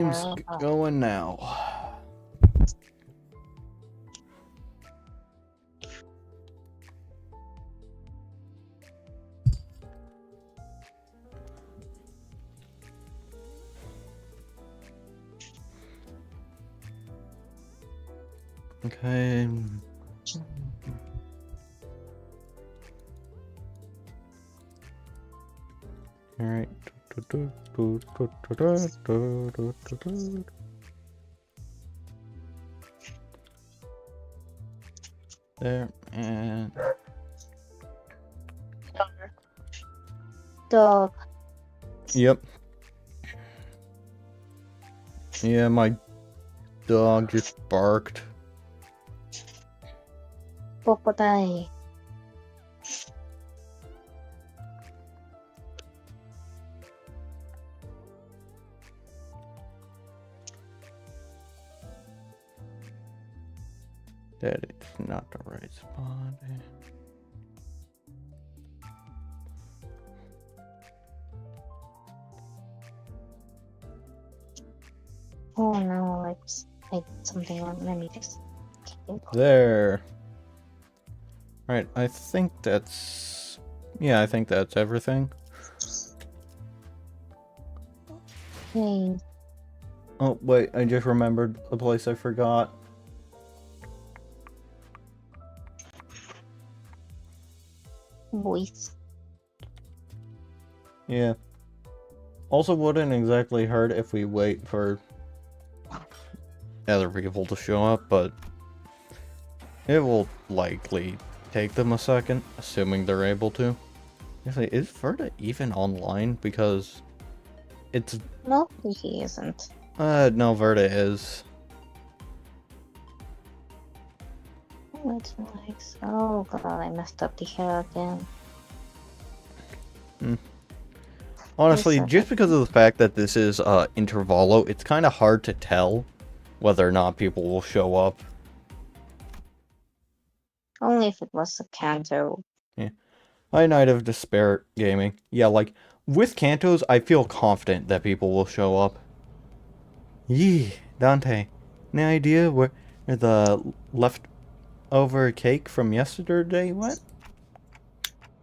Game's going now. Okay. All right. There and Dog. yep. Yeah, my dog just barked. Popotai. That is not the right spot. Oh no, I did something wrong. Let me just. There. Right, I think that's... Yeah, I think that's everything. Hey, Oh, wait, I just remembered a place I forgot. boys. Yeah. Also wouldn't exactly hurt if we wait for other people to show up, but it will likely take them a second, assuming they're able to. Actually, is Verta even online? Because it's... No, he isn't. no, Verta is. Oh, it's nice. Oh god, I messed up the hair again. Honestly, just because of the fact that this is intervallo, it's kind of hard to tell whether or not people will show up. Only if it was a Kanto. Yeah. Hi, Night of Despair Gaming. Yeah, like, with Cantos, I feel confident that people will show up. Yee, Dante. Any idea where the leftover cake from yesterday went?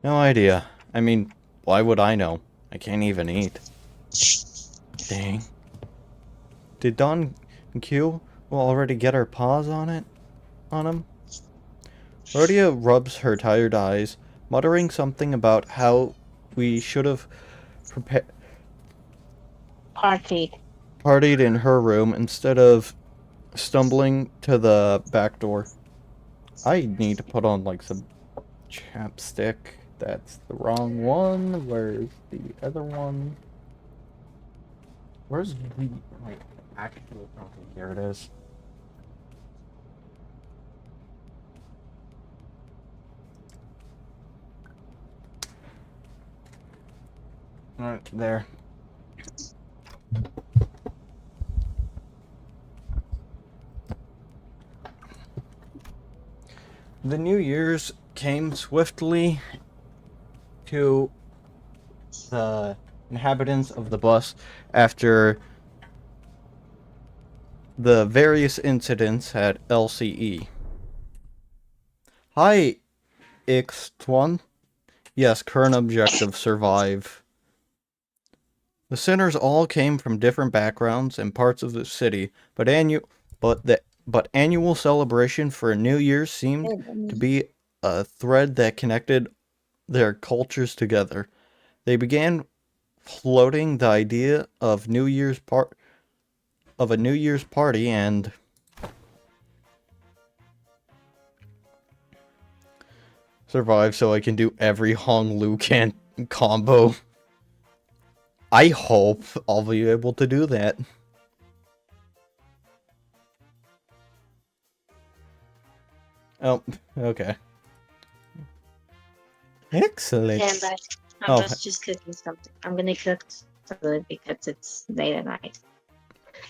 No idea. I mean, why would I know? I can't even eat. Dang. Did Don and Q already get her paws on him? Rhodia rubs her tired eyes, muttering something about how we should have partied in her room instead of stumbling to the back door. I need to put on like some chapstick. That's the wrong one. Where's the other one? Where's the actual something? Here it is. Alright, there. The New Year's came swiftly to the inhabitants of the bus after the various incidents at LCE. Hi, X1. Yes, current objective, survive. The sinners all came from different backgrounds and parts of the city, but annual celebration for New Year's seemed to be a thread that connected their cultures together. They began floating the idea of a New Year's party and survive so I can do every Hong Lu can combo. I hope I'll be able to do that. Oh, okay. Excellent. And I was just cooking something. I'm gonna cook food because it's late at night.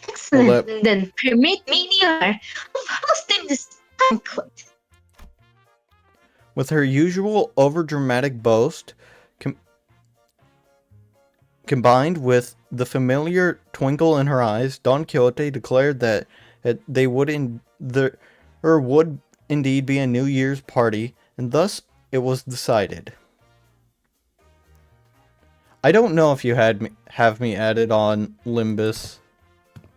Excellent. Well, then permit me the honor of hosting this banquet. With her usual overdramatic boast, Combined with the familiar twinkle in her eyes, Don Quixote declared that they would indeed be a New Year's party, and thus it was decided. I don't know if you have me added on limbus.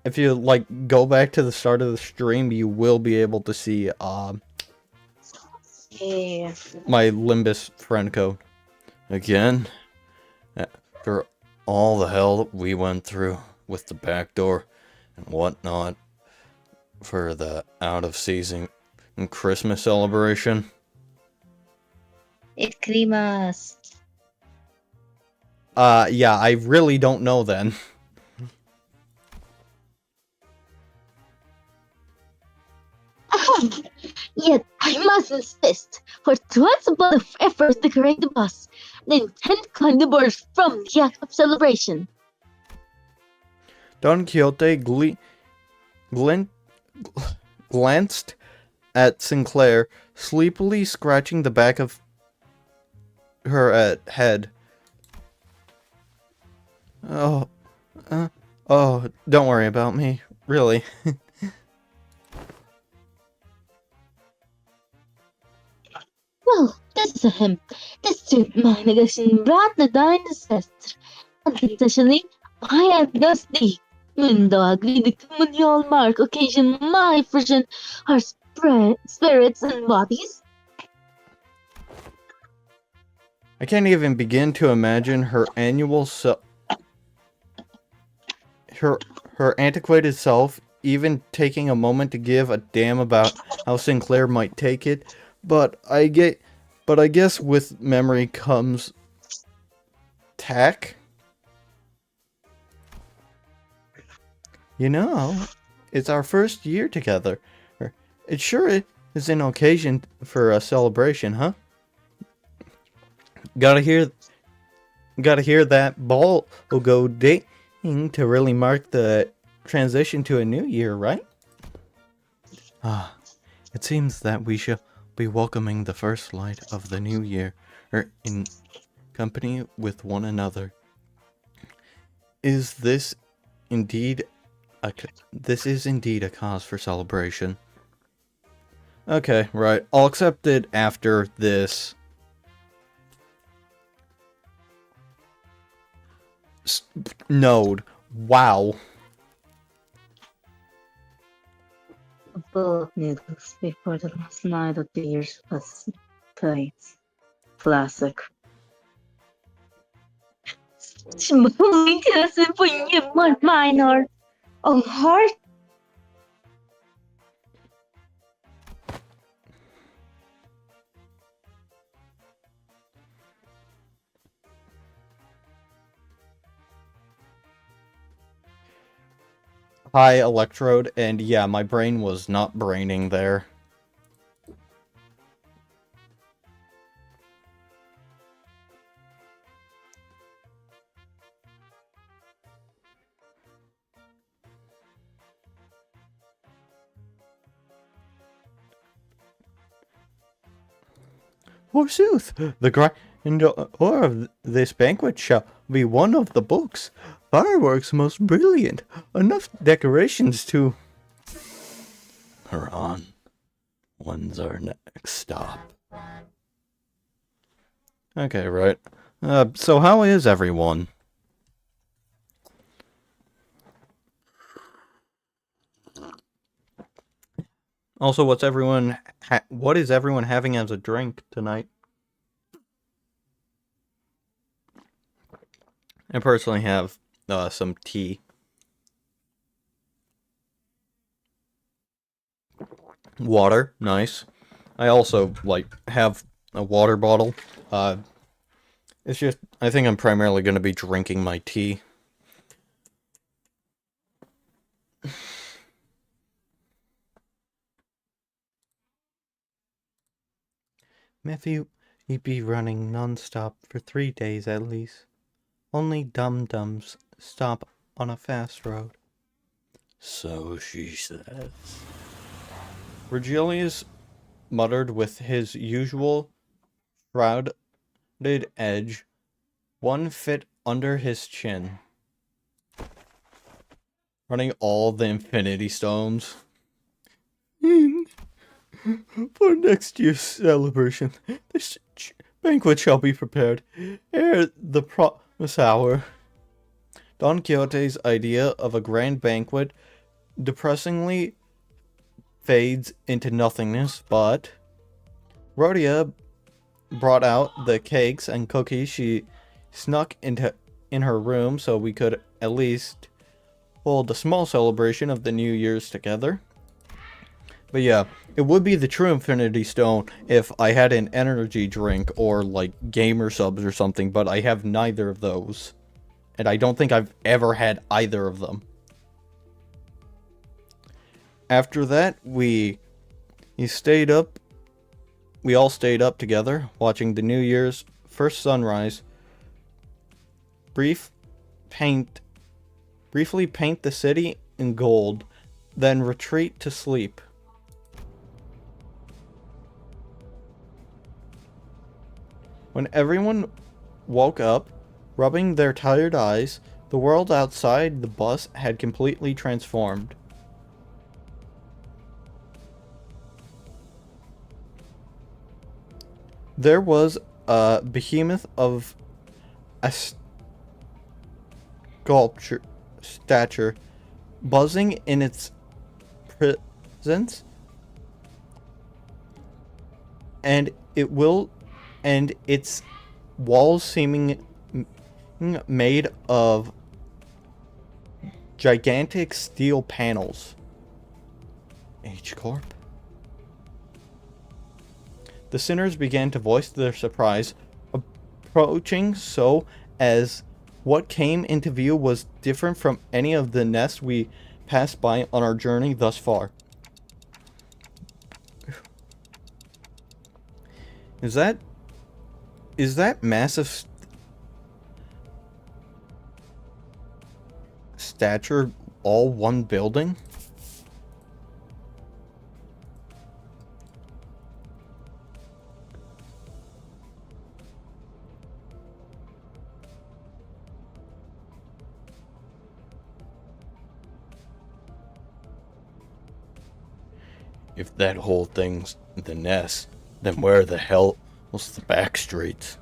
If you go back to the start of the stream, you will be able to see my limbus friend code. Again, after all the hell that we went through with the back door and whatnot for the out of season and Christmas celebration. It's Christmas. Yeah, I really don't know then. Yet I must insist, for 'twas but of effort to decorate the bus, the intent kind of burst from the act of celebration. Don Quixote glanced at Sinclair, sleepily scratching the back of her head. Oh, don't worry about me, really. Well, this is a hymn. This too, my negation brought the thine ancestor, and intentionally, I have thus thee. Mundo agreed the communal mark occasion my friction, our spirits and bodies. I can't even begin to imagine her her antiquated self even taking a moment to give a damn about how Sinclair might take it, but I guess with memory comes tack. You know, it's our first year together. It sure is an occasion for a celebration, huh? Gotta hear that ball will go ding to really mark the transition to a new year, right? It seems that we shall be welcoming the first light of the new year, in company with one another. This is indeed a cause for celebration. Okay, right. I'll accept it after this. Node. Wow. Both needles before the last night of the year's plays. Classic. Moving kasi po yung minor. Oh, heart. Hi, Electrode, and yeah, my brain was not braining there. Forsooth, the grandeur of this banquet shall be one of the books. Fireworks most brilliant. Enough decorations to... Haran, when's our next stop? Okay, right. So how is everyone? Also, what is everyone having as a drink tonight? I personally have some tea. Water, nice. I also have a water bottle. It's just I think I'm primarily going to be drinking my tea. Matthew, you'd be running non-stop for 3 days at least. Only dum-dums stop on a fast road. So she says. Virgilius muttered with his usual shrouded edge, one fit under his chin, running all the Infinity Stones. For next year's celebration, this banquet shall be prepared ere the promised hour. Don Quixote's idea of a grand banquet depressingly fades into nothingness, but Rhodia brought out the cakes and cookies she snuck in her room so we could at least hold a small celebration of the New Year's together. But yeah, it would be the true Infinity Stone if I had an energy drink or like gamer subs or something, but I have neither of those. And I don't think I've ever had either of them. After that, we all stayed up together, watching the New Year's first sunrise. Briefly paint the city in gold, then retreat to sleep. When everyone woke up, rubbing their tired eyes, the world outside the bus had completely transformed. There was a behemoth of a stature buzzing in its presence, and its walls seeming made of gigantic steel panels. H Corp. The sinners began to voice their surprise, approaching so as what came into view was different from any of the nests we passed by on our journey thus far. Is that massive stature all one building? If that whole thing's the nest, then where the hell was the back streets?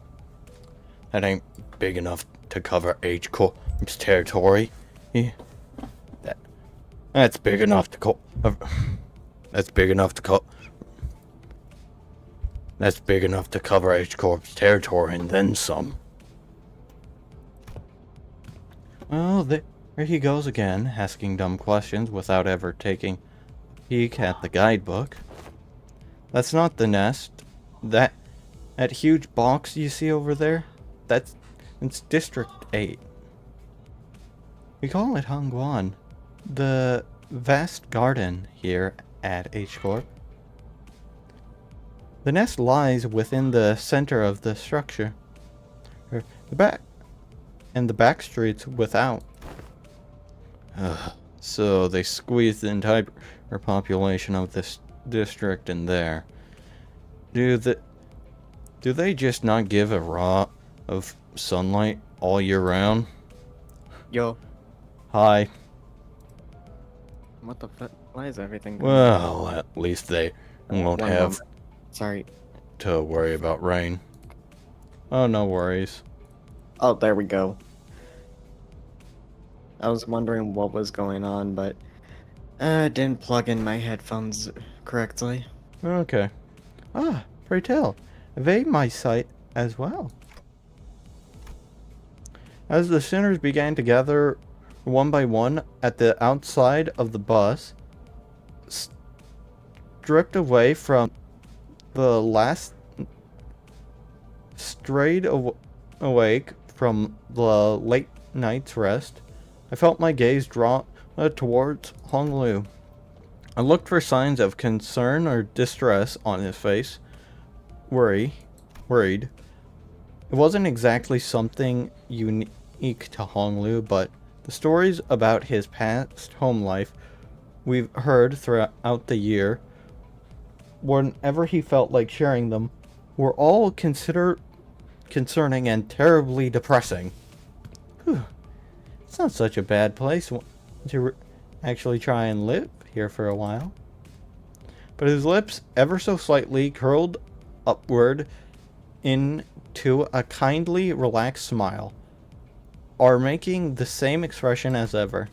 That ain't big enough to cover H Corp's territory. Yeah. That's big enough to cover H Corp's territory and then some. Well, there he goes again, asking dumb questions without ever taking peek at the guidebook. That's not the nest. That huge box you see over there, it's District 8. We call it Hangguan, the vast garden here at H Corp. The nest lies within the center of the structure. The back streets without. So they squeeze the entire population of this district in there. Do they just not give a rot of sunlight all year round? Yo. Hi. What the fuck? Why is everything going Well, at least they won't One have moment. Sorry. to worry about rain. Oh, no worries. Oh, there we go. I was wondering what was going on, but I didn't plug in my headphones correctly. Okay. Ah, pray tell, evade my sight as well. As the sinners began to gather one by one at the outside of the bus, stripped away from the last strayed awake from the late night's rest, I felt my gaze draw towards Honglu. I looked for signs of concern or distress on his face. Worried. It wasn't exactly something unique to Honglu, but the stories about his past home life we've heard throughout the year, whenever he felt like sharing them, were all considerning and terribly depressing. It's not such a bad place to actually try and live here for a while. But his lips, ever so slightly curled upward into a kindly, relaxed smile, are making the same expression as ever.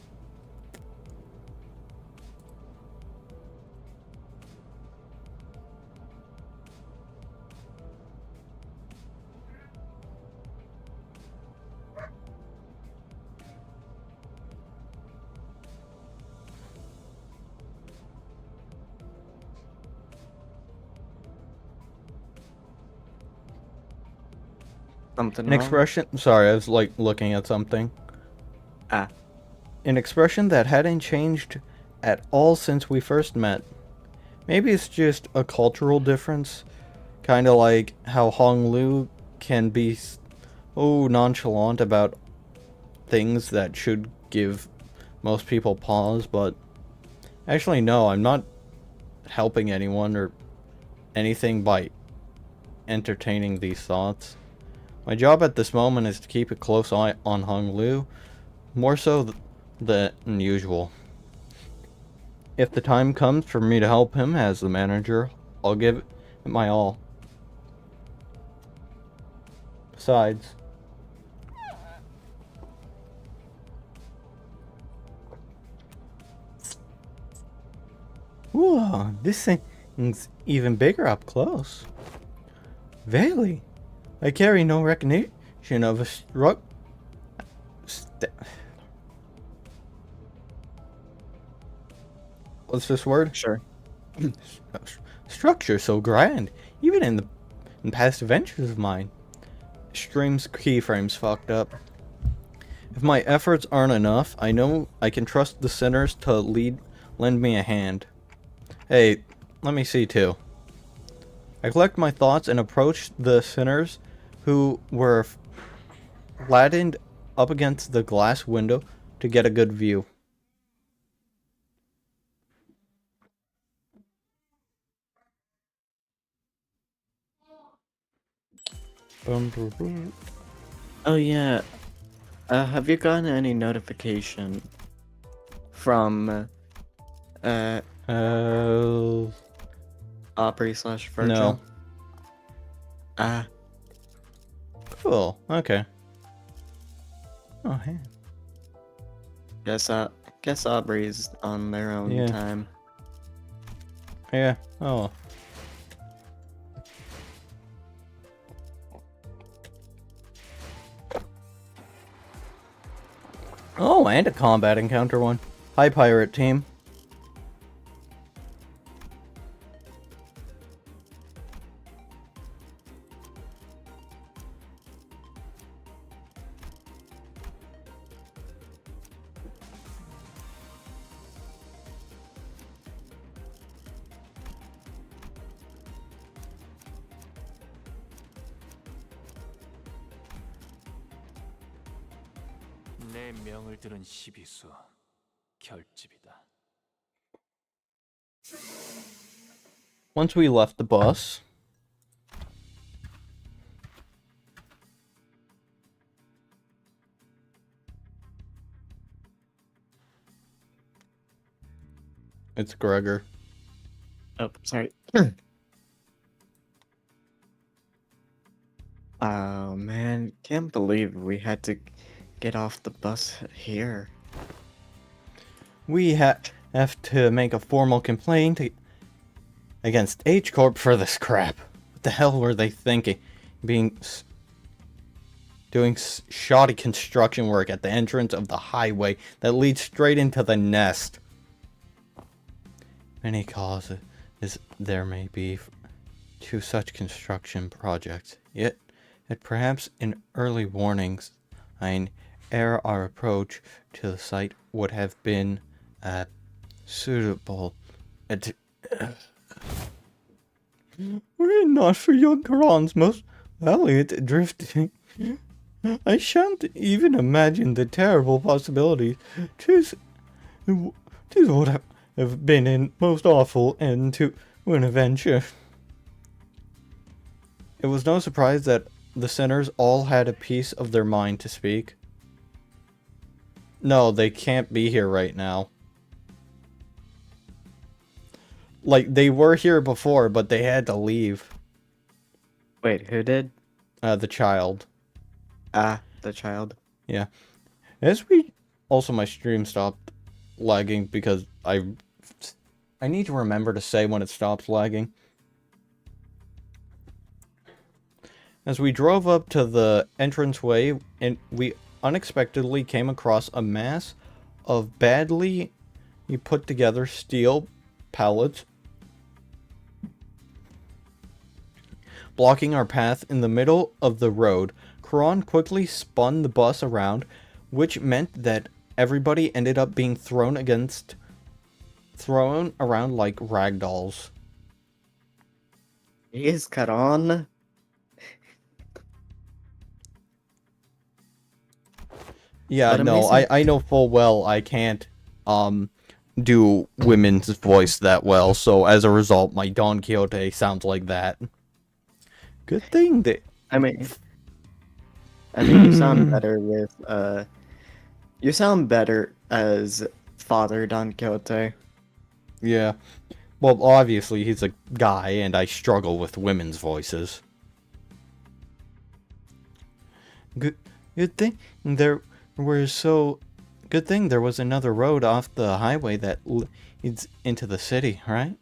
Something An wrong? expression. Sorry, I was like looking at something. Ah, An expression that hadn't changed at all since we first met. Maybe it's just a cultural difference. Kind of like how Hong Lu can be so nonchalant about things that should give most people pause, but actually, no, I'm not helping anyone or anything by entertaining these thoughts. My job at this moment is to keep a close eye on Hong Lu, more so than usual. If the time comes for me to help him as the manager, I'll give it my all. Besides, whoa, this thing's even bigger up close. Really? I carry no recognition of a what's this word? sure. Structure so grand, even in past adventures of mine. Stream's keyframe's fucked up. If my efforts aren't enough, I know I can trust the sinners to lend me a hand. Hey, let me see too. I collect my thoughts and approach the sinners who were flattened up against the glass window to get a good view. Oh yeah. Have you gotten any notification from Oh, Aubrey/Virgil? no. Ah, Cool. Okay. Oh, hey. guess Aubrey's on their own Yeah. time. Yeah. Oh. Oh, and a combat encounter one. Hi, pirate team. 내 명을 들은 시비수 결집이다. Once we left the bus, it's Gregor. Oh, sorry. Oh man, can't believe we had to get off the bus here. We have to make a formal complaint against H Corp for this crap. What the hell were they thinking? Doing shoddy construction work at the entrance of the highway that leads straight into the nest. Many causes there may be to such construction projects, yet perhaps in early warnings sign ere our approach to the site would have been suitable. We're not for young Karan's most valiant drifting. I shan't even imagine the terrible possibilities. 'Tis would have been a most awful end to an adventure. It was no surprise that the sinners all had a piece of their mind to speak. No, they can't be here right now. Like, they were here before, but they had to leave. Wait, who did? The child. Ah, the child. Yeah. As we... Also, my stream stopped lagging because I need to remember to say when it stops lagging. As we drove up to the entranceway, and we unexpectedly came across a mass of badly put together steel pallets blocking our path in the middle of the road. Karan quickly spun the bus around, which meant that everybody ended up being thrown around like ragdolls. He's cut on. Yeah, But no, amazing. I know full well I can't do women's voice that well, so as a result my Don Quixote sounds like that. Good thing that I mean, you sound better with you sound better as Father Don Quixote. yeah. Well, obviously he's a guy and I struggle with women's voices. Good thing there was another road off the highway that leads into the city, right?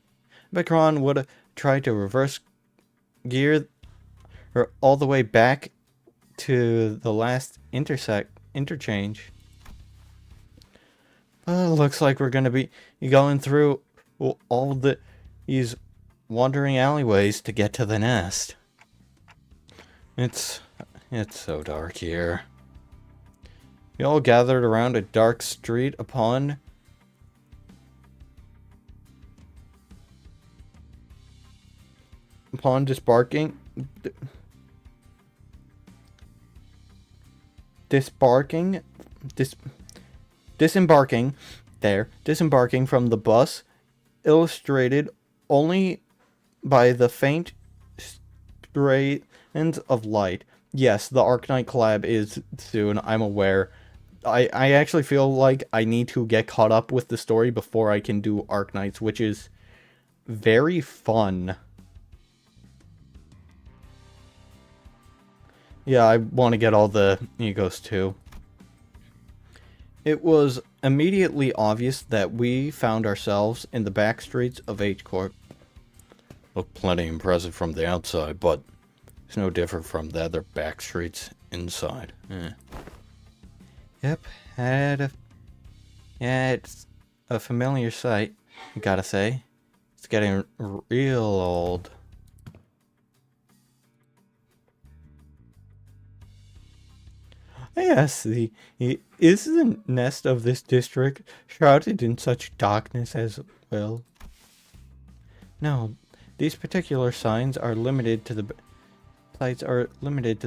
Becron would have tried to reverse gear or all the way back to the last interchange. Looks like we're gonna be going through all these wandering alleyways to get to the nest. It's so dark here. We all gathered around a dark street upon disembarking from the bus, illustrated only by the faint strands of light. Yes, the Arknight collab is soon, I'm aware. I actually feel like I need to get caught up with the story before I can do Arknights, which is very fun. Yeah, I want to get all the egos too. It was immediately obvious that we found ourselves in the back streets of H-Corp. Looked plenty impressive from the outside, but it's no different from the other back streets inside. Yep, it's a familiar sight, I gotta say. It's getting real old. Yes, is the nest of this district shrouded in such darkness as well? No, these particular signs are limited to the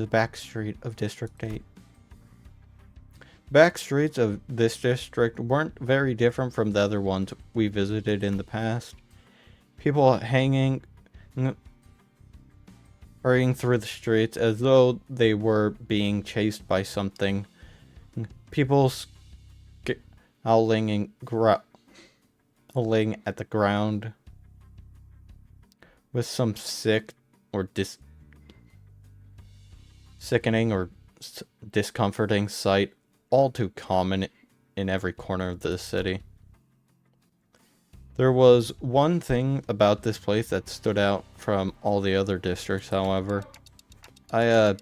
back street of District 8. Back streets of this district weren't very different from the other ones we visited in the past. People hurrying through the streets as though they were being chased by something. People howling and growling at the ground with some sick or sickening or discomforting sight, all too common in every corner of the city. There was one thing about this place that stood out from all the other districts, however. They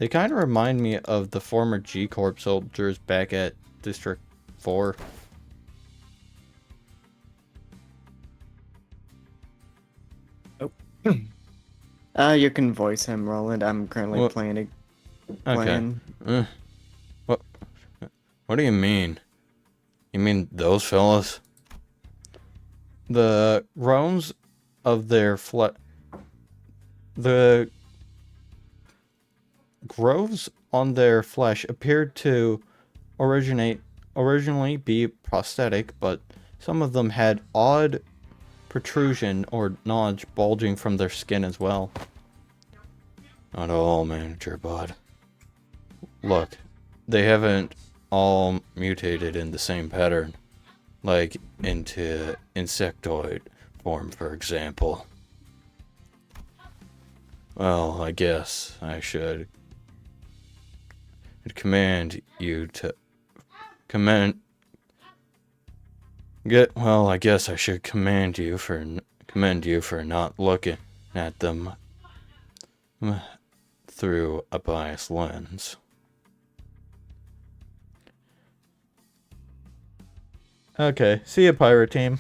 kind of remind me of the former G-Corp soldiers back at District 4. You can voice him, Roland. I'm currently playing. Okay. What do you mean? You mean those fellas? The roans of their the grooves on their flesh appeared to originally be prosthetic, but some of them had odd protrusion or notch bulging from their skin as well. Not all, manager bud. Look, they haven't all mutated in the same pattern, like into insectoid form, for example. Well, I guess I should command you to I guess I should commend you for not looking at them through a biased lens. Okay, see ya, pirate team.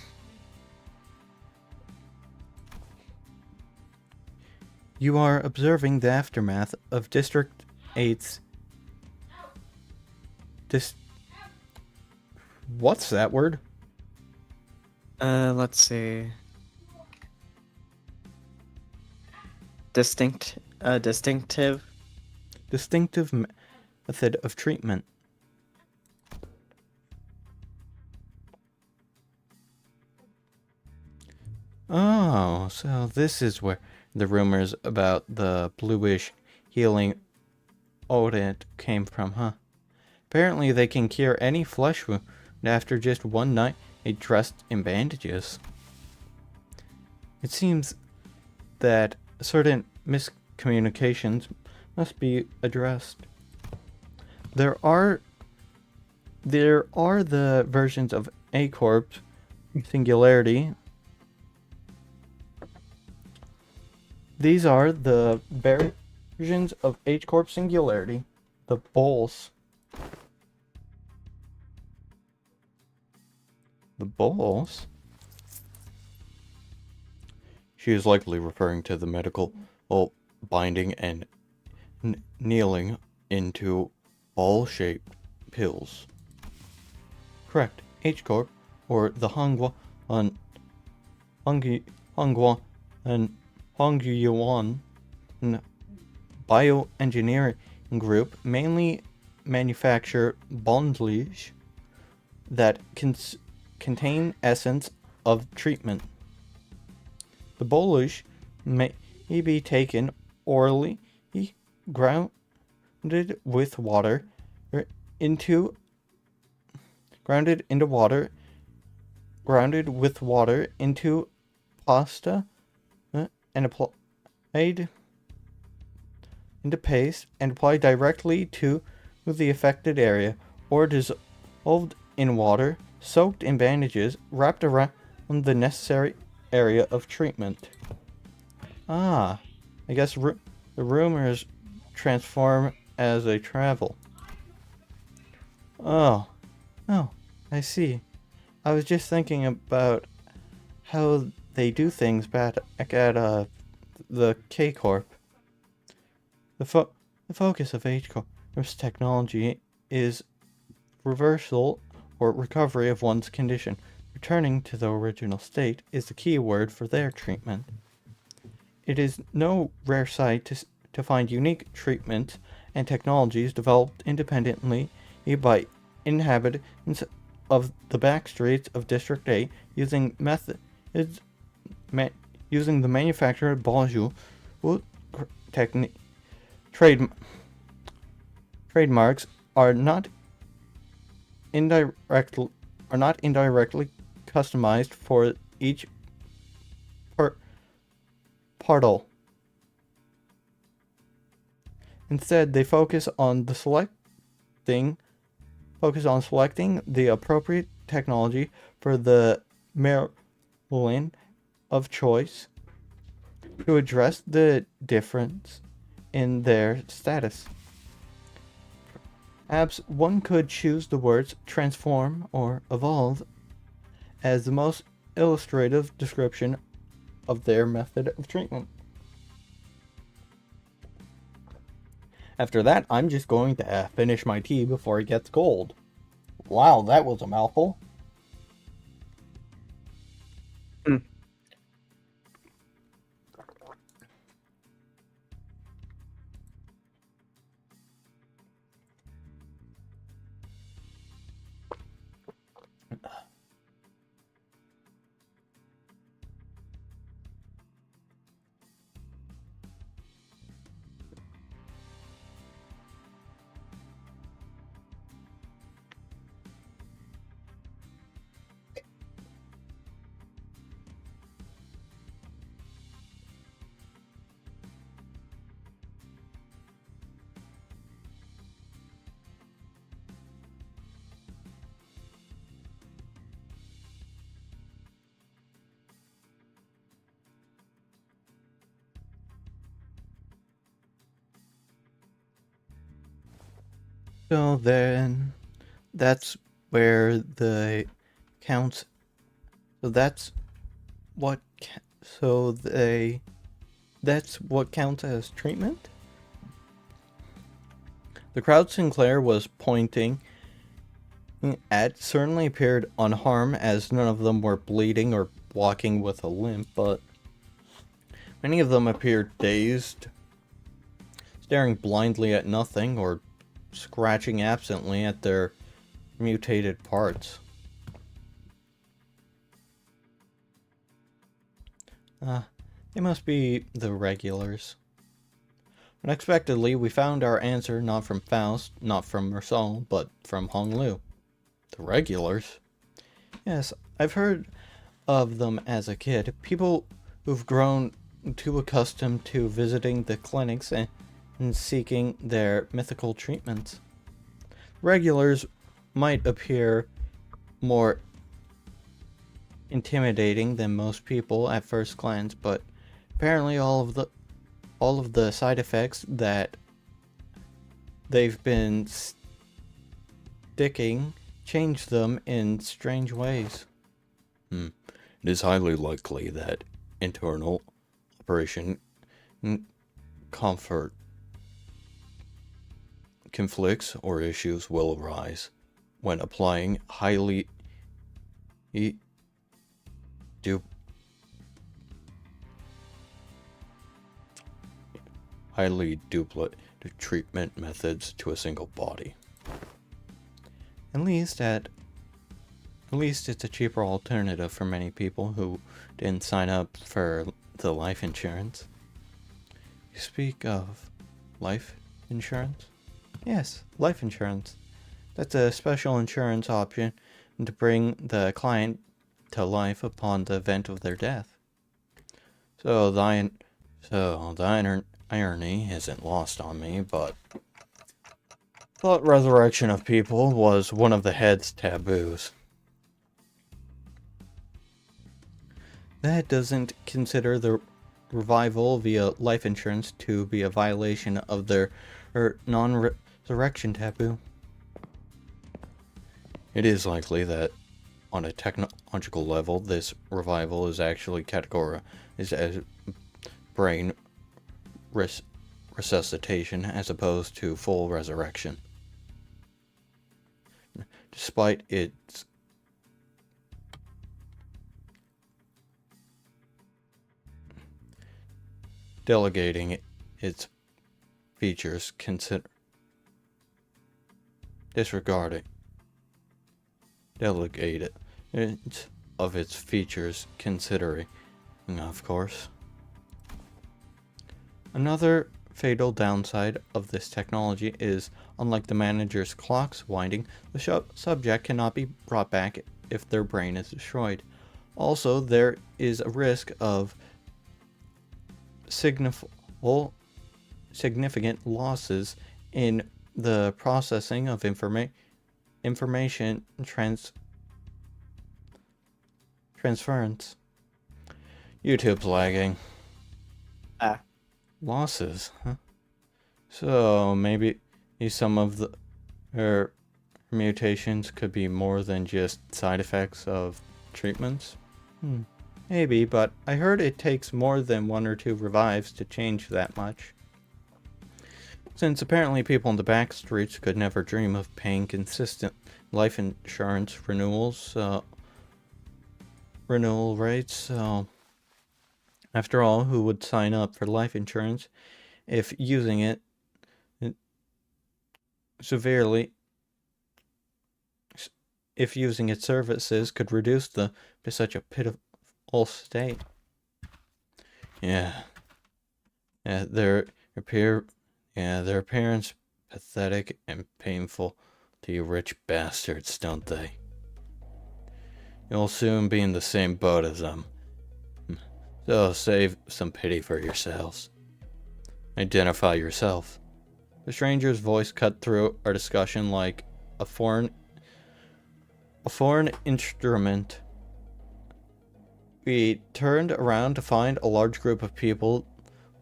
You are observing the aftermath of District 8's what's that word? Let's see. Distinctive. Distinctive method of treatment. Oh, so this is where the rumors about the bluish healing odent came from, huh? Apparently they can cure any flesh wound after just one night dressed in bandages. It seems that certain miscommunications must be addressed. There are the versions of A Corp Singularity. These are the versions of H Corp Singularity, the bowls. The bowls? She is likely referring to the medical binding and kneeling into ball-shaped pills. Correct. H Corp, or the Hongwa and Hongyuan bioengineering group mainly manufacture bondage that contain essence of treatment. The bolus may be taken orally, grounded with water into pasta and applied into paste and applied directly to the affected area, or dissolved in water, soaked in bandages, wrapped around the necessary area of treatment. Ah, I guess the rumors transform as they travel. Oh, I see. I was just thinking about how they do things back at the K Corp. The focus of H Corp's technology is reversal or recovery of one's condition. Returning to the original state is the key word for their treatment. It is no rare sight to find unique treatments and technologies developed independently by inhabitants of the back streets of District 8 using using the manufacturer Bonjour technique. Trademarks are not indirectly customized for each particle. Instead, they focus on selecting the appropriate technology for the Maryland of choice to address the difference in their status. Perhaps one could choose the words transform or evolve as the most illustrative description of their method of treatment. After that, I'm just going to finish my tea before it gets cold. Wow, that was a mouthful. So then, that's where the counts. So that's what. So they. That's what counts as treatment? The crowd Sinclair was pointing at certainly appeared unharmed, as none of them were bleeding or walking with a limp, but many of them appeared dazed, staring blindly at nothing, or scratching absently at their mutated parts. They must be the regulars. Unexpectedly, we found our answer not from Faust, not from Mersal, but from Hong Lu. The regulars? Yes, I've heard of them as a kid. People who've grown too accustomed to visiting the clinics and seeking their mythical treatments. Regulars might appear more intimidating than most people at first glance, but apparently all of the side effects that they've been sticking change them in strange ways. It is highly likely that internal operation comfort conflicts or issues will arise when applying highly duplicate treatment methods to a single body. At least it's a cheaper alternative for many people who didn't sign up for the life insurance. You speak of life insurance? Yes, life insurance. That's a special insurance option to bring the client to life upon the event of their death. So the irony isn't lost on me, but thought resurrection of people was one of the head's taboos. That doesn't consider the revival via life insurance to be a violation of their non-resurrection taboo. It is likely that on a technological level, this revival is actually categorized as brain resuscitation as opposed to full resurrection. Despite its delegating its features, of its features considering, of course. Another fatal downside of this technology is, unlike the manager's clocks winding, the subject cannot be brought back if their brain is destroyed. Also, there is a risk of significant losses in the processing of information transference. YouTube's lagging. Losses, huh? So maybe some of her mutations could be more than just side effects of treatments? Maybe, but I heard it takes more than 1 or 2 revives to change that much. Since apparently people in the back streets could never dream of paying consistent life insurance renewal rates, so after all, who would sign up for life insurance if using it its services could reduce them to such a pitiful state? Their appearance pathetic and painful to you rich bastards, don't they? You'll soon be in the same boat as them. So save some pity for yourselves. Identify yourself. The stranger's voice cut through our discussion like a foreign instrument. We turned around to find a large group of people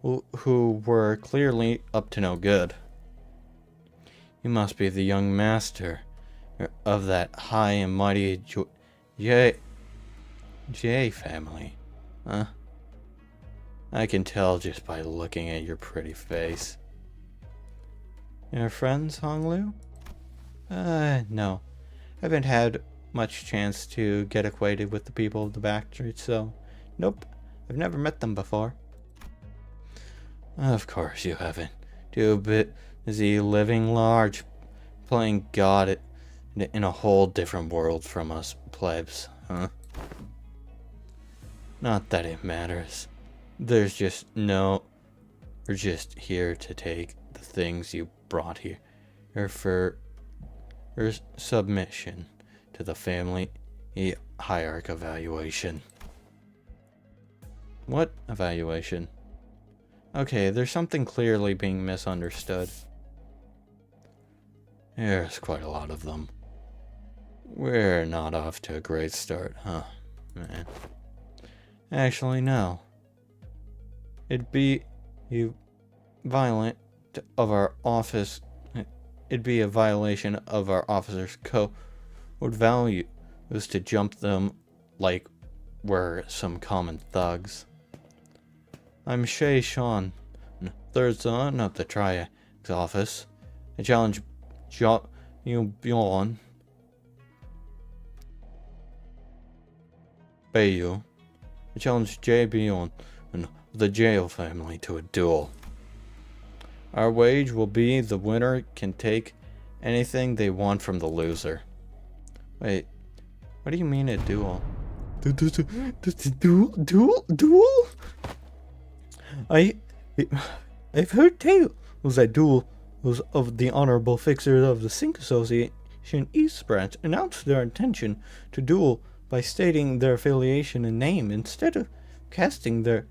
who were clearly up to no good. You must be the young master of that high and mighty J family, huh? I can tell just by looking at your pretty face. Your friends, Honglu? No. I haven't had much chance to get acquainted with the people of the back street, so nope, I've never met them before. Of course you haven't. Too busy living large, playing God in a whole different world from us plebs, huh? Not that it matters. We're just here to take the things you brought here for submission to the family hierarchy evaluation. What evaluation? Okay, there's something clearly being misunderstood. There's quite a lot of them. We're not off to a great start, huh, man? Actually, no. It'd be violent of our office. It'd be a violation of our officers' code value was to jump them like we're some common thugs. I'm Shay Sean, third son of the Triax office. I challenge Bjorn Bayu. I challenge J. Bjorn and the jail family to a duel. Our wage will be the winner can take anything they want from the loser. Wait, what do you mean a duel? Duel? I've heard tales that duels of the honorable fixers of the Sync Association East Branch announced their intention to duel by stating their affiliation and name instead of casting their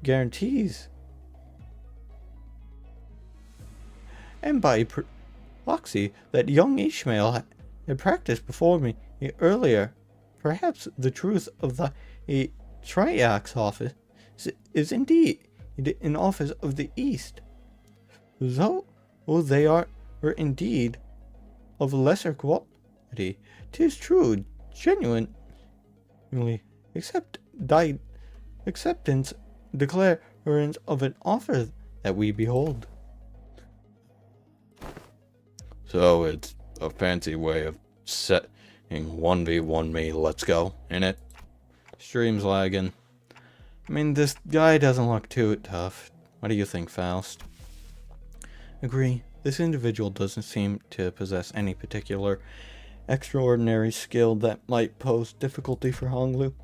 guarantees. And by proxy, that young Ishmael had practiced before me earlier. Perhaps the truth of the Triax office is indeed an office of the East. Though they are indeed of lesser quality, 'tis true, genuinely acceptance declarance of an offer that we behold. So it's a fancy way of setting 1v1 me, let's go, innit? Stream's lagging. I mean, this guy doesn't look too tough. What do you think, Faust? Agree. This individual doesn't seem to possess any particular extraordinary skill that might pose difficulty for Honglu.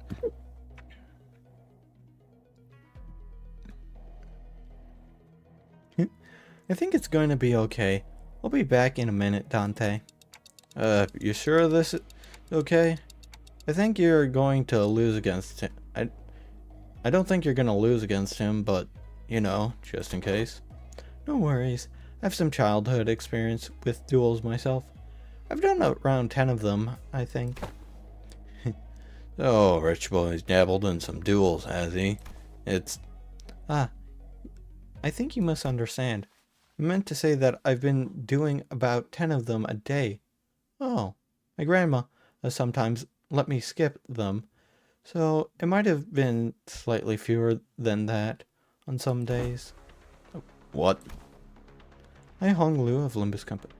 I think it's going to be okay. I'll be back in a minute, Dante. You sure this is okay? I think you're going to lose against him. I don't think you're going to lose against him, but, you know, just in case. No worries. I have some childhood experience with duels myself. I've done around 10 of them, I think. Oh, Rich Boy's dabbled in some duels, has he? I think you misunderstand. I meant to say that I've been doing about 10 of them a day. Oh, my grandma sometimes let me skip them, so it might have been slightly fewer than that on some days. What? I Honglu of Limbus Company.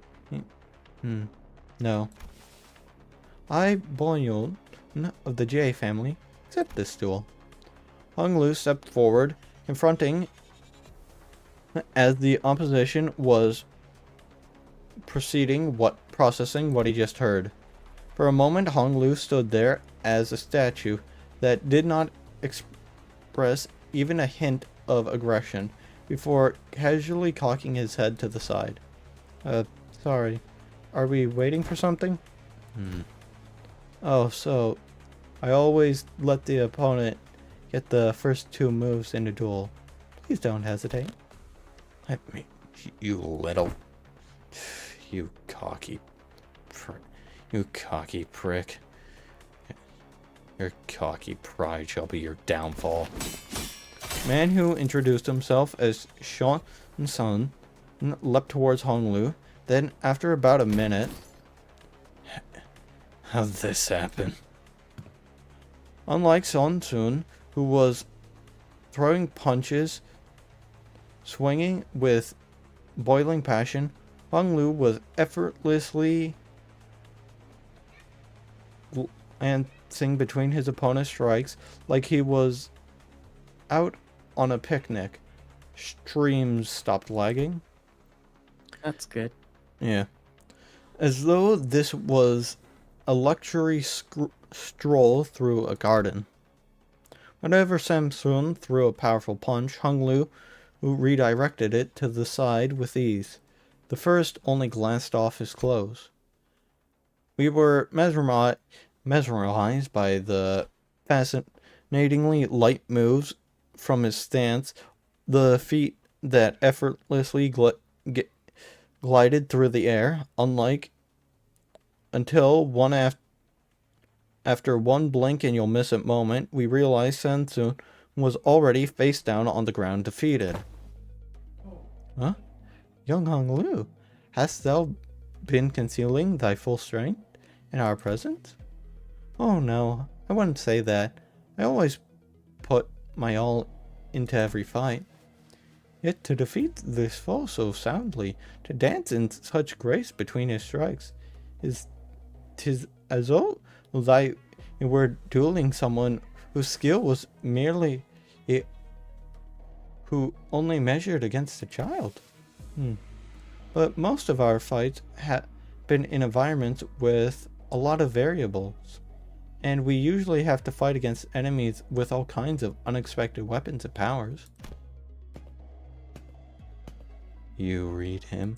No. I Bonyon of the J family accept this duel. Honglu stepped forward, confronting as the opposition was processing what he just heard. For a moment, Honglu stood there as a statue that did not express even a hint of aggression before casually cocking his head to the side. Sorry. Are we waiting for something? Oh, so I always let the opponent get the first 2 moves in a duel. Please don't hesitate. Let me, you little, you cocky prick. Your cocky pride shall be your downfall. Man who introduced himself as Sean Sun leapt towards Honglu, Then, after about a minute... How'd this happen? Unlike Sun Tsun, who was throwing punches, swinging with boiling passion, Hung Lu was effortlessly glancing between his opponent's strikes like he was out on a picnic. Streams stopped lagging. That's good. Yeah. As though this was a luxury stroll through a garden. Whenever Samsun threw a powerful punch, Hung Lu redirected it to the side with ease. The first only glanced off his clothes. We were mesmerized by the fascinatingly light moves from his stance, the feet that effortlessly glided through the air, until after one blink and you'll miss it moment, we realized Samsun was already face down on the ground, defeated. Huh? Young Hung Lu, hast thou been concealing thy full strength in our presence? Oh no, I wouldn't say that. I always put my all into every fight. Yet to defeat this foe so soundly, to dance in such grace between his strikes, 'tis as though thy were dueling someone whose skill was merely who only measured against a child. But most of our fights have been in environments with a lot of variables, and we usually have to fight against enemies with all kinds of unexpected weapons and powers. You read him.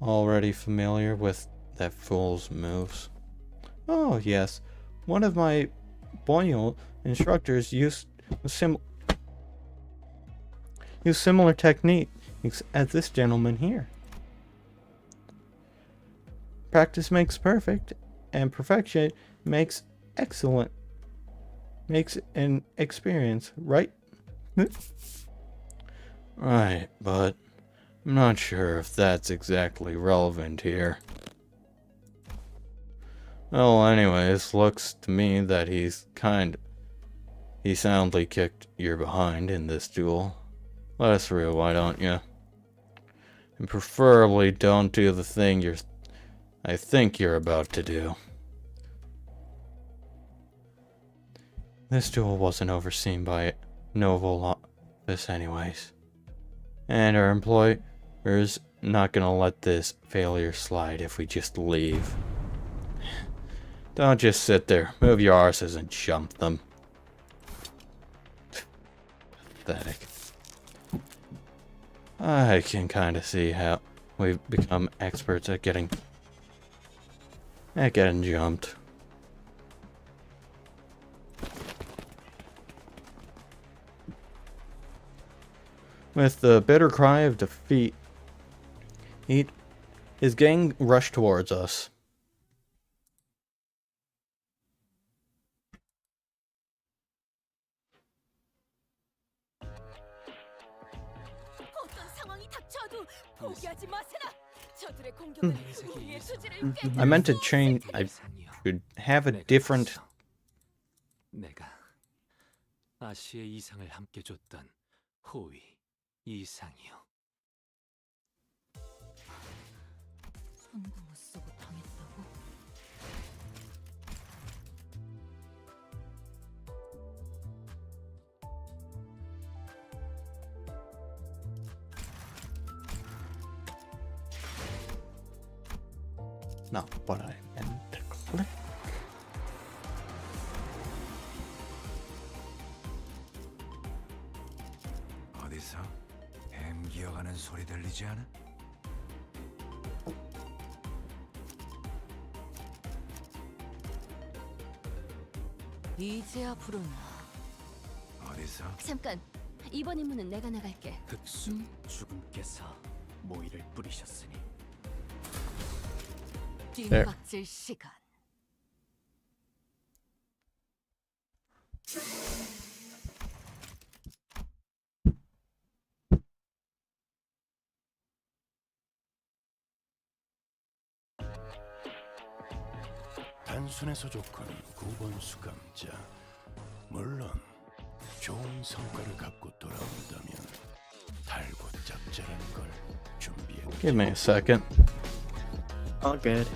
Already familiar with that fool's moves? Oh yes, one of my Boyle instructors used similar techniques as this gentleman here. Practice makes perfect, and perfection makes excellent. Makes an experience, right? Right, but I'm not sure if that's exactly relevant here. Well, anyways, looks to me that he soundly kicked your behind in this duel. Let us through, why don't you? And preferably don't do the thing I think you're about to do. This duel wasn't overseen by Novel Office anyways. And our employer's not gonna let this failure slide if we just leave. Don't just sit there. Move your arses and jump them. Pathetic. I can kind of see how we've become experts at getting jumped. With the bitter cry of defeat, his gang rushed towards us. I meant to change. I should have a different. 내가 아시의 이상을 함께 줬던 호위 이상이요. 손도 못 쓰고 당했다고? Not what I meant to click. 어디서 뱀 기어가는 소리 들리지 않아? 이제야 부르나. 어디서? 잠깐, 이번 임무는 내가 나갈게. 흑수 죽음께서 모이를 뿌리셨으니 뒷박질 시간. 단순해서 좋군 9번 수감자. 물론 좋은 성과를 갖고 돌아온다면 달고 짭짤한 걸 준비해. Give me a second. All good.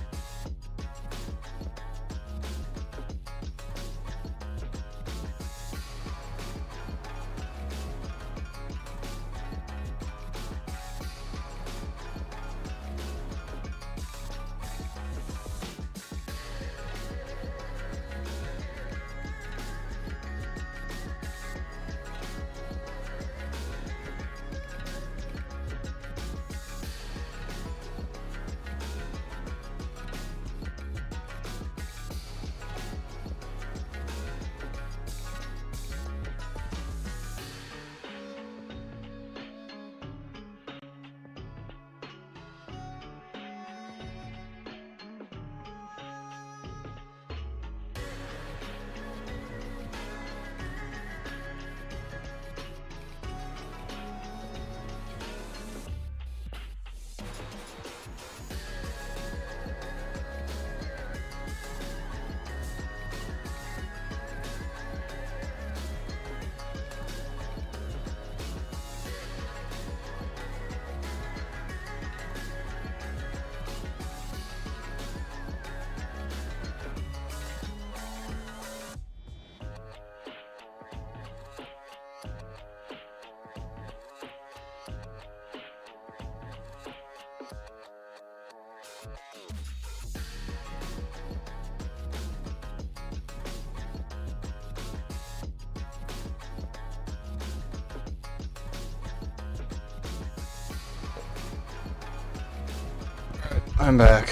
I'm back.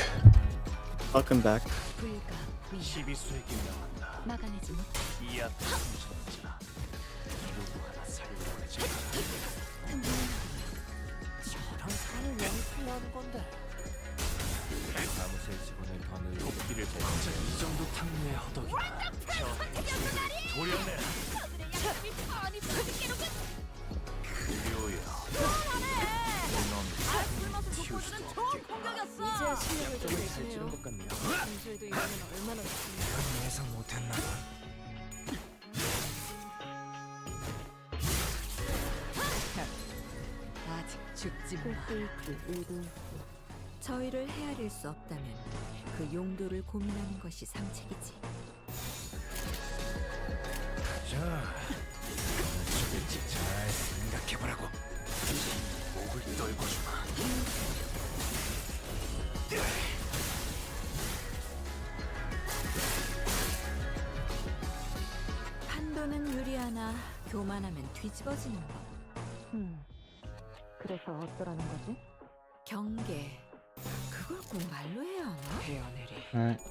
Welcome back. 불가 위 시비수에게 명한다. 막아내지 못해. 이 앞에 숨지는 자 누구 하나 살려내지 마라. 저런 사람을 왜 필요하는 건데? 사무실 직원을 더 늘리고 도끼를 진짜 이 정도 탕류의 허덕이야. 저 도려내라. 그려야 넌 튀울 수도 없겠고. 이제야 실력을 좀 잘 찌른 내시네요. 것 같네요. 점수에도 이번엔 얼마나 좋습니까? 예상 못했나 봐. 아직 죽지 마. 저희를 헤아릴 수 없다면 그 용도를 고민하는 것이 상책이지. 자, 죽일지 잘 생각해보라고. 목을 떨궈주마. 판도는 유리하나 교만하면 뒤집어지는 법. 그래서 어쩌라는 거지? 경계. 그걸 꼭 말로 해야 하나? 헤어내리. Alright.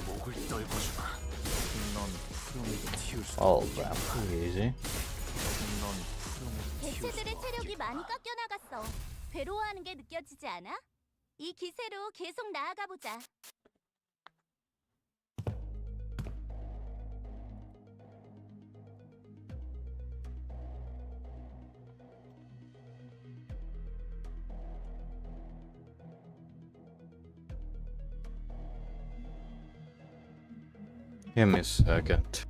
목을 떨궈주마. 넌 푸름에게 튀울 수 Oh, 없겠고. that pretty easy. 넌 푸름에 튀울 수 개체들의 체력이 없겠고. 많이 깎여 나갔어. 괴로워하는 게 느껴지지 않아? 이 기세로 계속 나아가 보자. Give me a second.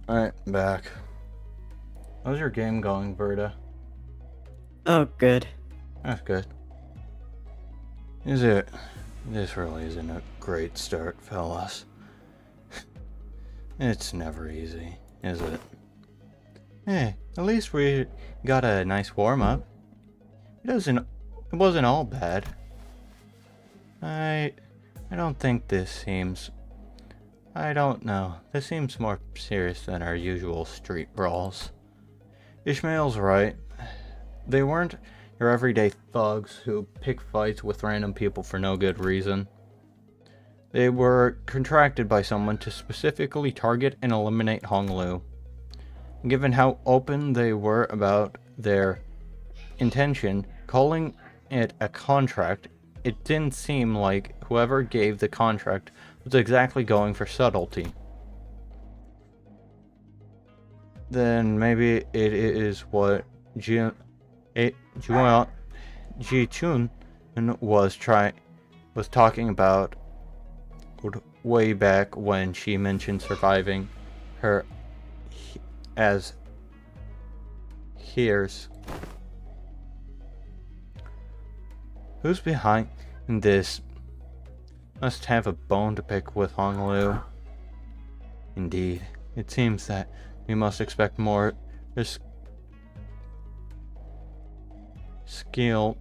Alright, back. How's your game going, Berta? Oh, good. That's good. Is it? This really isn't a great start, fellas. It's never easy, is it? Hey, at least we got a nice warm-up. It wasn't all bad. I don't think this seems... I don't know. This seems more serious than our usual street brawls. Ishmael's right. They weren't your everyday thugs who pick fights with random people for no good reason. They were contracted by someone to specifically target and eliminate Honglu. Given how open they were about their intention, calling it a contract, it didn't seem like whoever gave the contract was exactly going for subtlety. Then maybe it is what Ji Chun was talking about way back when she mentioned surviving her as hears. Who's behind this? Must have a bone to pick with Honglu. Indeed, it seems that we must expect more skill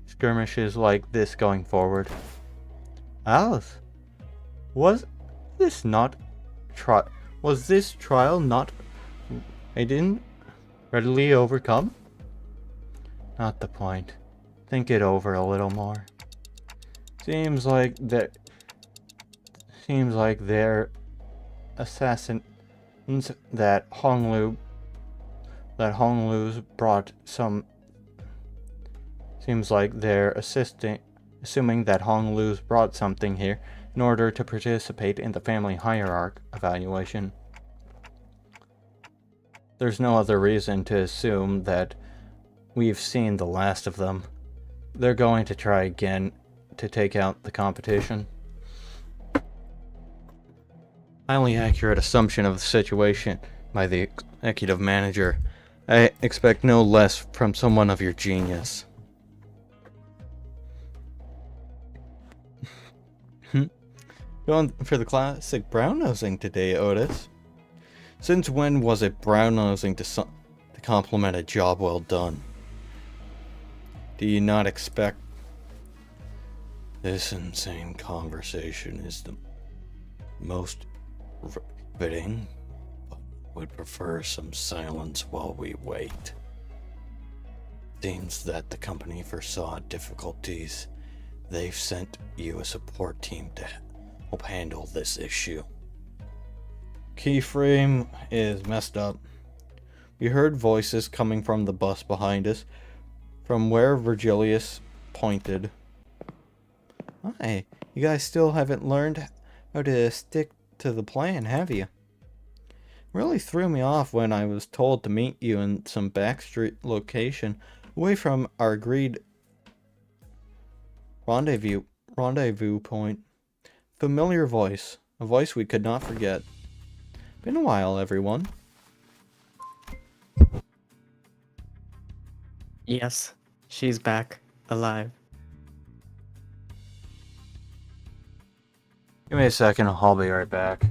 skirmishes like this going forward. Alice, was this trial not readily overcome? Not the point. Think it over a little more. Seems like their assassins that Honglu's brought some. Seems like they're assuming that Honglu's brought something here in order to participate in the family hierarchy evaluation. There's no other reason to assume that we've seen the last of them. They're going to try again to take out the competition. Highly accurate assumption of the situation by the executive manager. I expect no less from someone of your genius. Going for the classic brown-nosing today, Otis. Since when was it brown-nosing to compliment a job well done? Do you not expect... This insane conversation is the most riveting, but would prefer some silence while we wait. Seems that the company foresaw difficulties. They've sent you a support team to help handle this issue. Keyframe is messed up. We heard voices coming from the bus behind us, from where Virgilius pointed. Hi, you guys still haven't learned how to stick to the plan, have you? Really threw me off when I was told to meet you in some backstreet location away from our agreed rendezvous point. Familiar voice, a voice we could not forget. Been a while, everyone. Yes, she's back, alive. Give me a second, I'll be right back.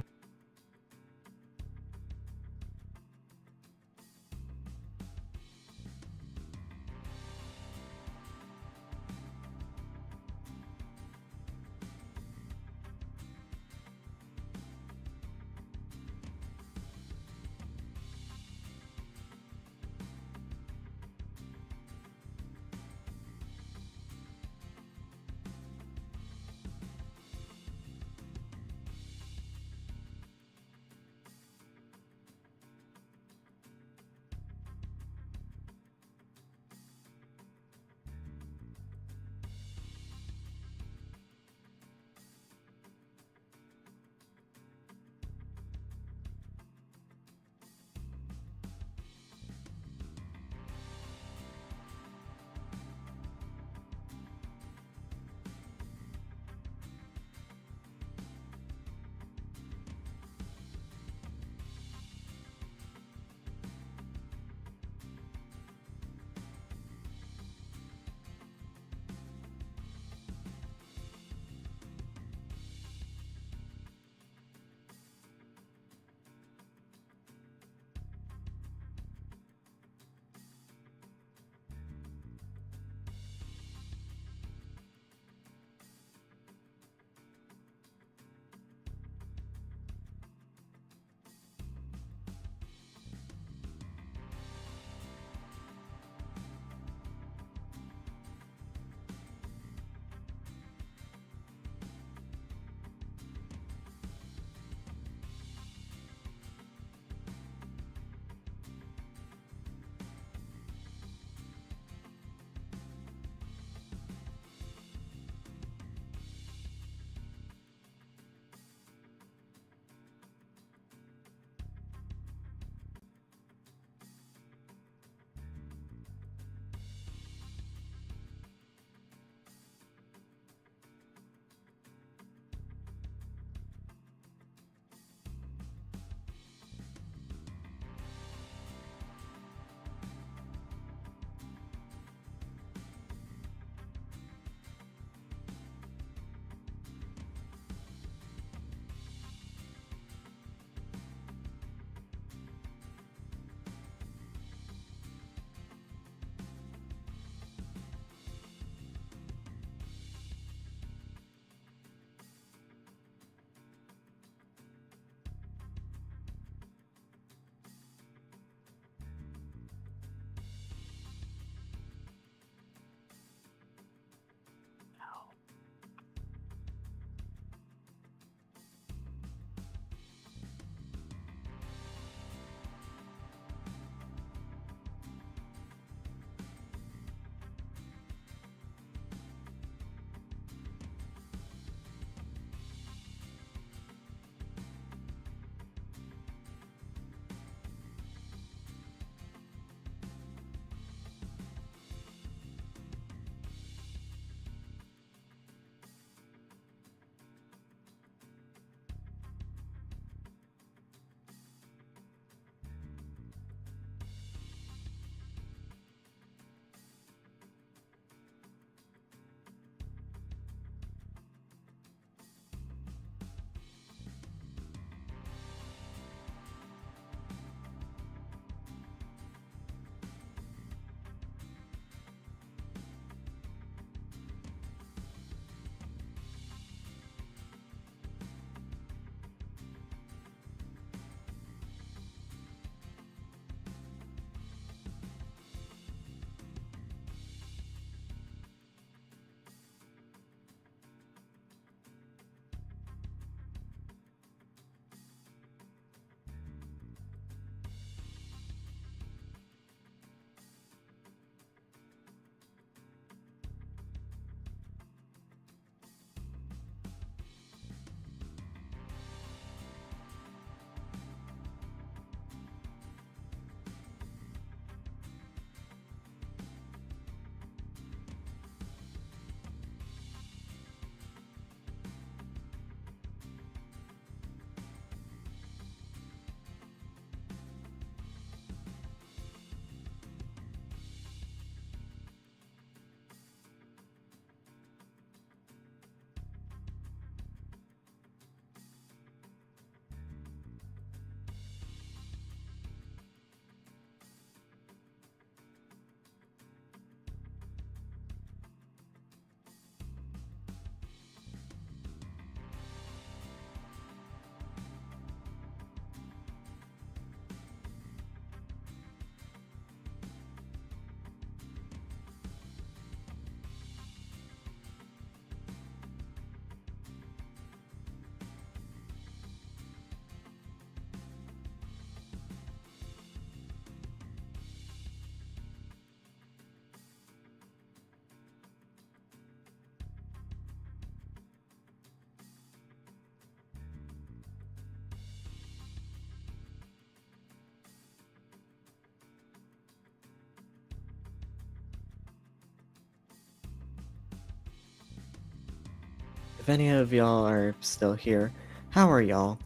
if any of y'all are still here, how are y'all?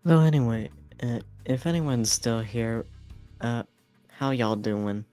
Though anyway, if anyone's still here, how y'all doing?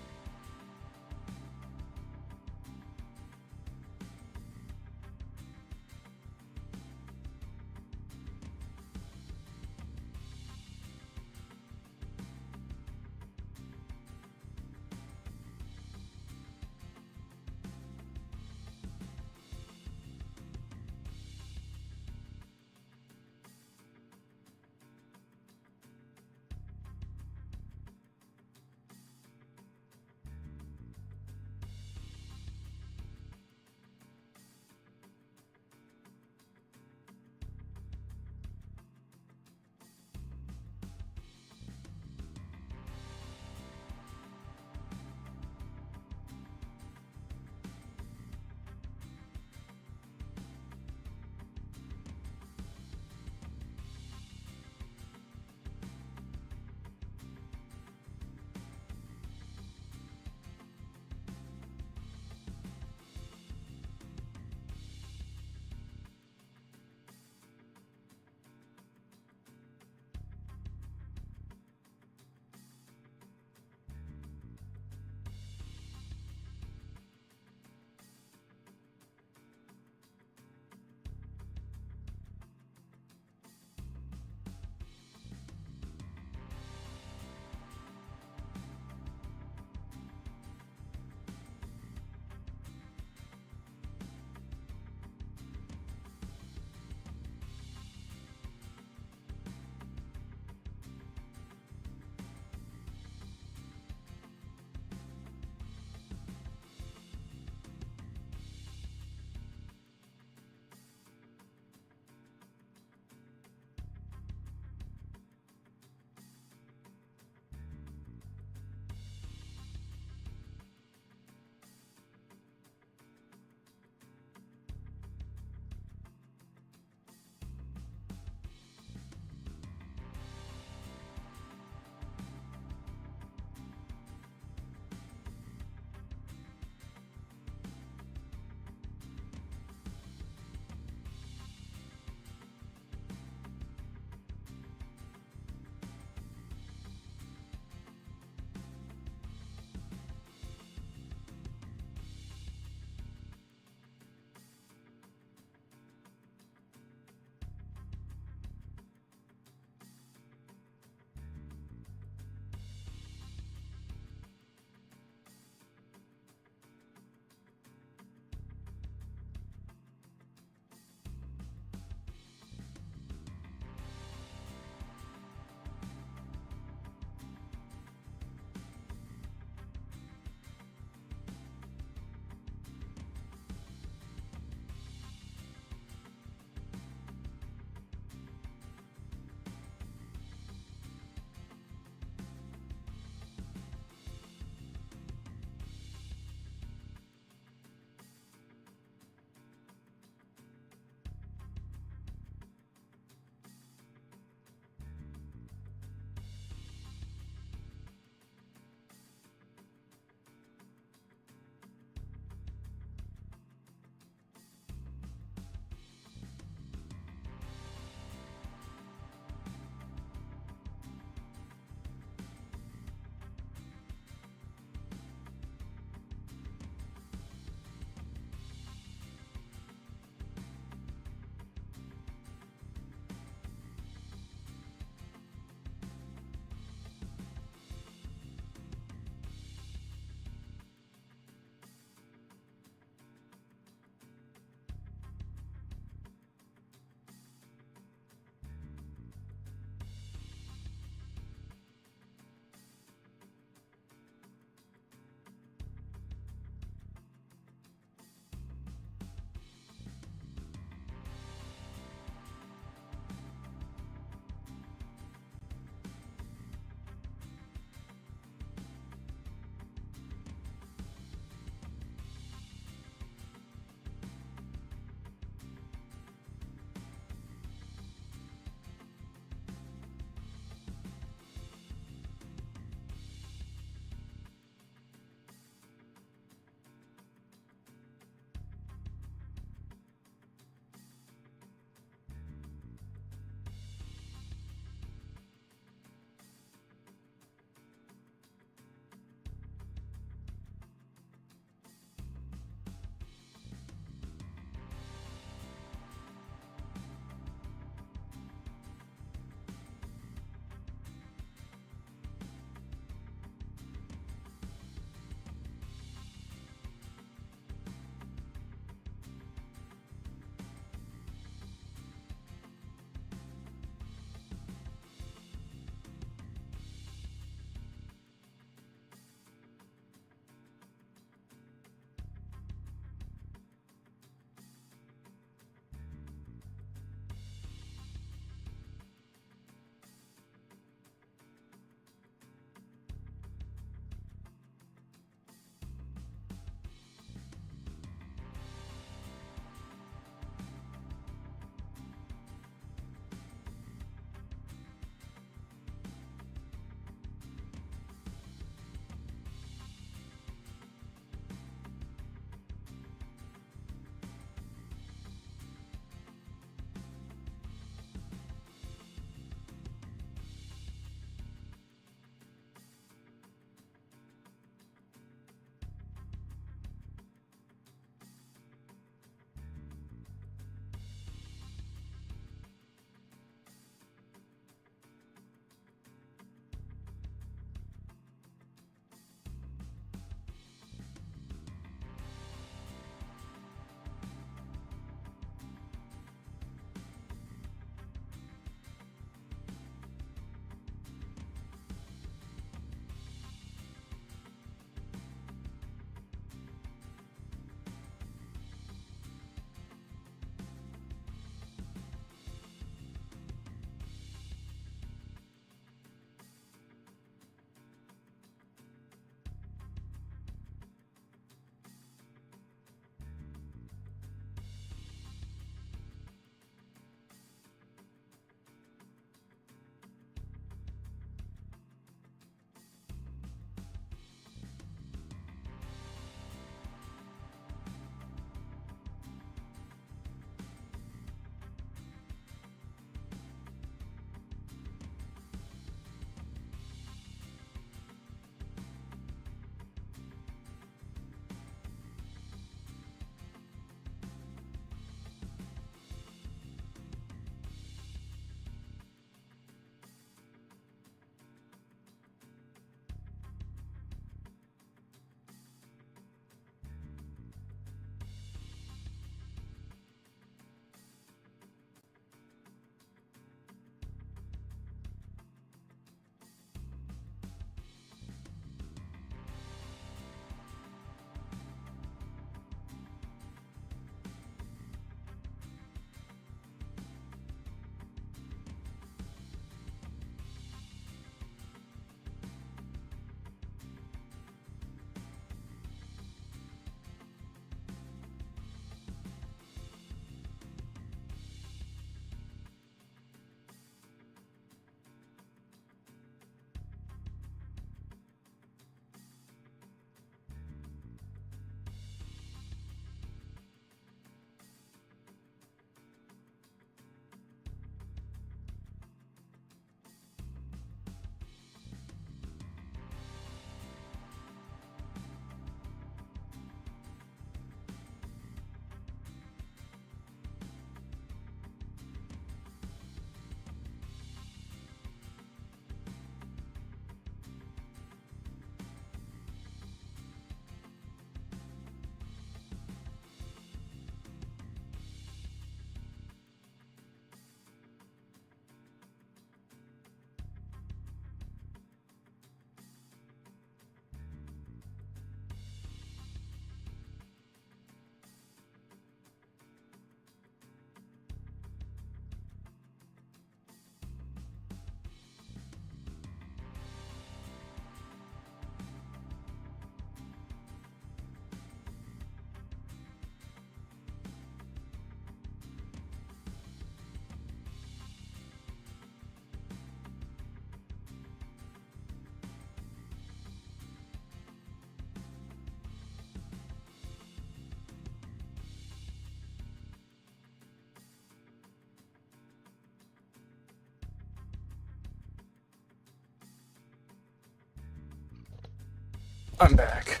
I'm back.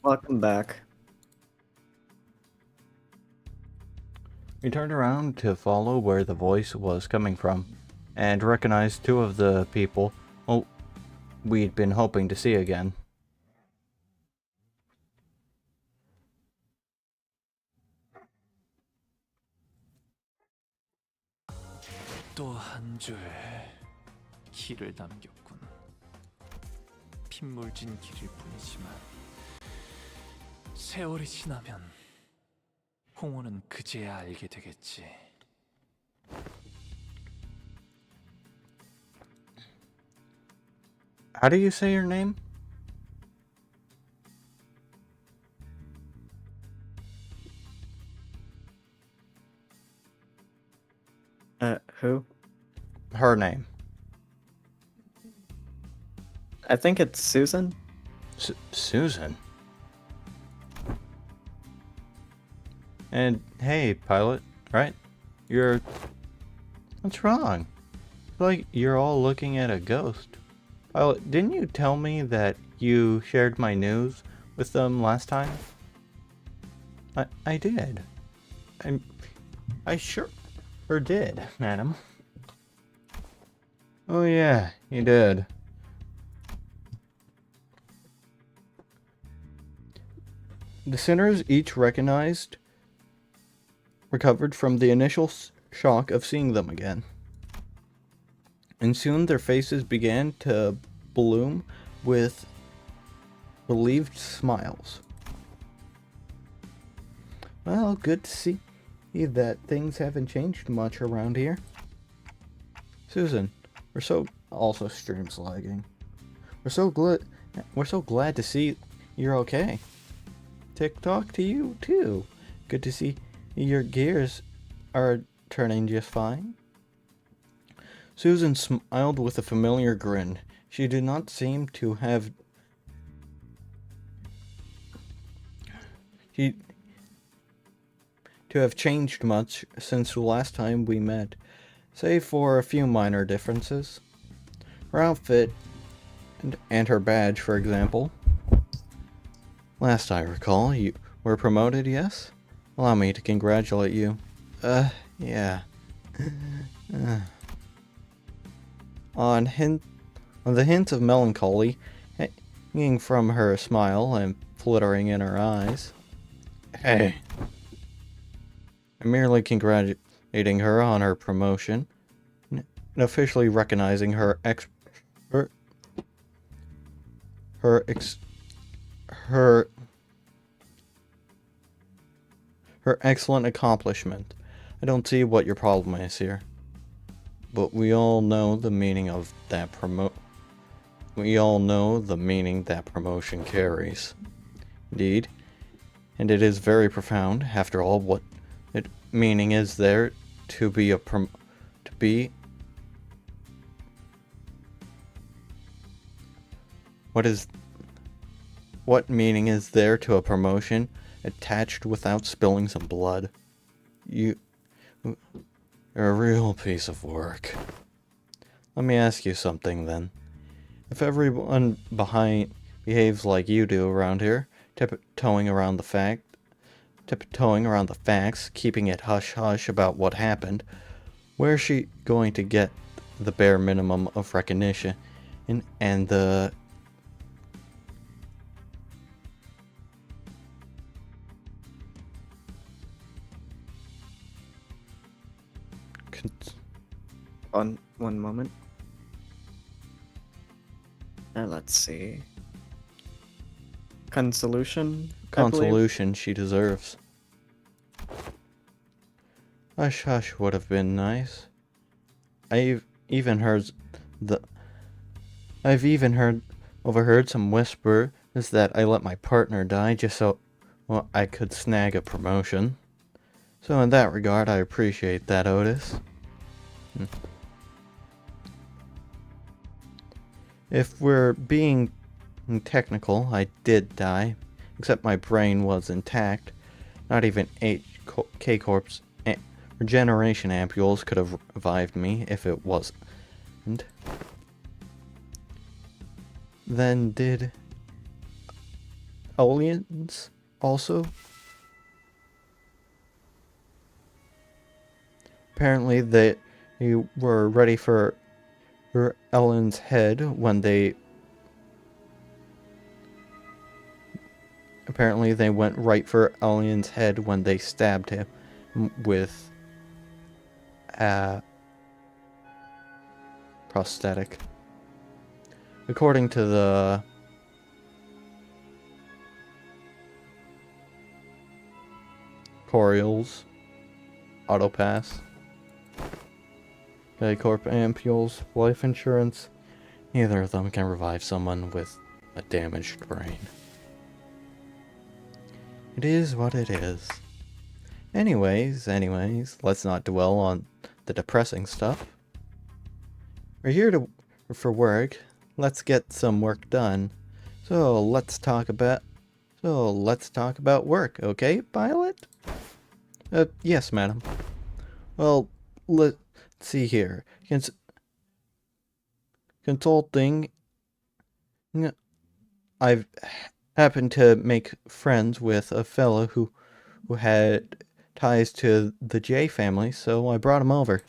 Welcome back. We turned around to follow where the voice was coming from, and recognized two of the people we'd been hoping to see again. 또 한 줄 길을 남겼군. 핏물진 길일 뿐이지만 세월이 지나면 홍호는 그제야 알게 되겠지. How do you say your name? Who? Her name. I think it's Susan. Susan? And hey, pilot, right? What's wrong? Like you're all looking at a ghost. Pilot, didn't you tell me that you shared my news with them last time? I did. I sure did, madam. Oh yeah, you did. The sinners each recovered from the initial shock of seeing them again. And soon their faces began to bloom with relieved smiles. Well, good to see that things haven't changed much around here. Susan, also streams lagging. We're so glad to see you're okay. TikTok to you too. Good to see your gears are turning just fine. Susan smiled with a familiar grin. She did not seem to have changed much since the last time we met, save for a few minor differences. Her outfit and her badge, for example. Last I recall, you were promoted, yes? Allow me to congratulate you. Yeah. On the hint of melancholy hanging from her smile and flittering in her eyes. Hey. I'm merely congratulating her on her promotion and officially recognizing her excellent accomplishment. I don't see what your problem is here. But we all know the meaning of that promotion carries. Indeed. And it is very profound. After all, what meaning is there to be what meaning is there to a promotion attached without spilling some blood? You're a real piece of work. Let me ask you something then. If everyone behaves like you do around here, tiptoeing around the facts, keeping it hush-hush about what happened, where's she going to get the bare minimum of recognition and the One moment. Let's see. Consolation she deserves? Hush hush would have been nice. I've even overheard some whispers that I let my partner die just so I could snag a promotion. So in that regard, I appreciate that, Otis. If we're being technical, I did die, except my brain was intact. Not even 8 K-Corp's regeneration ampules could have revived me if it wasn't. Then did aliens also. Apparently they were ready for Ellen's head when they... Apparently they went right for Ellen's head when they stabbed him with a prosthetic. According to the Coriel's Autopass, Corp Ampules life insurance, neither of them can revive someone with a damaged brain. It is what it is. Anyways, let's not dwell on the depressing stuff. We're here for work. Let's get some work done. So let's talk about work, okay, pilot? Yes, madam. Well, let's see here. Consulting. I've happened to make friends with a fellow who had ties to the J family, so I brought him over.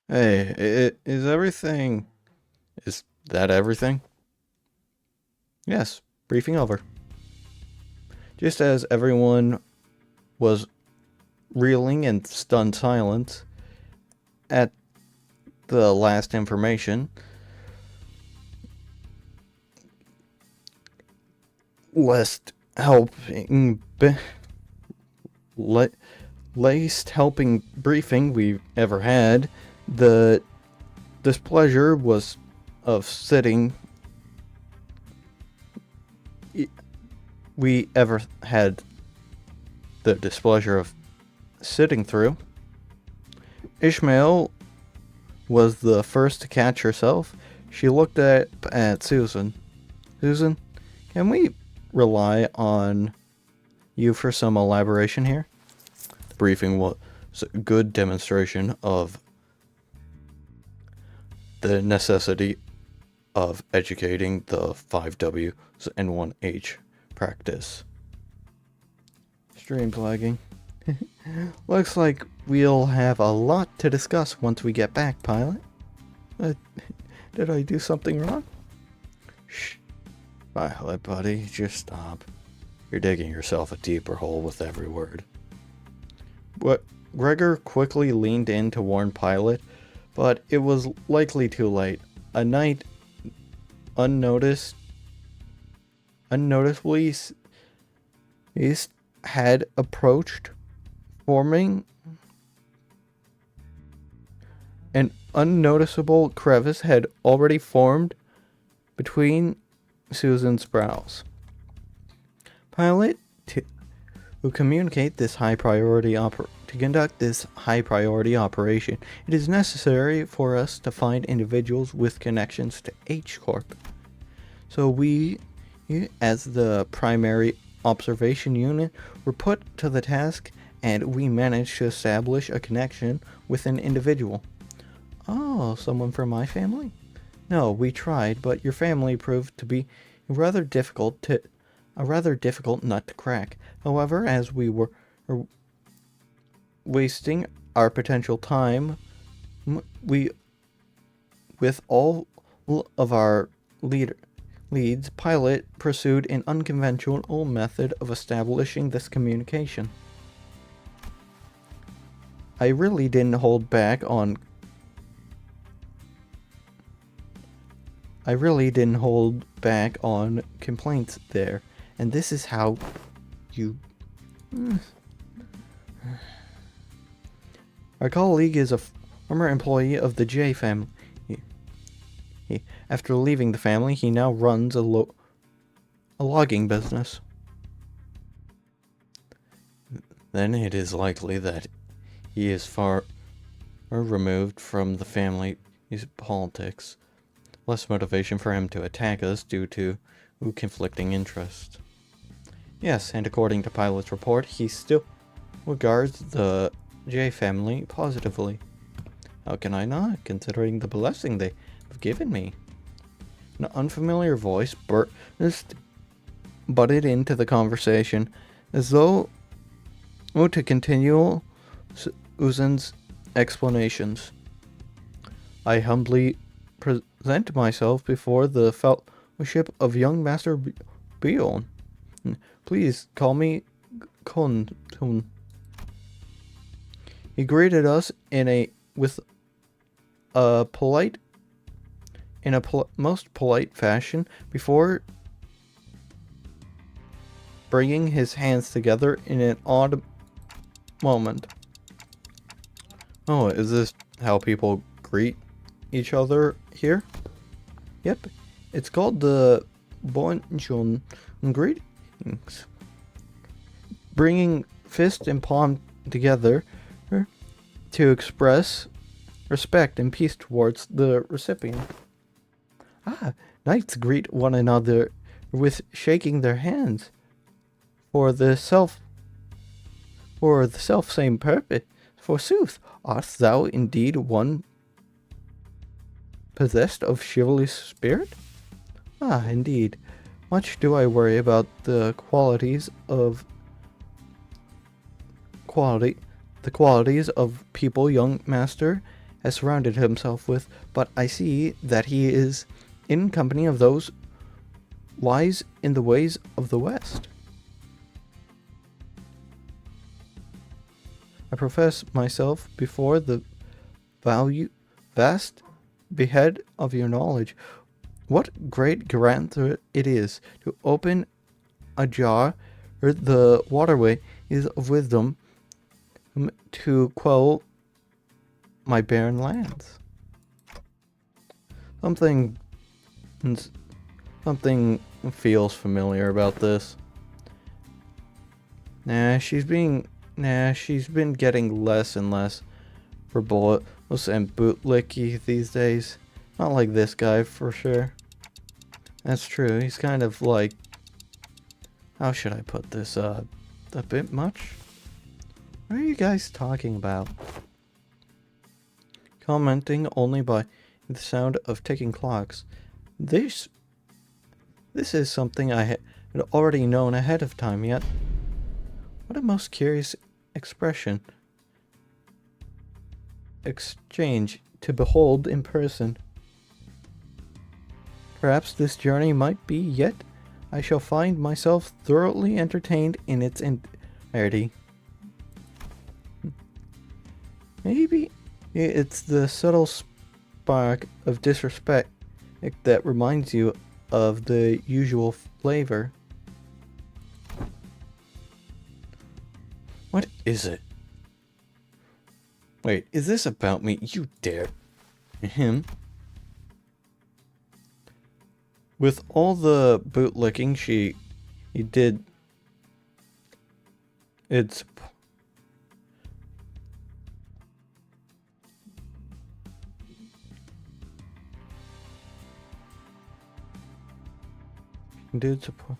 Hey, is that everything? Yes, briefing over. Just as everyone was reeling in stunned silence at the last information, least helping briefing we've ever had, the displeasure was of sitting we ever had the displeasure of sitting through. Ishmael was the first to catch herself. She looked at Susan. Susan, can we rely on you for some elaboration here? The briefing was a good demonstration of the necessity of educating the 5Ws and 1H practice. Stream's lagging. Looks like we'll have a lot to discuss once we get back, pilot. Did I do something wrong? Shh. Pilot, buddy, just stop. You're digging yourself a deeper hole with every word. What? Gregor quickly leaned in to warn Pilot, but it was likely too late. A knight unnoticeably had approached, forming an unnoticeable crevice had already formed between Susan's brows. Pilot, to conduct this high priority operation, it is necessary for us to find individuals with connections to H Corp. So we, as the primary observation unit, were put to the task, and we managed to establish a connection with an individual. Oh, someone from my family? No, we tried, but your family proved to be a rather difficult nut to crack. However, as we were wasting our potential time, with all of our leads, Pilot pursued an unconventional method of establishing this communication. I really didn't hold back on complaints there, and this is how you... Our colleague is a former employee of the J family. After leaving the family, he now runs a logging business. Then it is likely that he is far removed from the family's politics. Less motivation for him to attack us due to conflicting interests. Yes, and according to Pilot's report, he still regards the J family positively. How can I not, considering the blessing they have given me? An unfamiliar voice burst butted into the conversation, as though to continue Susan's explanations. I humbly present myself before the fellowship of young Master Bjorn. Please call me Kun. He greeted us with a polite, most polite fashion before bringing his hands together in an odd moment. Oh, is this how people greet each other here? Yep, it's called the Bonjour greetings. Bringing fist and palm together to express respect and peace towards the recipient. Knights greet one another with shaking their hands for the self same purpose. Forsooth, art thou indeed one possessed of chivalrous spirit? Indeed. Much do I worry about the qualities of people young master has surrounded himself with, but I see that he is in company of those wise in the ways of the West. I profess myself before the vast behead of your knowledge. What great grandeur it is to open ajar the waterway is of wisdom to quell my barren lands. Something feels familiar about this. She's been getting less and less verbose and bootlicky these days. Not like this guy, for sure. That's true, he's kind of like... How should I put this? A bit much? What are you guys talking about? Commenting only by the sound of ticking clocks. This is something I had already known ahead of time, yet... What a most curious exchange to behold in person. Perhaps this journey might be, yet I shall find myself thoroughly entertained in its entirety. Maybe it's the subtle spark of disrespect that reminds you of the usual flavor. What is it? Wait, is this about me? You dare. Him? With all the bootlicking he did, it's... Did support...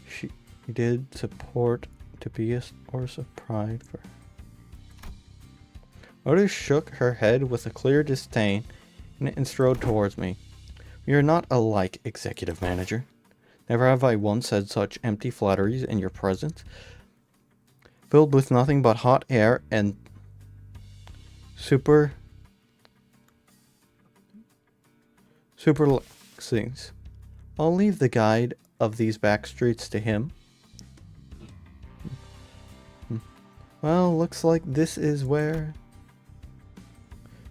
She did support to be a source of pride for her. Otis shook her head with a clear disdain and strode towards me. We are not alike, executive manager. Never have I once said such empty flatteries in your presence, filled with nothing but hot air and superlaxings. I'll leave the guide of these back streets to him. Well, looks like this is where...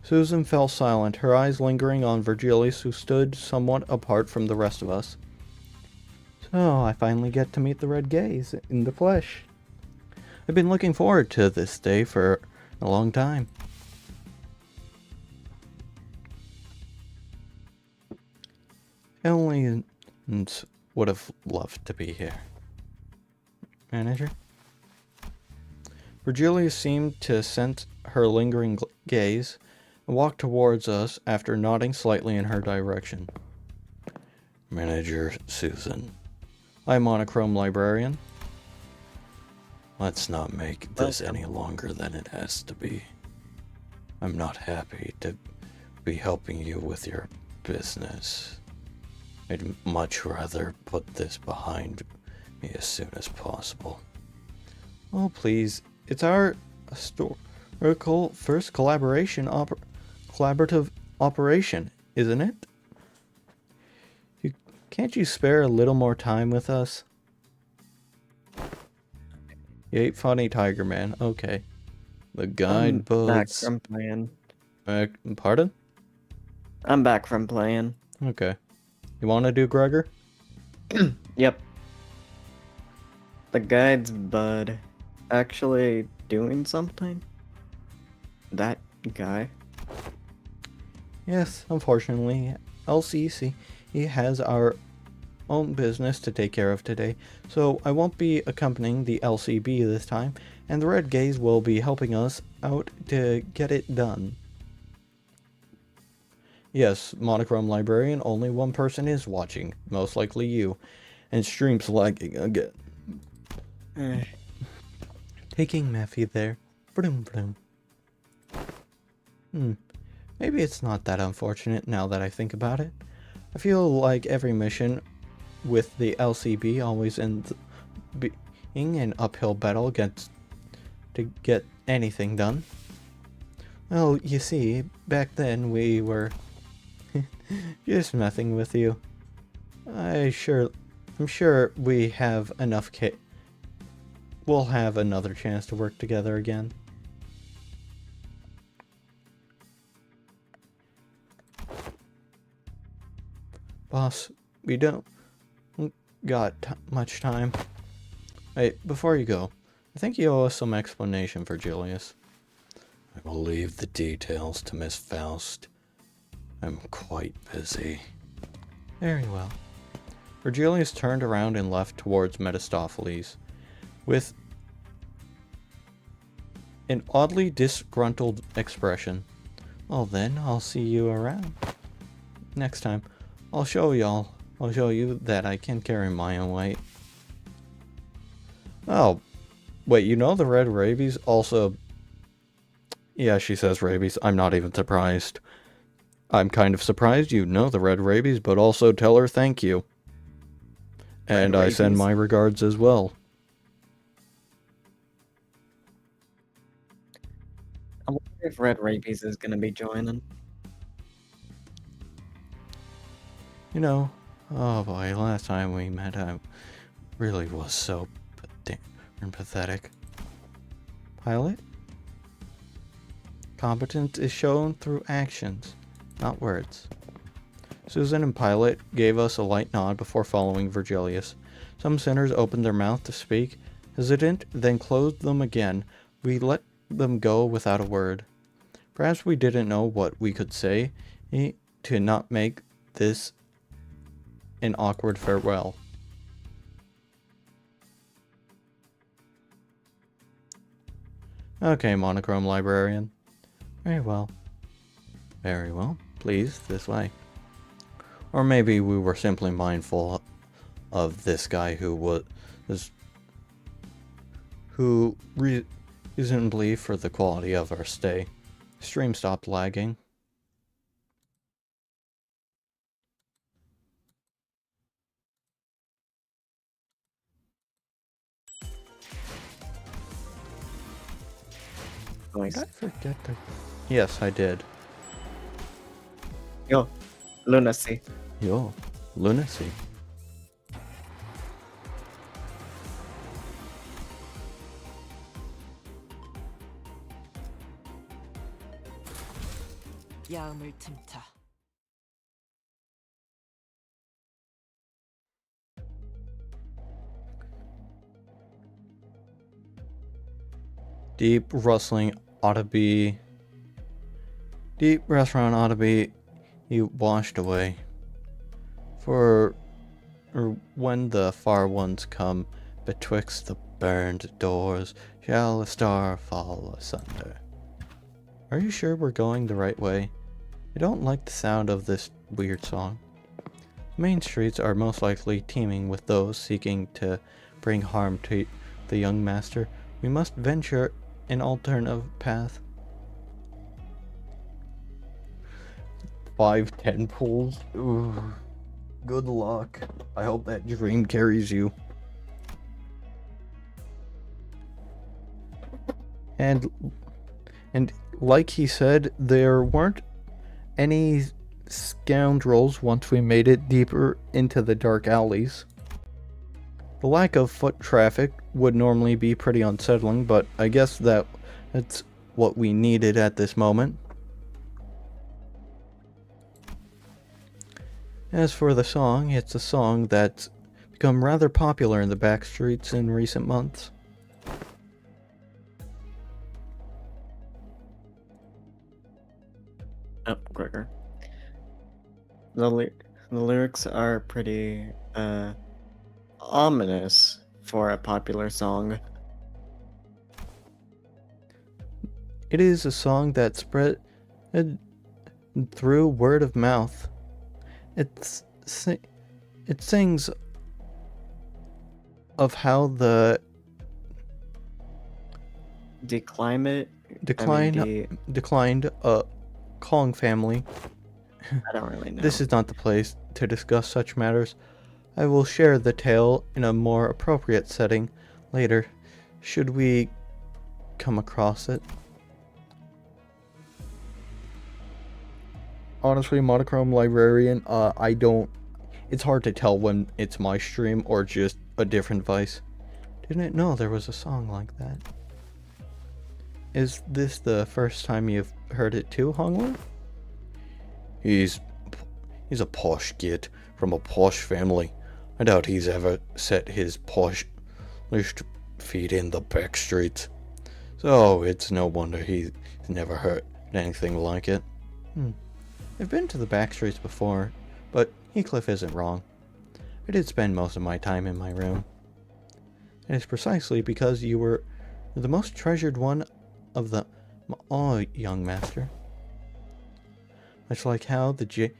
Susan fell silent, her eyes lingering on Virgilius, who stood somewhat apart from the rest of us. So, I finally get to meet the Red Gaze in the flesh. I've been looking forward to this day for a long time. I only would have loved to be here. Manager? Virgilius seemed to sense her lingering gaze and walked towards us after nodding slightly in her direction. Manager Susan. I'm Monochrome Librarian. Let's not make this any longer than it has to be. I'm not happy to be helping you with your business. I'd much rather put this behind me as soon as possible. Oh, please. It's our historical first collaborative operation, isn't it? Can't you spare a little more time with us? You ain't funny, Tiger Man. Okay. The I'm back guidebooks. from playing. Pardon? I'm back from playing. Okay. You want to do Gregor? Yep. The guide's bud actually doing something? That guy? Yes, unfortunately, LCC has our own business to take care of today, so I won't be accompanying the LCB this time, and the Red Gaze will be helping us out to get it done. Yes, Monochrome Librarian, only one person is watching, most likely you, and stream's lagging again. Taking Maffy there. Vroom vroom. Maybe it's not that unfortunate now that I think about it. I feel like every mission with the LCB always ends being an uphill battle to get anything done. Well, you see, back then we were just messing with you. I'm sure we have enough we'll have another chance to work together again. Boss, we don't got much time. Wait, before you go, I think you owe us some explanation for Julius. I will leave the details to Miss Faust. I'm quite busy. Very well. Virgilius turned around and left towards Mephistopheles, with an oddly disgruntled expression. Well then, I'll see you around. Next time, I'll show you that I can carry my own weight. Oh, wait, you know the red rabies also... Yeah, she says rabies. I'm not even surprised. I'm kind of surprised you know the red rabies, but also tell her thank you. And I send my regards as well. I wonder if Red Rabies is gonna be joining. You know, oh boy, last time we met I really was so pathetic. Pilot? Competence is shown through actions, not words. Susan and Pilot gave us a light nod before following Virgilius. Some sinners opened their mouth to speak, hesitant, then closed them again. We let them go without a word. Perhaps we didn't know what we could say to not make this an awkward farewell. Okay, Monochrome Librarian. Very well. Very well. Please, this way. Or maybe we were simply mindful of this guy who reasonably for the quality of our stay. Stream stopped lagging. Nice. Did I forget to... Yes, I did. Yo, lunacy. Yo, lunacy. 야음을 틈타. Deep rustling ought to be washed away. For or when the far ones come betwixt the burned doors, shall a star fall asunder. Are you sure we're going the right way? I don't like the sound of this weird song. The main streets are most likely teeming with those seeking to bring harm to the young master. We must venture an alternative path. 5-10 pulls. Ooh, good luck. I hope that dream carries you. And like he said, there weren't any scoundrels once we made it deeper into the dark alleys. The lack of foot traffic would normally be pretty unsettling, but I guess that's what we needed at this moment. As for the song, it's a song that's become rather popular in the backstreets in recent months. Oh, Gregor. The lyrics are pretty ominous for a popular song. It is a song that spread through word of mouth. It sings of how the Declimate. declined Kong family. I don't really know. This is not the place to discuss such matters. I will share the tale in a more appropriate setting later, should we come across it. Honestly, Monochrome Librarian, it's hard to tell when it's my stream or just a different Vice. Didn't know there was a song like that. Is this the first time you've heard it too, Honglu? He's a posh git from a posh family. I doubt he's ever set his posh feet in the back streets. So it's no wonder he's never heard anything like it. I've been to the back streets before, but Heathcliff isn't wrong. I did spend most of my time in my room. It is precisely because you were the most treasured one of them all, young master. Much like how the jade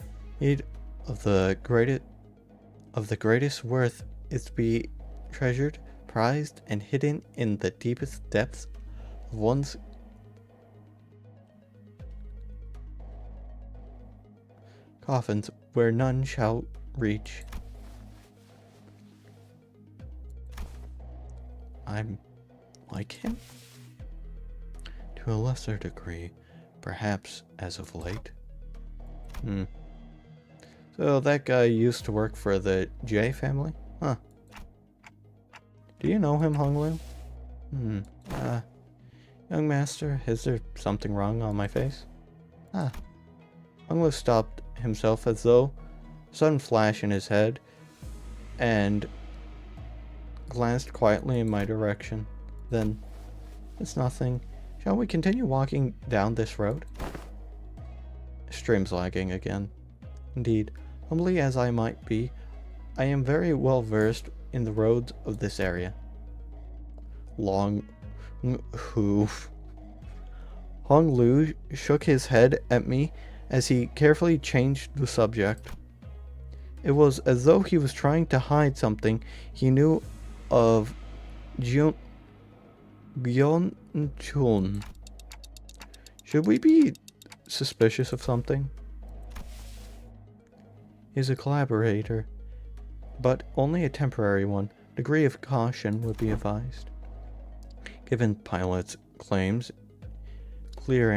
of the greatest worth is to be treasured, prized, and hidden in the deepest depths of one's coffins, where none shall reach. I'm like him? To a lesser degree, perhaps as of late. So that guy used to work for the J family? Huh. Do you know him, Honglu? Young master, is there something wrong on my face? Honglu stopped himself as though a sudden flash in his head and glanced quietly in my direction. Then, it's nothing. Shall we continue walking down this road? Stream's lagging again. Indeed, humbly as I might be, I am very well versed in the roads of this area. Hong Lu shook his head at me as he carefully changed the subject. It was as though he was trying to hide something he knew of Gyeonchun. Should we be suspicious of something? He's a collaborator, but only a temporary one. Degree of caution would be advised. Given pilot's claims, clear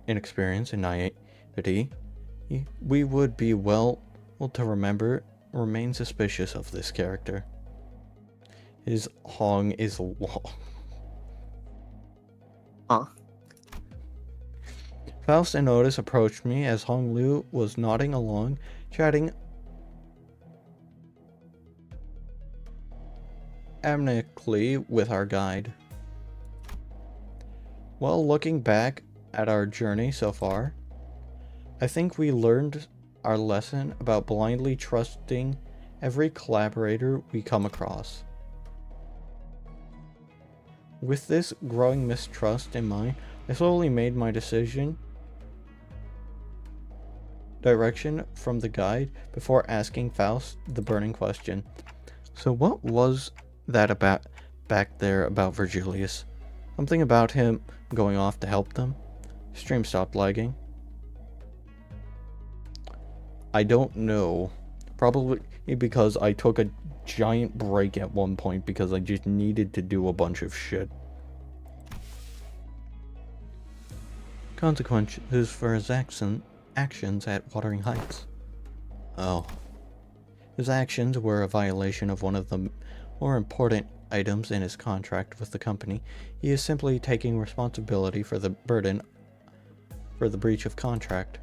inexperience and naivety, we would be well to remain suspicious of this character. His Hong is long. Faust and Otis approached me as Hong Lu was nodding along, chatting amicably with our guide. Well, looking back at our journey so far, I think we learned our lesson about blindly trusting every collaborator we come across. With this growing mistrust in mind, I slowly made my direction from the guide before asking Faust the burning question. So what was that about back there about Virgilius? Something about him going off to help them? Stream stopped lagging. I don't know. Probably because I took a giant break at one point because I just needed to do a bunch of shit. Consequences for his actions at Wuthering Heights. Oh. His actions were a violation of one of the more important items in his contract with the company. He is simply taking responsibility for the burden for the breach of contract.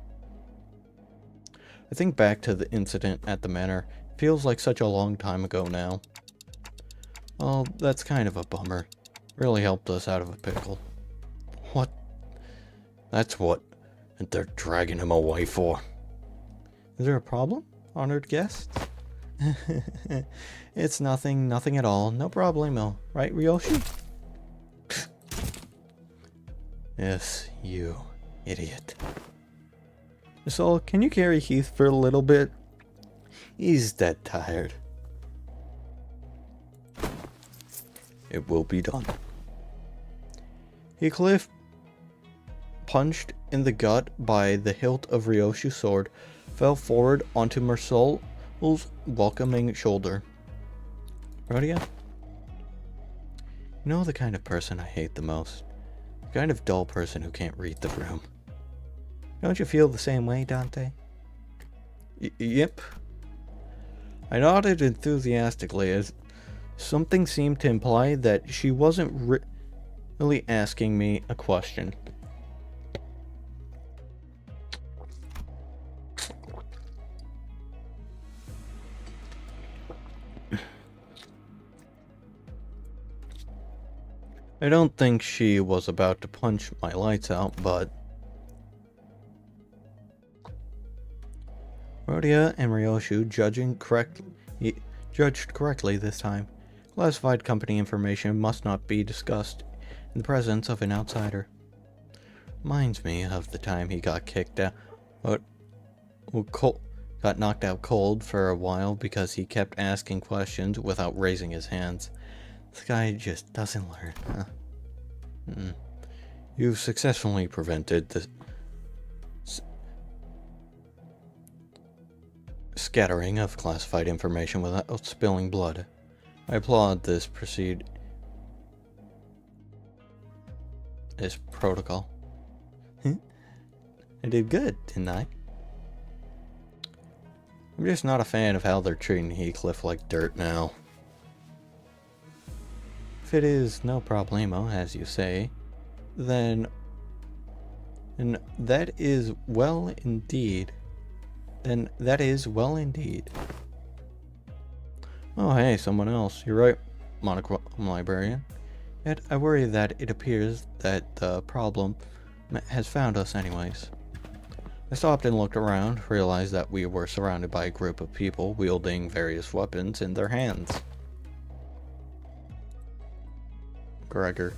I think back to the incident at the manor. It feels like such a long time ago now. Oh, that's kind of a bummer. Really helped us out of a pickle. What? That's what they're dragging him away for. Is there a problem, honored guests? It's nothing at all. No problemo. Right, Ryoshi? Yes, you idiot. So, can you carry Heath for a little bit? He's dead tired. It will be done. Heathcliff, punched in the gut by the hilt of Ryoshi's sword, fell forward onto Marcel's welcoming shoulder. Rhodia? You know the kind of person I hate the most? The kind of dull person who can't read the room. Don't you feel the same way, Dante? Yep. I nodded enthusiastically as something seemed to imply that she wasn't really asking me a question. I don't think she was about to punch my lights out, but Rhodia and Ryoshu judged correctly this time. Classified company information must not be discussed in the presence of an outsider. Reminds me of the time he got kicked out, got knocked out cold for a while because he kept asking questions without raising his hands. This guy just doesn't learn, huh? You've successfully prevented the scattering of classified information without spilling blood. I applaud this protocol. I did good, didn't I? I'm just not a fan of how they're treating Heathcliff like dirt now. If it is no problemo, as you say, then that is well indeed. Oh hey, someone else. You're right, monochrome librarian. Yet I worry that it appears that the problem has found us anyways. I stopped and looked around, realized that we were surrounded by a group of people wielding various weapons in their hands. Gregor.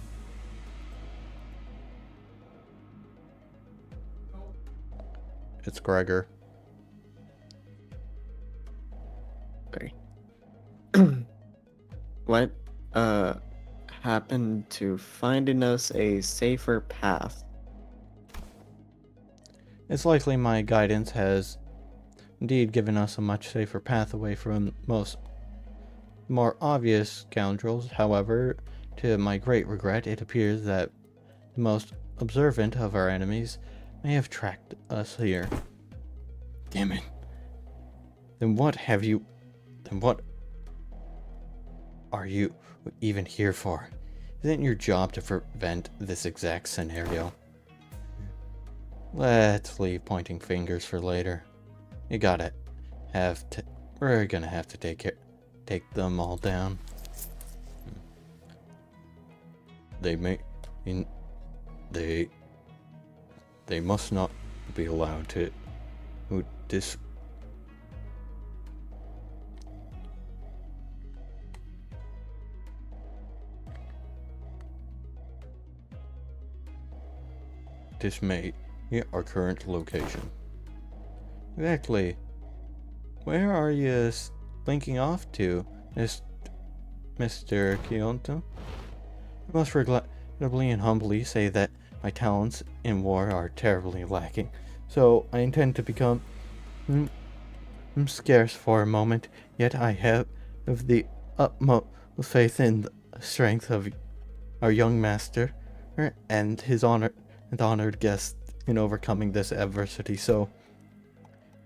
It's Gregor. Okay. What happened to finding us a safer path? It's likely my guidance has indeed given us a much safer path away from most more obvious scoundrels. However, to my great regret, it appears that the most observant of our enemies may have tracked us here. Damn it. Then what are you even here for? Isn't your job to prevent this exact scenario? Let's leave pointing fingers for later. We're gonna have to take them all down. They must not be allowed to dismay our current location. Exactly. Where are you linking off to, Mr. Kyoto? I must regrettably and humbly say that my talents in war are terribly lacking, so I intend to become I'm scarce for a moment, yet I have the utmost faith in the strength of our young master and his honored guest in overcoming this adversity. So,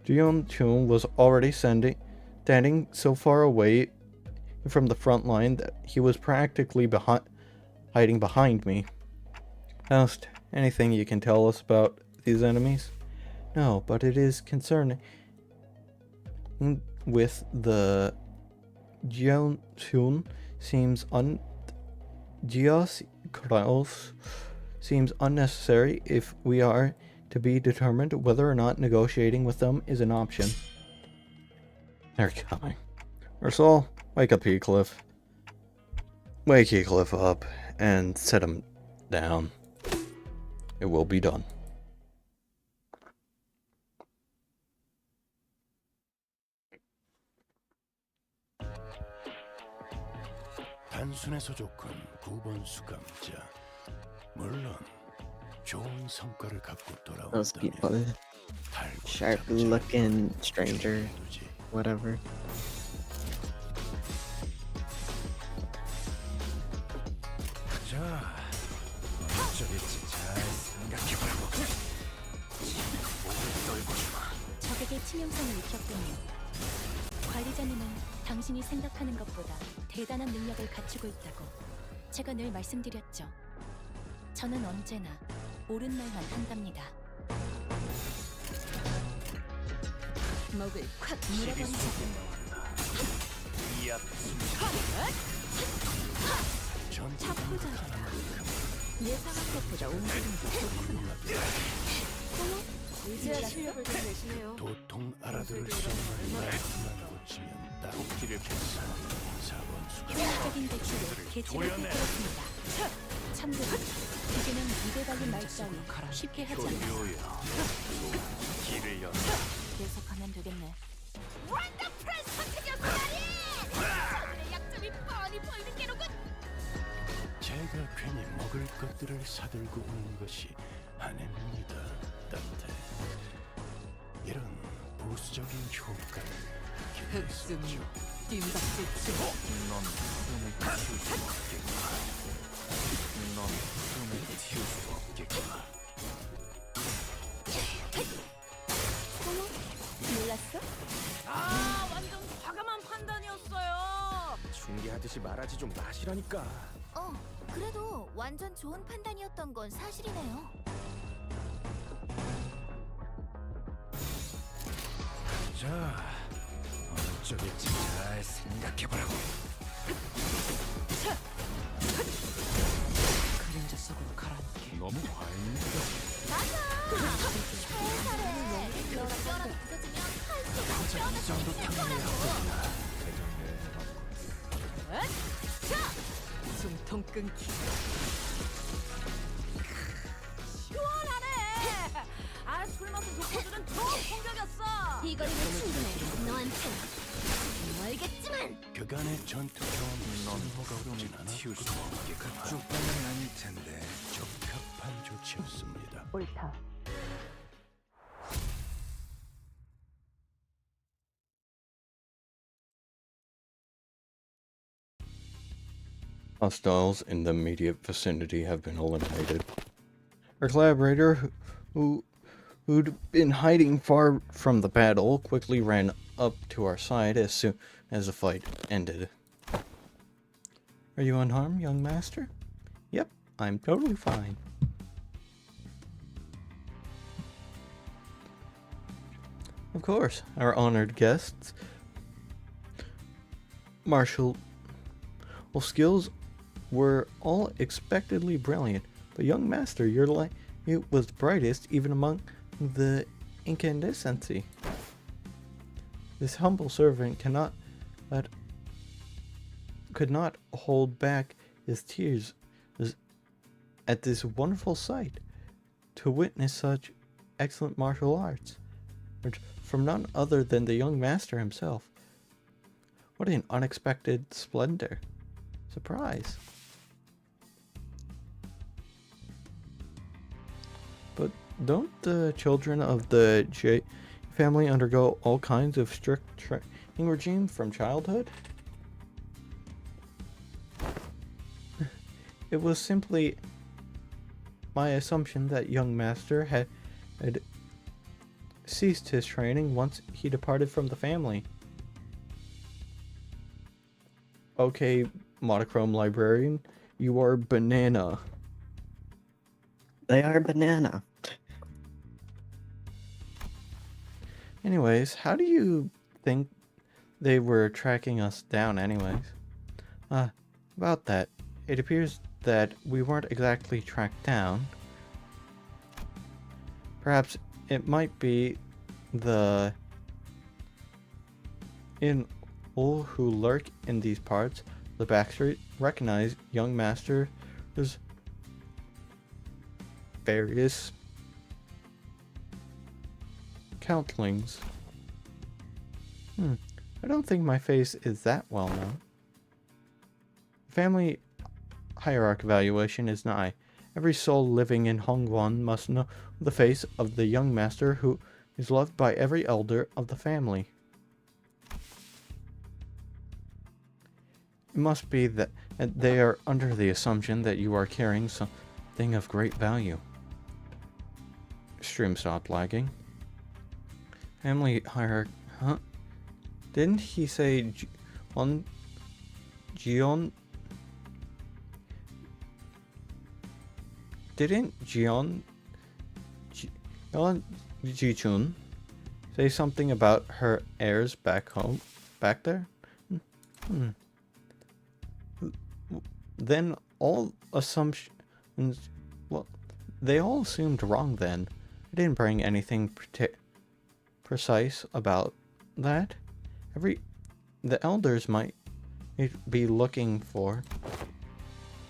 Jion Chun was already standing so far away from the front line that he was practically hiding behind me. Faust, anything you can tell us about these enemies? No, but it is concerning with the Jion Chun Geos Kraus seems unnecessary if we are to be determined whether or not negotiating with them is an option. They're coming. Ursol, wake up Heathcliff. Wake Heathcliff up and set him down. It will be done. 단순해서 좋군 9번 수감자. 물론 좋은 성과를 갖고 Those 돌아온다면 people, sharp looking stranger, whatever. 자, 어쩌겠지 잘 생각해보라고. 목을 떨고 주마. 적에게 치명성을 입혔군요. 관리자님은 당신이 생각하는 것보다 대단한 능력을 갖추고 있다고 제가 늘 말씀드렸죠. 저는 언제나 옳은 말만 한답니다. 목을 콱 물어버리자군요. 이 앞에 차프자라. 예상한 것보다 움직임이 좋구나. 이제야 실력을 좀 내시네요. 도통 알아들을 수 없는 말만 고치면 딱 길을 켰어. 4번 수감. 효율적인 대출에 개체를 꿰뚫었습니다. 참고로 기계는 입에 달린 말 따위 쉽게 하지 않아요. 길을 연. 계속하면 되겠네. 완전 프레스 선택이었어 말이! 저들의 약점이 뻔히 보이는 게로군! 제가 괜히 먹을 것들을 사들고 오는 것이 아닙니다. 딴테 이런 부수적인 효과를 흑승류 뜀박질치. 넌 흐름을 틔울 수 없겠구나. 넌 흐름을 틔울 수 없겠구나. 몰랐어? 아 완전 과감한 판단이었어요. 중계하듯이 말하지 좀 마시라니까. 그래도 완전 좋은 판단이었던 건 사실이네요. 자, 어쩌겠지 잘 생각해보라고. 그림자 속으로 가라앉게. 너무 과했네. 이 정도 숨통 끊기. 시원하네. 술 마신 독보들은 좋은 공격이었어. 이 거리는 충분해. 너한텐 알겠지만. 그간의 전투 경험이 넌 쓸모가 없진 흐름을 틔울 수 않았고 없겠구나. 쭉발은 아닐 텐데. 적합한 조치였습니다. 옳다. Hostiles in the immediate vicinity have been eliminated. Our collaborator, who'd been hiding far from the battle, quickly ran up to our side as soon as the fight ended. Are you unharmed, young master? Yep, I'm totally fine. Of course, our honored guests. Martial skills were all expectedly brilliant, but young master, your light was brightest even among the incandescency. This humble servant could not hold back his tears at this wonderful sight, to witness such excellent martial arts from none other than the young master himself. What an unexpected splendor. Surprise. But don't the children of the family undergo all kinds of strict training regime from childhood? It was simply my assumption that young master had ceased his training once he departed from the family. Okay, monochrome librarian, you are banana. They are banana. Anyways, how do you think they were tracking us down anyways? About that, it appears that we weren't exactly tracked down. Perhaps it might be the all who lurk in these parts, the backstreet, recognize young master's various countlings. I don't think my face is that well known. Family hierarch evaluation is nigh. Every soul living in Hongguan must know the face of the young master who is loved by every elder of the family. It must be that they are under the assumption that you are carrying something of great value. Stream stopped lagging. Family hierarchy, huh? Didn't he say Jion? Didn't Jichun say something about her heirs back there? Then all assumptions, well, they all assumed wrong then. I didn't bring anything precise about that. The elders might be looking for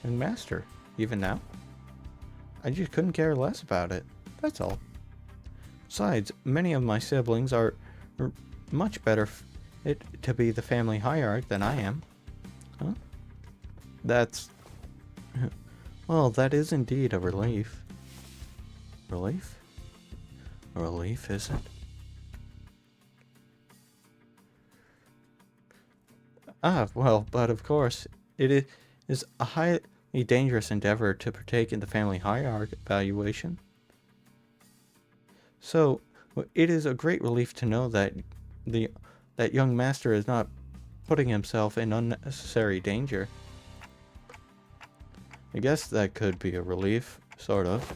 a master, even now. I just couldn't care less about it, that's all. Besides, many of my siblings are much better fit to be the family hierarch than I am. Huh? Well, that is indeed a relief. Relief? A relief, is it? Well, but of course, it is a highly dangerous endeavor to partake in the family hierarch evaluation. So, it is a great relief to know that that young master is not putting himself in unnecessary danger. I guess that could be a relief, sort of.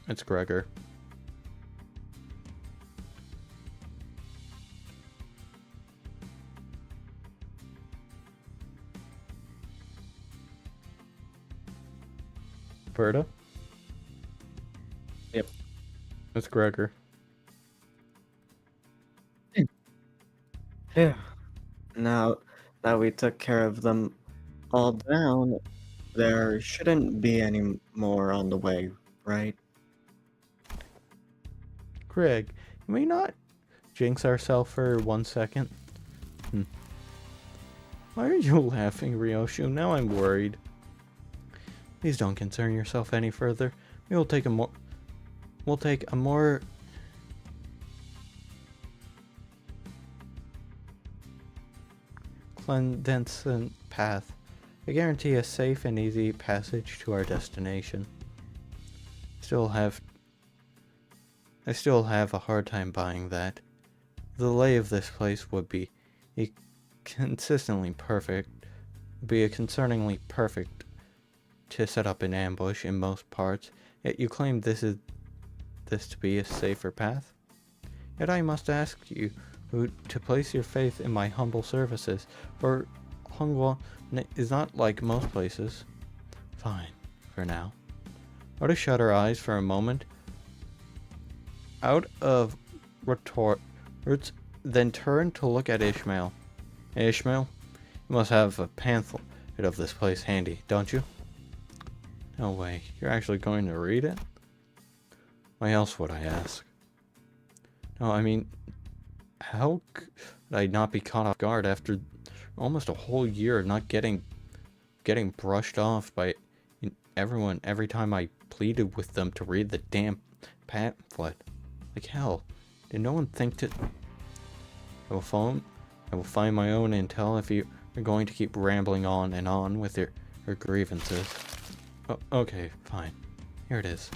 It's Gregor. Berta? Yep. It's Gregor. Yeah. Now that we took care of them all down, there shouldn't be any more on the way, right? Greg, can we not jinx ourselves for 1 second? Why are you laughing, Ryoshu? Now I'm worried. Please don't concern yourself any further. We'll take a more clandestine path. I guarantee a safe and easy passage to our destination. I still have a hard time buying that. The lay of this place would be concerningly perfect to set up an ambush in most parts, yet you claim this to be a safer path? Yet I must ask you to place your faith in my humble services, for Hongguan is not like most places. Fine, for now. Oda shut her eyes for a moment, out of retorts, then turned to look at Ishmael. Hey, Ishmael, you must have a pamphlet of this place handy, don't you? No way, you're actually going to read it? Why else would I ask? No, I mean, how could I not be caught off guard after almost a whole year of not getting brushed off by everyone every time I pleaded with them to read the damn pamphlet? Like hell. Did no one think to... I will find my own intel if you are going to keep rambling on and on with your grievances. Oh, okay, fine. Here it is.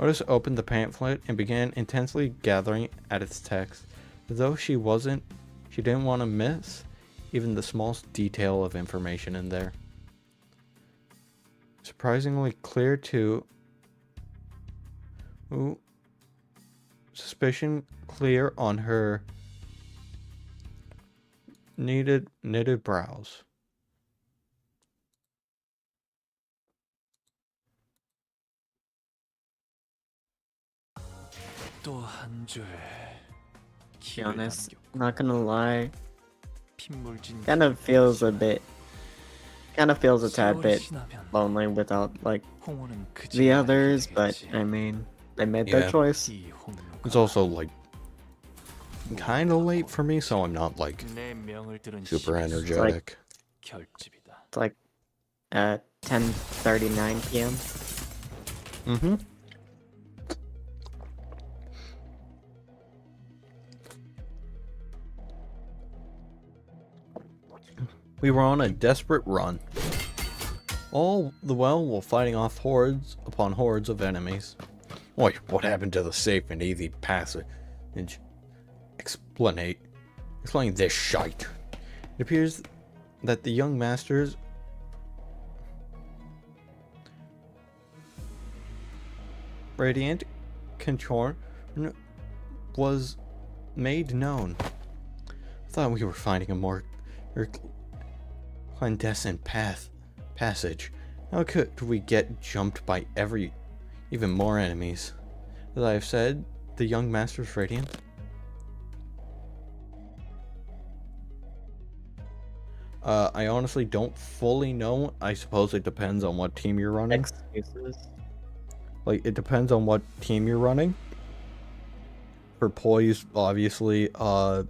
Otis opened the pamphlet and began intensely gathering at its text, as though she didn't want to miss even the smallest detail of information in there. Surprisingly clear too. Ooh. Suspicion clear on her knitted brows. 또 한 줄. To be honest, not gonna lie, 핏물진 kind of feels a tad bit lonely without like 홍어는 the others, but I mean, they made their Yeah. choice. 이 홍로가 It's also like kind of late for me, so I'm not like 내 명을 들은 super 시민수 energetic. 결집이다. It's like at 10:39 p.m. Mm-hmm. We were on a desperate run. All the while fighting off hordes upon hordes of enemies. Wait, what happened to the safe and easy passage? Explain this shite. It appears that the young master's radiant control was made known. I thought we were finding a more clandestine passage. How could we get jumped by even more enemies? As I have said, the young master's radiant. I honestly don't fully know. I suppose it depends on what team you're running. Excuses. Like, it depends on what team you're running. For Poise, obviously, like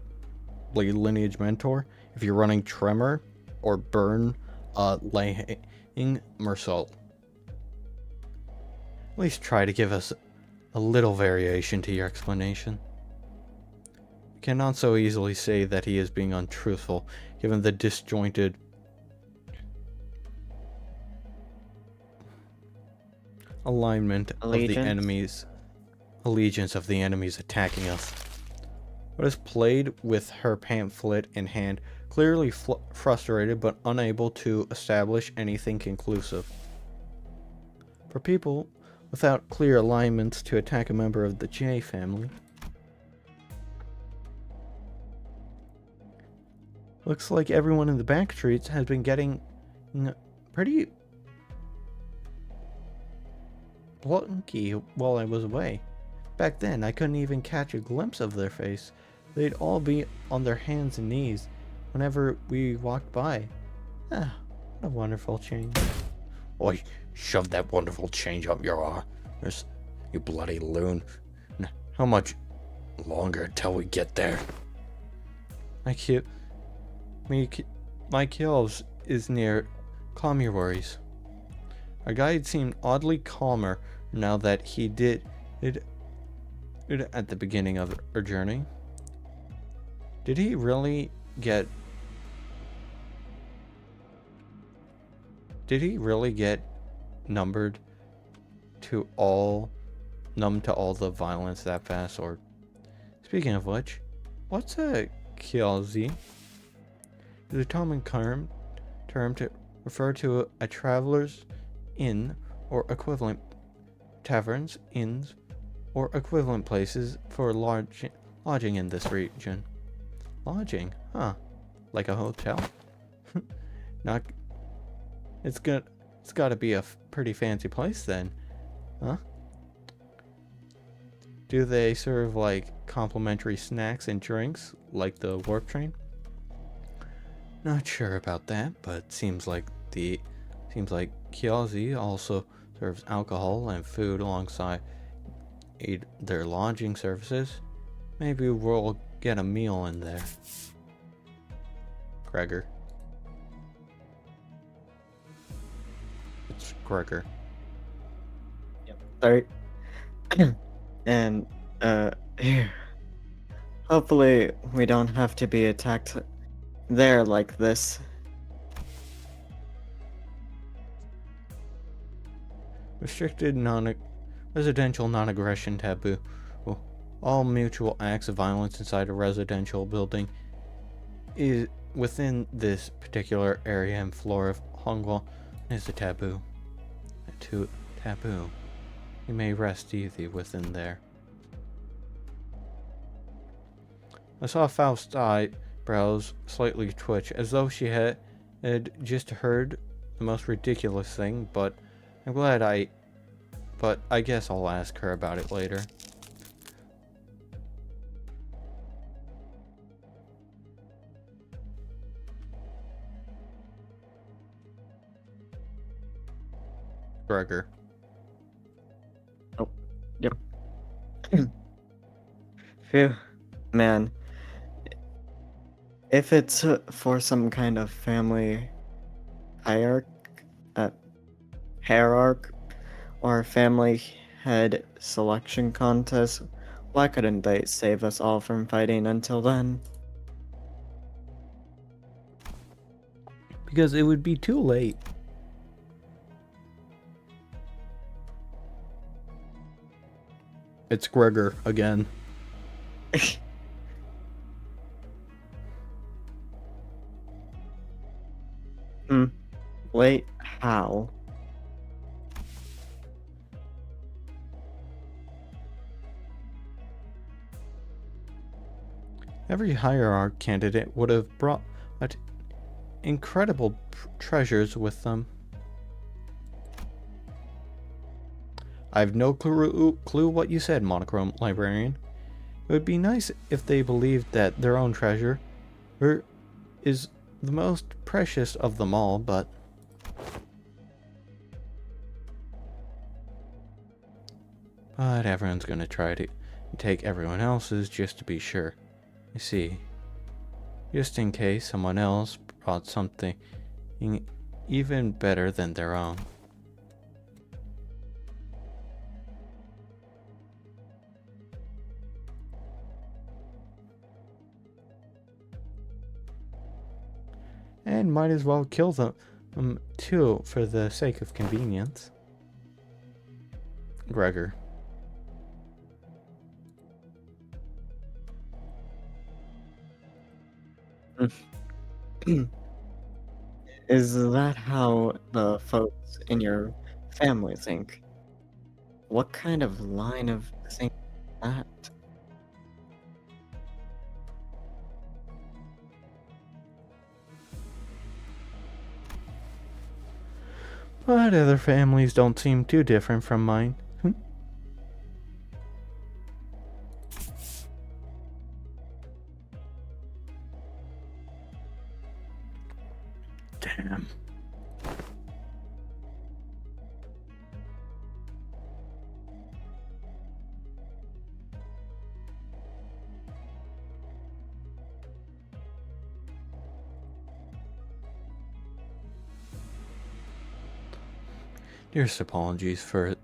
Lineage Mentor. If you're running Tremor or Burn, Laying Mersault. At least try to give us a little variation to your explanation. You cannot so easily say that he is being untruthful, given the disjointed alignment of the enemies, allegiance of the enemies attacking us. What is played with her pamphlet in hand, clearly frustrated but unable to establish anything conclusive. For people without clear alignments to attack a member of the J family, looks like everyone in the back streets has been getting pretty blunky while I was away. Back then, I couldn't even catch a glimpse of their face. They'd all be on their hands and knees whenever we walked by. Ah, what a wonderful change. Oi, shove that wonderful change up your arse, you bloody loon. How much longer till we get there? My kills is near. Calm your worries. Our guide seemed oddly calmer now that he did it at the beginning of our journey. Did he really get numb to all the violence that fast? Or speaking of which, what's a kielzi? Is a common term to refer to a traveler's inn or equivalent taverns, inns, or equivalent places for lodging in this region. Lodging, huh? Like a hotel? Not. It's got to be a pretty fancy place then, huh? Do they serve like complimentary snacks and drinks like the warp train? Not sure about that, but seems like Kielzi also serves alcohol and food alongside their lodging services. Maybe we'll get a meal in there. Gregor. It's Gregor. Yep. Sorry. And, here. Hopefully, we don't have to be attacked there like this. Restricted residential non-aggression taboo. Well, all mutual acts of violence inside a residential building is within this particular area and floor of Hongguo is a taboo. Taboo. You may rest easy within there. I saw Faust's eyebrows slightly twitch, as though she had just heard the most ridiculous thing, but I guess I'll ask her about it later. Gregor. Oh, yep. Phew. Man. If it's for some kind of family hierarch or family head selection contest, why couldn't they save us all from fighting until then? Because it would be too late. It's Gregor again. Late how? Every hierarch candidate would have brought incredible treasures with them. I have no clue what you said, Monochrome Librarian. It would be nice if they believed that their own treasure is the most precious of them all, but everyone's gonna try to take everyone else's just to be sure. You see, just in case someone else brought something even better than their own. And might as well kill them too for the sake of convenience. Gregor. Is that how the folks in your family think? What kind of line of thinking is that? But other families don't seem too different from mine. Damn. Dearest apologies for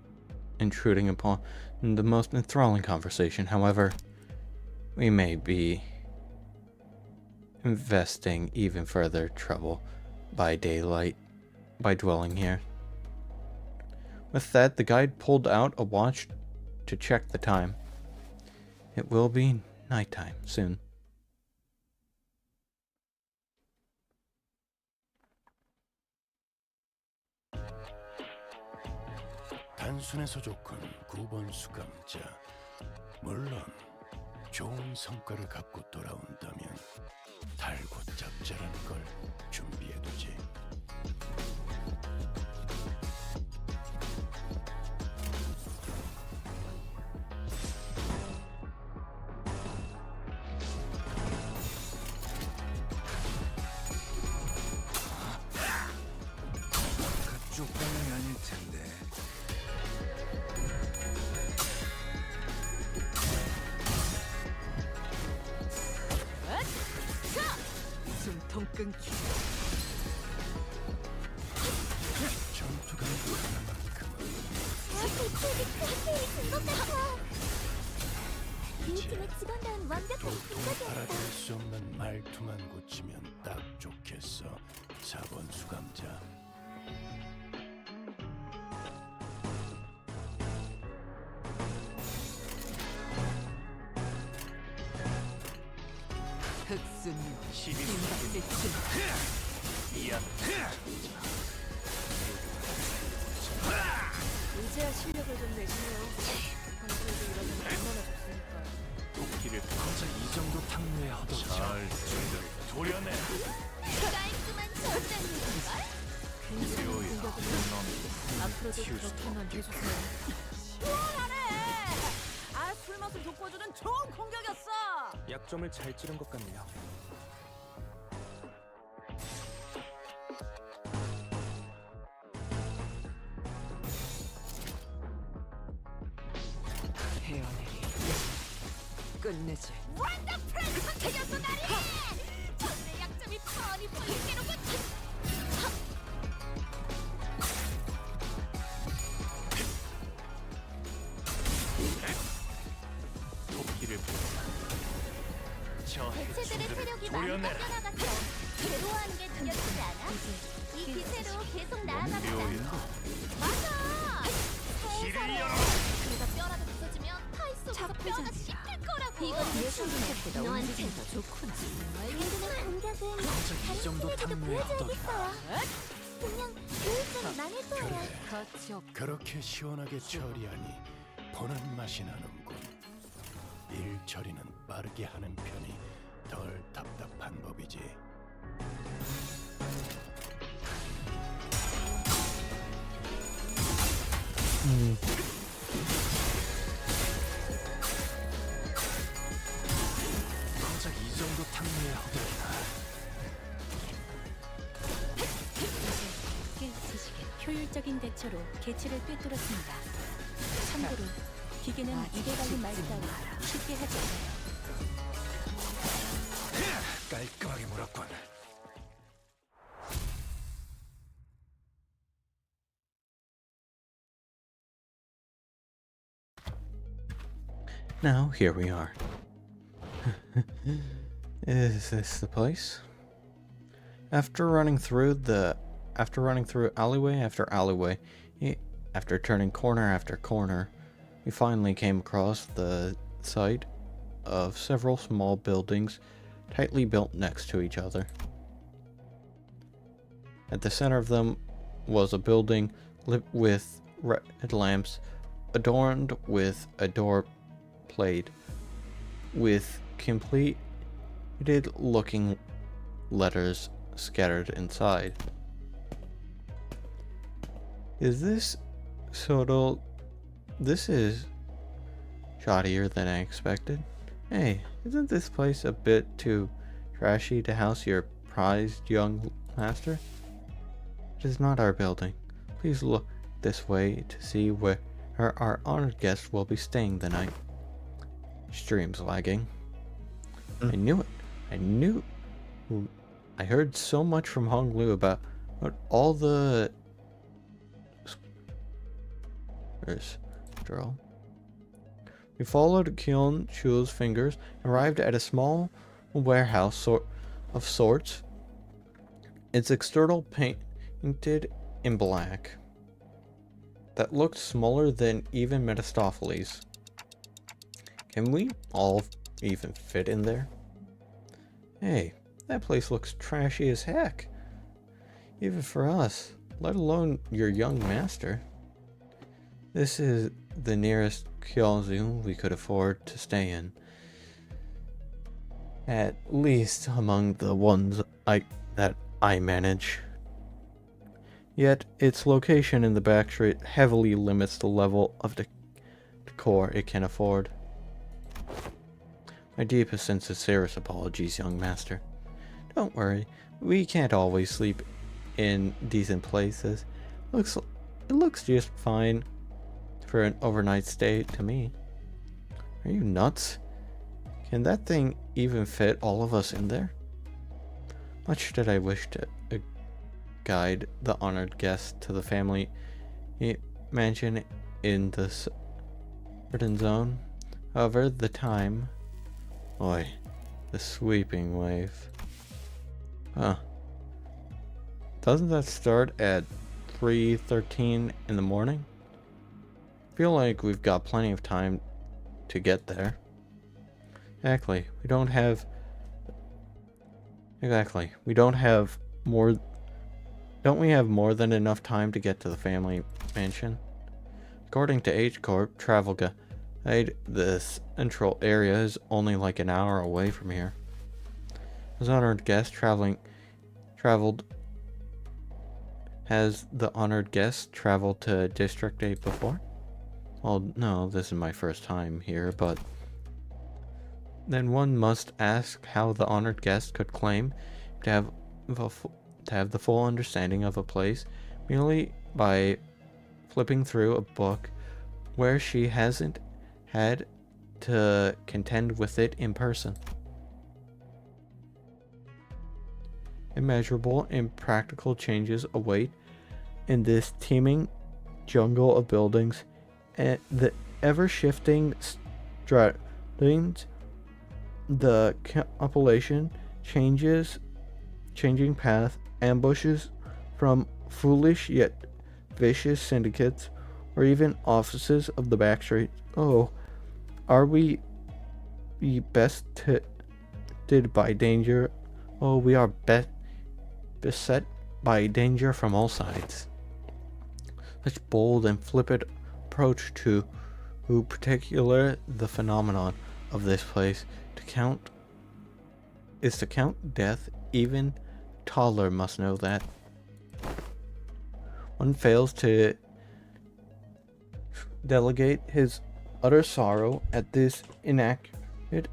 intruding upon the most enthralling conversation. However, we may be investing even further trouble by daylight by dwelling here. With that, the guide pulled out a watch to check the time. It will be nighttime soon. 단순해서 좋군 9번 수감자. 물론 좋은 성과를 갖고 돌아온다면 달고 짭짤한 걸 준비해두지. 그쪽 방향이 아닐 텐데. 숨통 끊기. 전투가 하나만큼은 도통 알아들 수 없는 말투만 고치면 딱 좋겠어. 4번 수감자. 흑순 시비 임박을 친 미안. 이제야 실력을 좀 내시네요. 평소에도 이러면 얼마나 좋습니까? 도끼를 고작 이 정도 탕후에 허덕여. 잘 도려내. 깔끔한 전장인걸? 굉장히 묘야. 공격을 넌 앞으로도 키울 수 그렇게만 없겠다. 해주세요. 시원하네! 아, 술맛을 돋궈주는 좋은 공격이었어! 약점을 잘 찌른 것 같네요. 헤어내리 끝내지. 원더풀한 선택이었어 나리! 전내 약점이 뻔히 보이게로군! 도끼를 저 대체들의 세력이 많이 도려내라. 꺾여나갔어. 괴로워하는 게 느껴지지 않아? 이 기세로 계속 나아가면 묘야. 맞아! 길을 살살 열어. 그러다 뼈라도 부서지면 타이 속에서 뼈가 씹힐 거라고! 이건 예상보다 너한테 움직임이 더 좋구나. 요즘의 공격은 고작 이 정도 탕후에 허덕여. 분명 교육적이만 해줘야 가치 없. 그렇게 시원하게 처리하니 보는 맛이 나는군. 일 처리는 빠르게 하는 편이 덜 답답한 법이지. 고작 이 정도 탕후에 허덕이나. 효율적인 대처로 개체를 꿰뚫었습니다. 참고로 기계는 입에 달린 말 따위 쉽게 하지 않아요. 깔끔하게 물었군. Now here we are. Is this the place? After running through alleyway after alleyway, after turning corner after corner, we finally came across the site of several small buildings tightly built next to each other. At the center of them was a building lit with red lamps, adorned with a door plate with completed looking letters scattered inside. Is this this is shoddier than I expected. Hey, isn't this place a bit too trashy to house your prized young master? It is not our building. Please look this way to see where our honored guest will be staying the night. Stream's lagging. I knew it. I heard so much from Hong Lu about all the draw. We followed Kyun Chu's fingers and arrived at a small warehouse of sorts. Its external painted in black. That looked smaller than even Mephistopheles. Can we all even fit in there? Hey, that place looks trashy as heck. Even for us, let alone your young master. This is the nearest Kyozu we could afford to stay in. At least among the ones that I manage. Yet its location in the back street heavily limits the level of decor it can afford. My deepest and sincerest apologies, young master. Don't worry, we can't always sleep in decent places. It looks just fine for an overnight stay to me. Are you nuts? Can that thing even fit all of us in there? Much did I wish to guide the honored guest to the family mansion in the written zone. However, the time... Oi, the sweeping wave. Huh. Doesn't that start at 3:13 in the morning? Feel like we've got plenty of time to get there. Exactly. We don't have more... Don't we have more than enough time to get to the family mansion? According to H Corp Travel Guide, this central area is only like an hour away from here. Has the honored guest traveled to District 8 before? Well, no, this is my first time here, but then one must ask how the honored guest could claim to have the full understanding of a place merely by flipping through a book where she hasn't had to contend with it in person. Immeasurable and practical changes await in this teeming jungle of buildings, and the ever-shifting strategies, the compilation changing path, ambushes from foolish yet vicious syndicates, or even offices of the backstreet. Oh, are we bested by danger? Oh, we are beset by danger from all sides. Such bold and flippant approach to particular the phenomenon of this place to count death. Even toddler must know that. One fails to delegate his utter sorrow at this inaccurate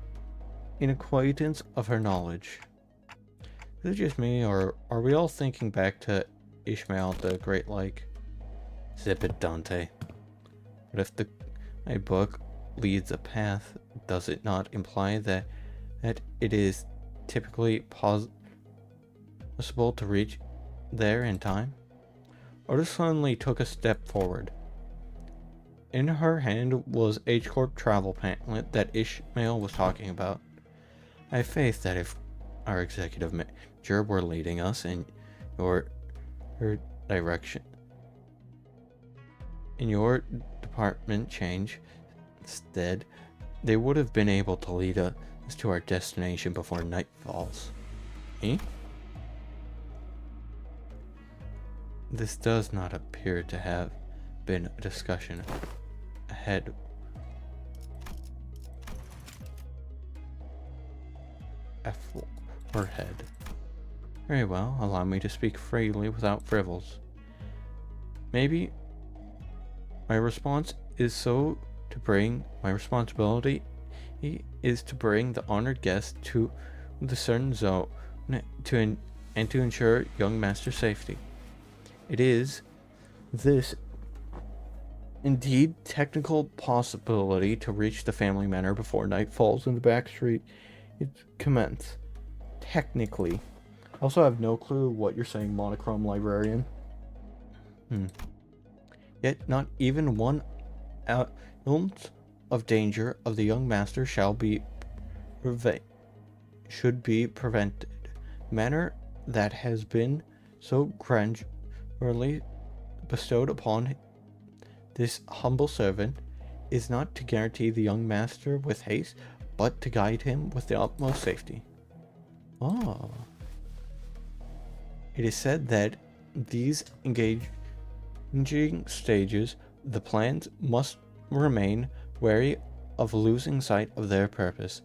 inacquaintance of her knowledge. Is it just me, or are we all thinking back to Ishmael at the Great Lake? Zip it, Dante. But if a book leads a path, does it not imply that it is typically possible to reach there in time? Otis suddenly took a step forward. In her hand was H Corp travel pamphlet that Ishmael was talking about. I have faith that if our executive manager were leading us in her direction, in your department change, instead, they would have been able to lead us to our destination before night falls. Eh? This does not appear to have been a discussion ahead. Her head. Very well, allow me to speak freely without frivels. Maybe my responsibility is to bring the honored guest to the certain zone to ensure young master safety. It is this indeed technical possibility to reach the family manor before night falls in the back street it commence. Technically. I also have no clue what you're saying, monochrome librarian. Yet not even one ounce of danger of the young master should be prevented. Manner that has been so grandly bestowed upon this humble servant is not to guarantee the young master with haste, but to guide him with the utmost safety. Oh. It is said that these engaging stages, the plans must remain wary of losing sight of their purpose.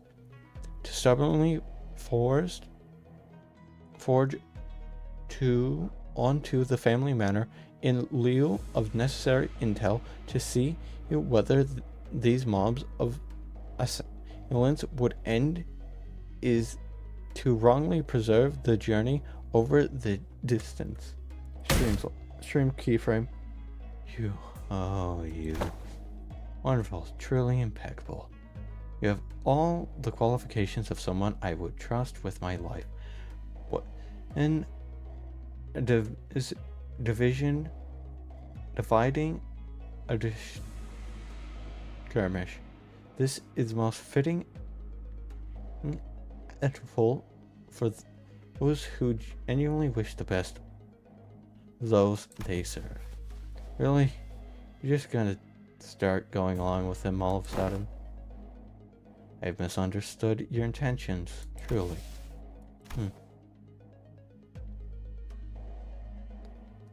To stubbornly forge onto the family manor in lieu of necessary intel to see whether these mobs of assailants would end is to wrongly preserve the journey over the distance. Stream keyframe. You. Wonderful, truly impeccable. You have all the qualifications of someone I would trust with my life. What? And dividing a skirmish. This is most fitting interval for those who genuinely wish the best of those they serve. Really? You're just gonna start going along with him all of a sudden? I've misunderstood your intentions, truly.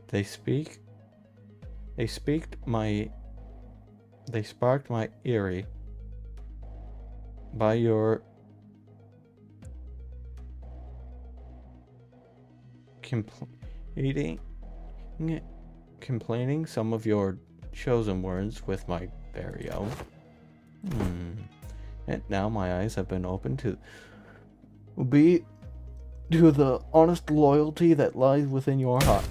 They sparked my eerie by your complaining some of your chosen words with my very own. And now my eyes have been opened to the honest loyalty that lies within your heart.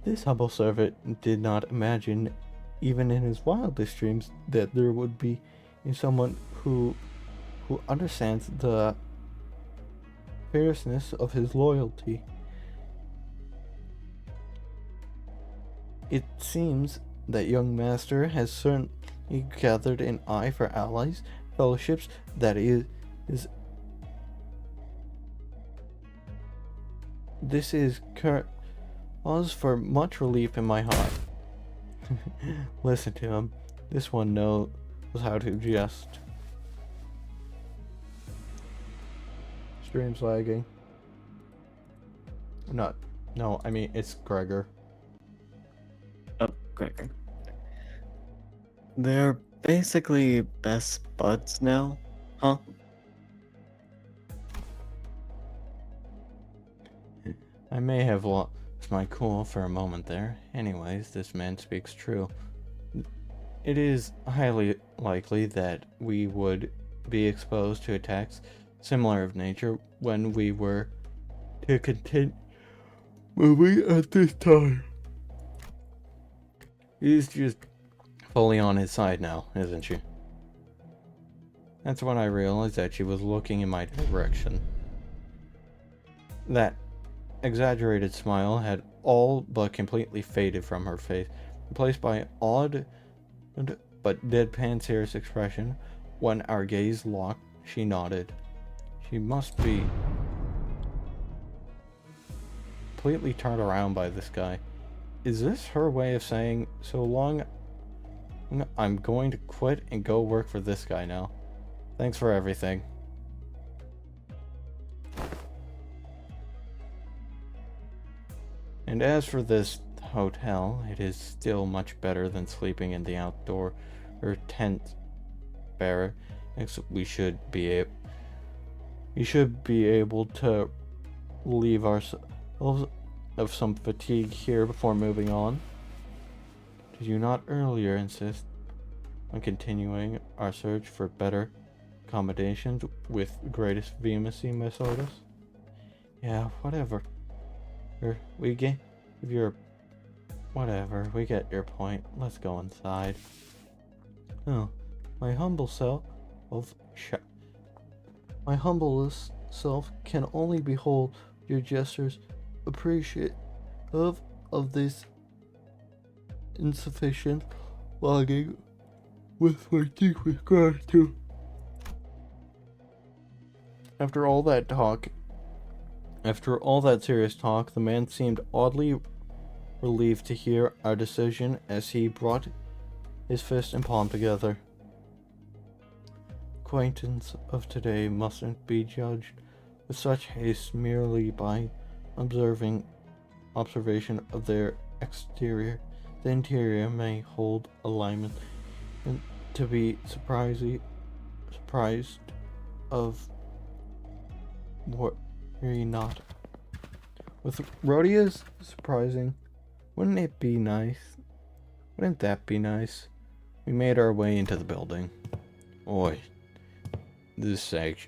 This humble servant did not imagine, even in his wildest dreams, that there would be someone who understands the fierceness of his loyalty. It seems that young master has certainly gathered an eye for allies, fellowships that this is cause for much relief in my heart. Listen to him. This one knows how to jest. Stream's lagging. No, I mean, it's Gregor. Oh, Gregor. They're basically best buds now, huh? I may have lost my cool for a moment there. Anyways, this man speaks true. It is highly likely that we would be exposed to attacks similar of nature when we were to continue moving at this time. He's just fully on his side now, isn't she? That's when I realized that she was looking in my direction. That exaggerated smile had all but completely faded from her face, replaced by an odd but deadpan serious expression. When our gaze locked, she nodded. She must be completely turned around by this guy. Is this her way of saying, so long, I'm going to quit and go work for this guy now? Thanks for everything. And as for this hotel, it is still much better than sleeping in the outdoor or tent barracks. We should be able to relieve ourselves of some fatigue here before moving on. Did you not earlier insist on continuing our search for better accommodations with greatest vehemency, Miss Otis? Yeah, whatever. We get your point. Let's go inside. Oh, my humblest self can only behold your gestures, appreciate of this insufficient longing with my deepest gratitude. After all that serious talk, the man seemed oddly relieved to hear our decision as he brought his fist and palm together. Acquaintance of today mustn't be judged with such haste merely by observation of their exterior. The interior may hold alignment, and to be surprised of worry not. With Rhodia's surprising, wouldn't that be nice? We made our way into the building. Oi, this ain't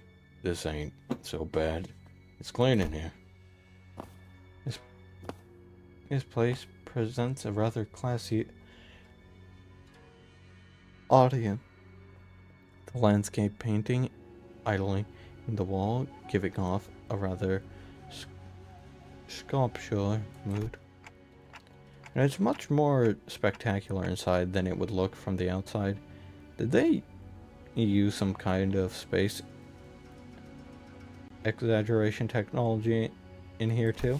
so bad. It's clean in here. This place presents a rather classy audience. The landscape painting idling in the wall, giving off a rather sculptural mood. And it's much more spectacular inside than it would look from the outside. Did they use some kind of space exaggeration technology in here too?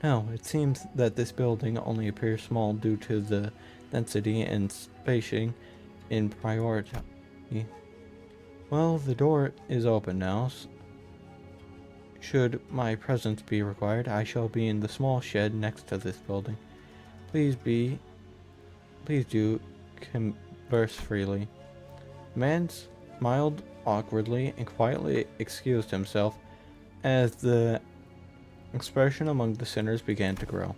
No, it seems that this building only appears small due to the density and spacing in priority. Well, the door is open now. Should my presence be required, I shall be in the small shed next to this building. Please do converse freely. The man smiled awkwardly and quietly excused himself as the expression among the sinners began to grow.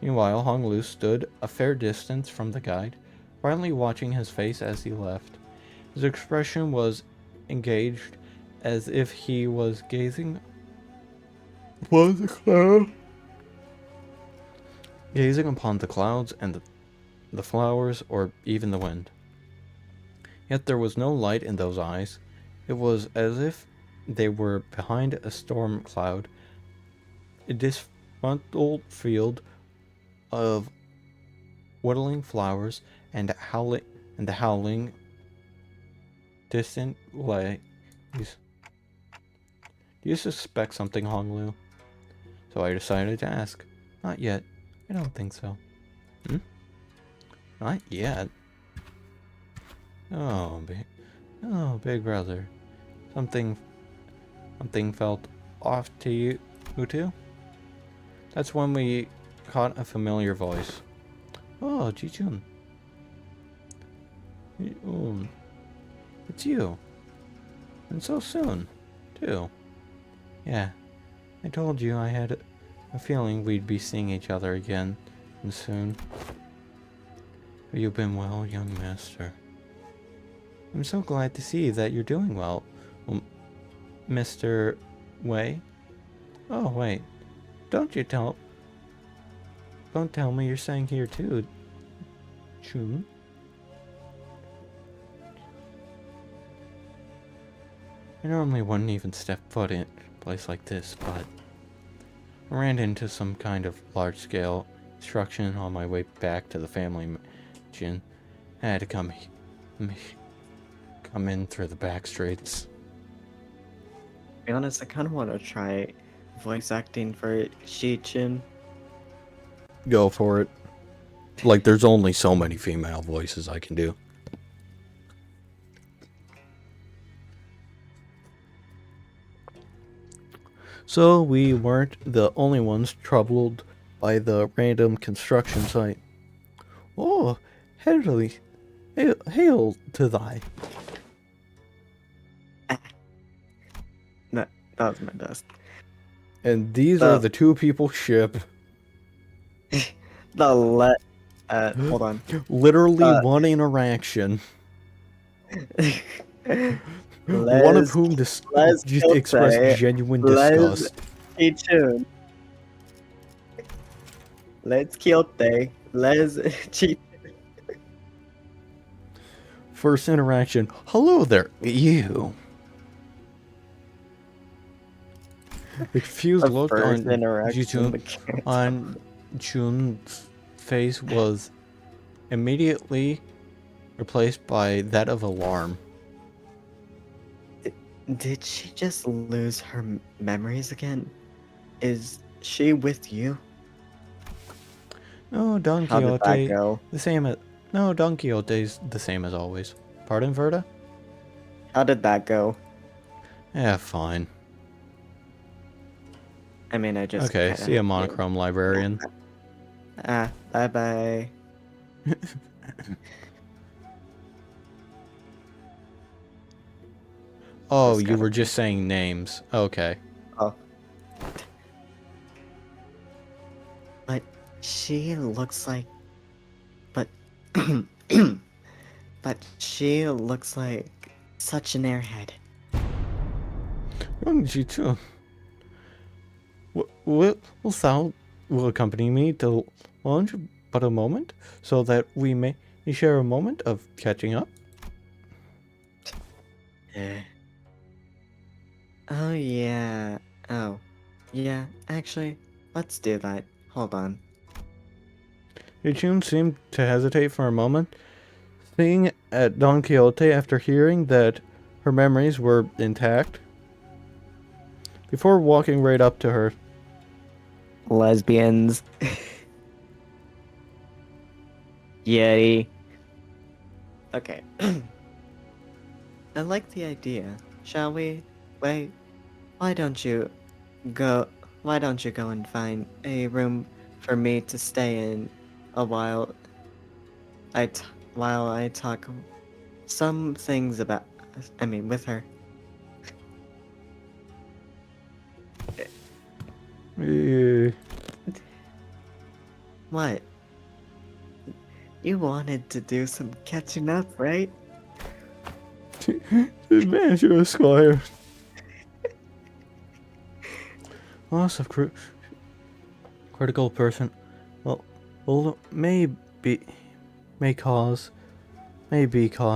Meanwhile, Hong Lu stood a fair distance from the guide, quietly watching his face as he left. His expression was engaged, as if he was gazing upon the clouds and the flowers, or even the wind. Yet there was no light in those eyes. It was as if they were behind a storm cloud, a disgruntled field of whittling flowers and the howling distant waves. Do you suspect something, Hong Lu? So I decided to ask. Not yet. I don't think so. Not yet. Oh, big brother. Something felt off to you too? That's when we caught a familiar voice. Oh, Ji-chun. It's you. And so soon, too. Yeah, I told you I had a feeling we'd be seeing each other again, and soon. Have you been well, young master? I'm so glad to see that you're doing well, Mr. Wei. Oh, wait. Don't tell me you're staying here too, Chun. I normally wouldn't even step foot in a place like this, but I ran into some kind of large-scale construction on my way back to the family mansion. I had to come in through the back streets. To be honest, I kind of want to try voice acting for Shi-Chin. Go for it. Like, there's only so many female voices I can do. So we weren't the only ones troubled by the random construction site. Oh, hail to thy. That was my best. And these are the two people ship. Hold on. Literally one interaction. One of whom just expressed genuine disgust. Chi-Chun. Let's kill they. Let's cheat. First interaction. Hello there, you. The confused look on Chun's face was immediately replaced by that of alarm. Did she just lose her memories again? Is she with you? No, Don How did that Quixote. go? Don Quixote's the same as always. Pardon, Verda? How did that go? Yeah, fine. I mean, I just... Okay, see ya, monochrome librarian. Bye-bye. Oh, you were just saying names. Okay. Oh. But she looks like... But... but she looks like such an airhead. Young Ji-chun. Will accompany me to lunch but a moment, so that we may share a moment of catching up? Oh, yeah. Oh. Yeah, actually, let's do that. Hold on. Jichun seemed to hesitate for a moment, seeing at Don Quixote after hearing that her memories were intact, before walking right up to her. Lesbians. Yay. Okay. I like the idea. Shall we? Wait. Why don't you go and find a room for me to stay in a while while I talk some things with her. What? You wanted to do some catching up, right? Man, you're a squire. Loss of critical person. Well, may be cause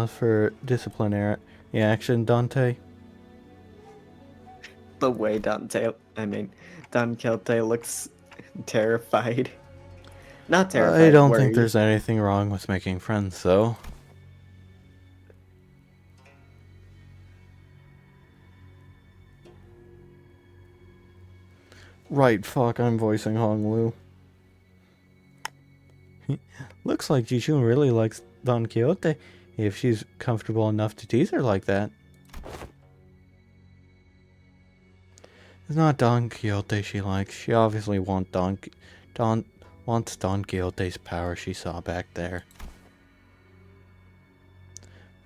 for disciplinary action, Dante. The way Don Quixote looks terrified. Not terrified. I don't worried. think there's anything wrong with making friends, though. Right, fuck, I'm voicing Hong Lu. Looks like Jichun really likes Don Quixote, if she's comfortable enough to tease her like that. It's not Don Quixote she likes. She obviously wants Don Quixote's power she saw back there.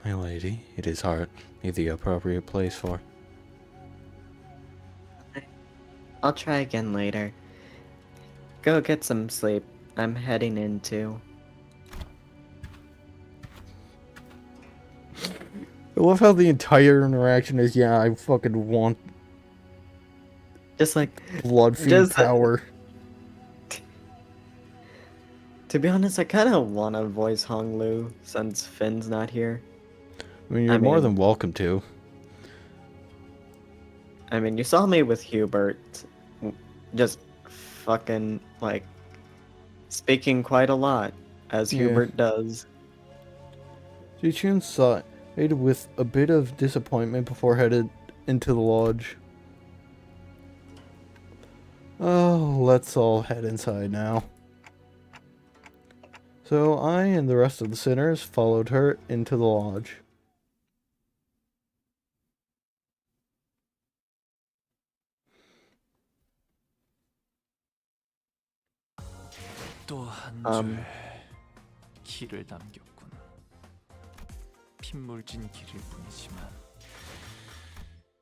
My lady, it is hardly the appropriate place for. I'll try again later. Go get some sleep. I'm heading in too. I love how the entire interaction is, yeah, I fucking want Just like blood feed just- power. To be honest, I kind of want to voice Hong Lu since Finn's not here. I mean, you're more than welcome to. I mean, you saw me with Hubert, just fucking, like, speaking quite a lot, as Yeah. Hubert does. Jichun sighed with a bit of disappointment before headed into the lodge. Oh, let's all head inside now. So I and the rest of the sinners followed her into the lodge. 또 한 줄 길을 남겼군. 핏물진 길일 뿐이지만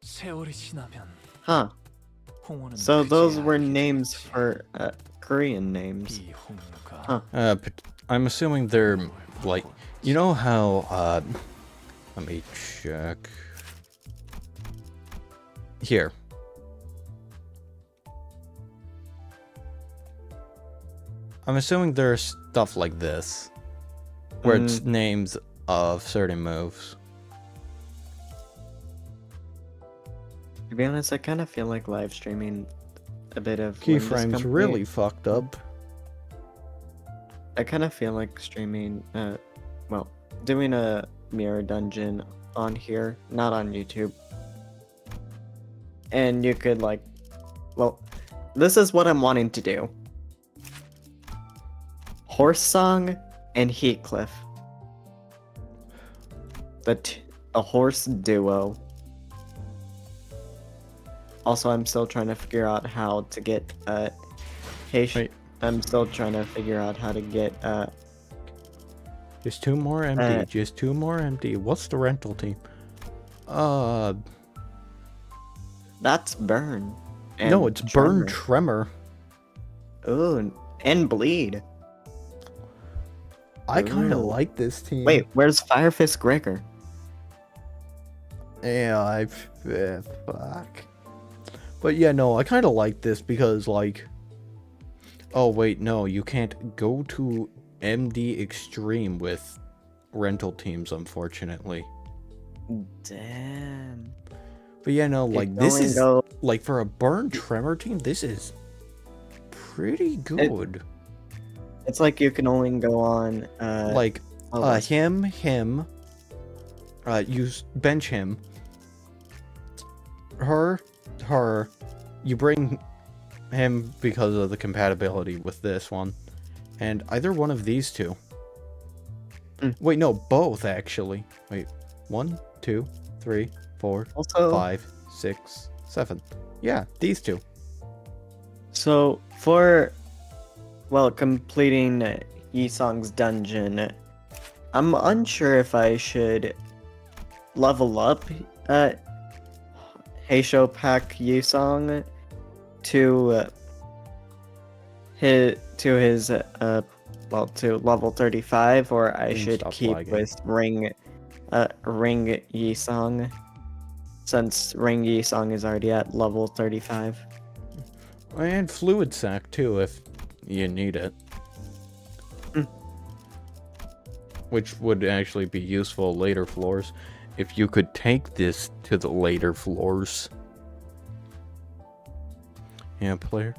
세월이 지나면 Huh. 홍어는 So those 그제야 were 알게 names 되지. for Korean names. 이 홍어가 Huh. I'm assuming they're like, you know how let me check here. I'm assuming there's stuff like this, where it's names of certain moves. To be honest, I kind of feel like live streaming a bit of limbus Keyframes company. really fucked up. I kind of feel like streaming, doing a mirror dungeon on here, not on YouTube. And you could this is what I'm wanting to do. Horse Song and Heathcliff. A horse duo. Also, I'm still trying to figure out how to get Wait. I'm still trying to figure out how to get Just two more MD. Just two more MD. What's the rental team? That's Burn. No, it's Burn Tremor. Ooh, and Bleed. I kind of Ooh. like this team. Wait, where's Firefist Gregor? Yeah, fuck. But yeah, no, I kind of like this because, like... Oh, wait, no, you can't go to MD Extreme with rental teams, unfortunately. Damn. But yeah, no, like, It this only is... go- Like, for a Burn Tremor team, this is pretty good. It's like you can only go on Like, what was it? him, bench him, her, you bring him because of the compatibility with this one, and either one of these two. Wait, no, both actually. Wait, 1, 2, 3, 4, Also, 5, 6, 7. Yeah, these two. so for completing Yisong's dungeon, I'm unsure if I should level up Heisho Pack Yisong to his to level 35, or I should Stop keep lagging. with Ring Yisong, since Ring Yisong is already at level 35. And fluid sac too, if you need it. Which would actually be useful later floors, if you could take this to the later floors. Yeah, player.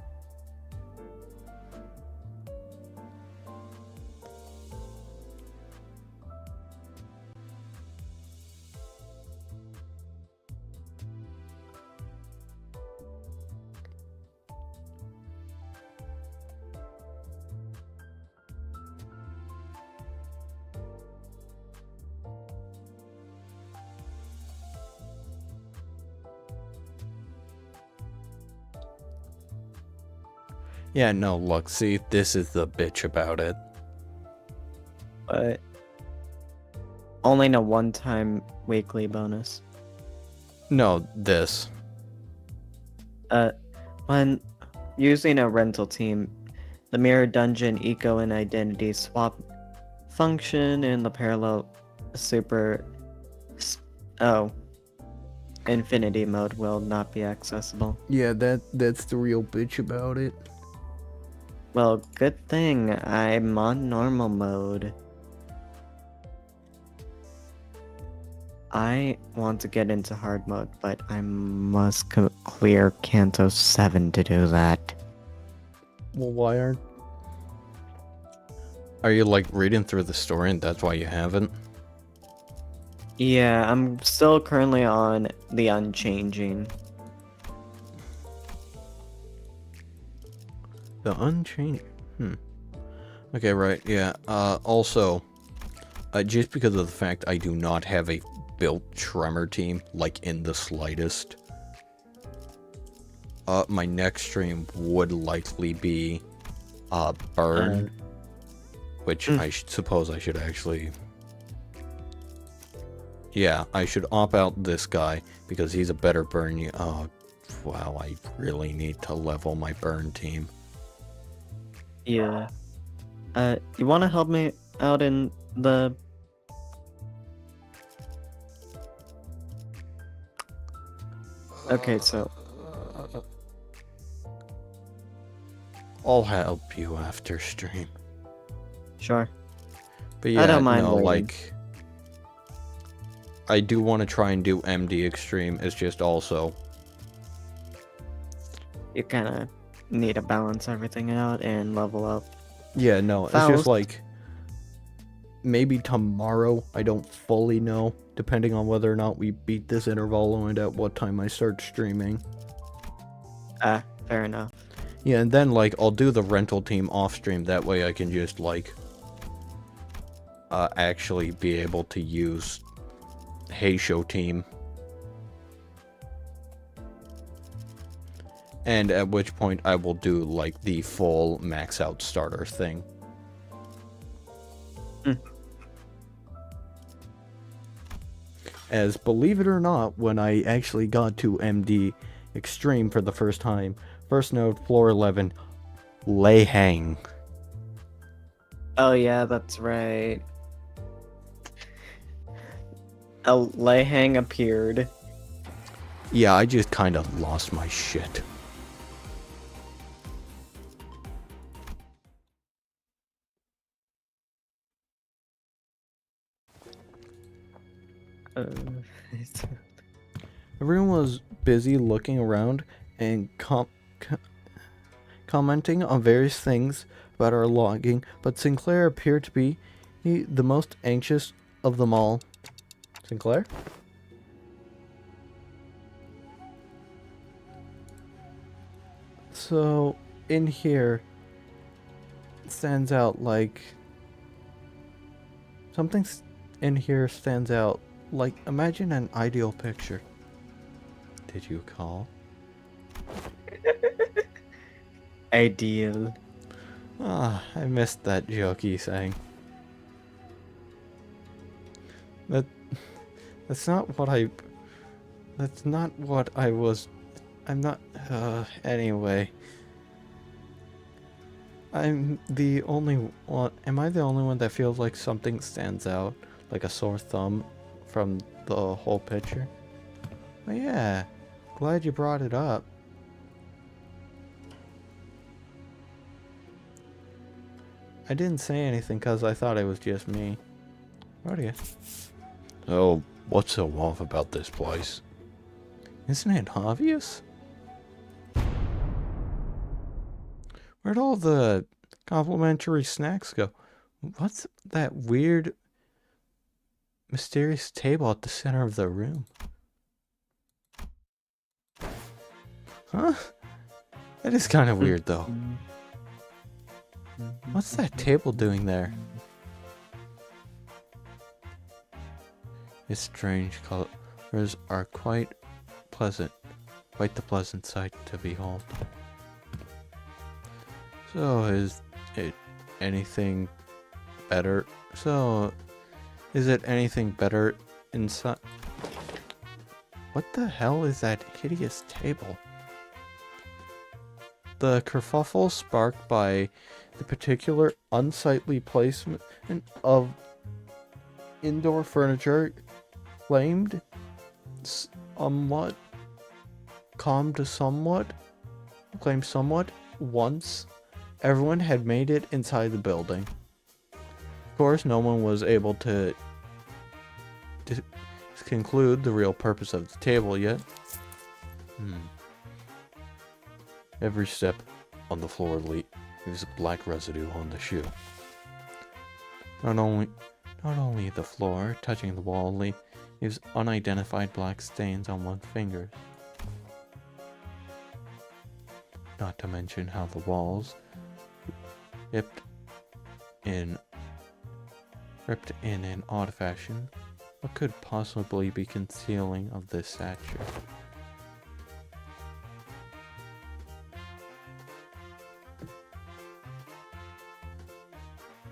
Yeah, no, look, see, this is the bitch about it. But only in a one-time weekly bonus. No, this. When using a rental team, the mirror dungeon eco and identity swap function in the parallel infinity mode will not be accessible. Yeah, that's the real bitch about it. Well, good thing I'm on normal mode. I want to get into hard mode, but I must clear Kanto 7 to do that. Well, why aren't... Are you, like, reading through the story and that's why you haven't? Yeah, I'm still currently on the Unchanging. The Unchanged. Okay, right, yeah. Also, just because of the fact I do not have a built Tremor team, like, in the slightest, my next stream would likely be, Burn, which I suppose I should actually... Yeah, I should opt out this guy, because he's a better Burn... Oh, wow, I really need to level my Burn team. Yeah. You want to help me out in the... Okay, so... I'll help you after stream. Sure. But yeah, I don't mind no, waiting. like... I do want to try and do MD Extreme, it's just also... You kind of need to balance everything out and level up. Yeah, no, it's Faust. just like... Maybe tomorrow, I don't fully know, depending on whether or not we beat this intervalo and at what time I start streaming. Fair enough. Yeah, and then, like, I'll do the rental team off stream, that way I can just, like... actually be able to use... Heisho team. And at which point I will do like the full max out starter thing. As believe it or not, when I actually got to MD Extreme for the first time, first node, floor 11, lay hang. Oh yeah, that's right. A lay hang appeared. Yeah, I just kind of lost my shit. Everyone was busy looking around and commenting on various things about our logging, but Sinclair appeared to be the most anxious of them all. Sinclair? So, in here, stands out like... Something in here stands out like, imagine an ideal picture. Did you call? Ideal. Ah, I missed that jokey saying. That's not what I... That's not what I was... I'm not... anyway. I'm the only one... Am I the only one that feels like something stands out? Like a sore thumb from the whole picture? Oh yeah. Glad you brought it up. I didn't say anything because I thought it was just me. What are you? Oh, what's so off about this place? Isn't it obvious? Where'd all the complimentary snacks go? What's that weird, mysterious table at the center of the room? Huh? That is kind of weird, though. What's that table doing there? Its strange colors are quite pleasant. Quite the pleasant sight to behold. So, is it anything better? So, is it anything better inside? What the hell is that hideous table? The kerfuffle sparked by the particular unsightly placement of indoor furniture claimed somewhat once everyone had made it inside the building. Of course, no one was able to conclude the real purpose of the table yet. Every step on the floor leaves black residue on the shoe. Not only the floor, touching the wall leaves unidentified black stains on one's fingers. Not to mention how the walls, ripped in an odd fashion, what could possibly be concealing of this stature?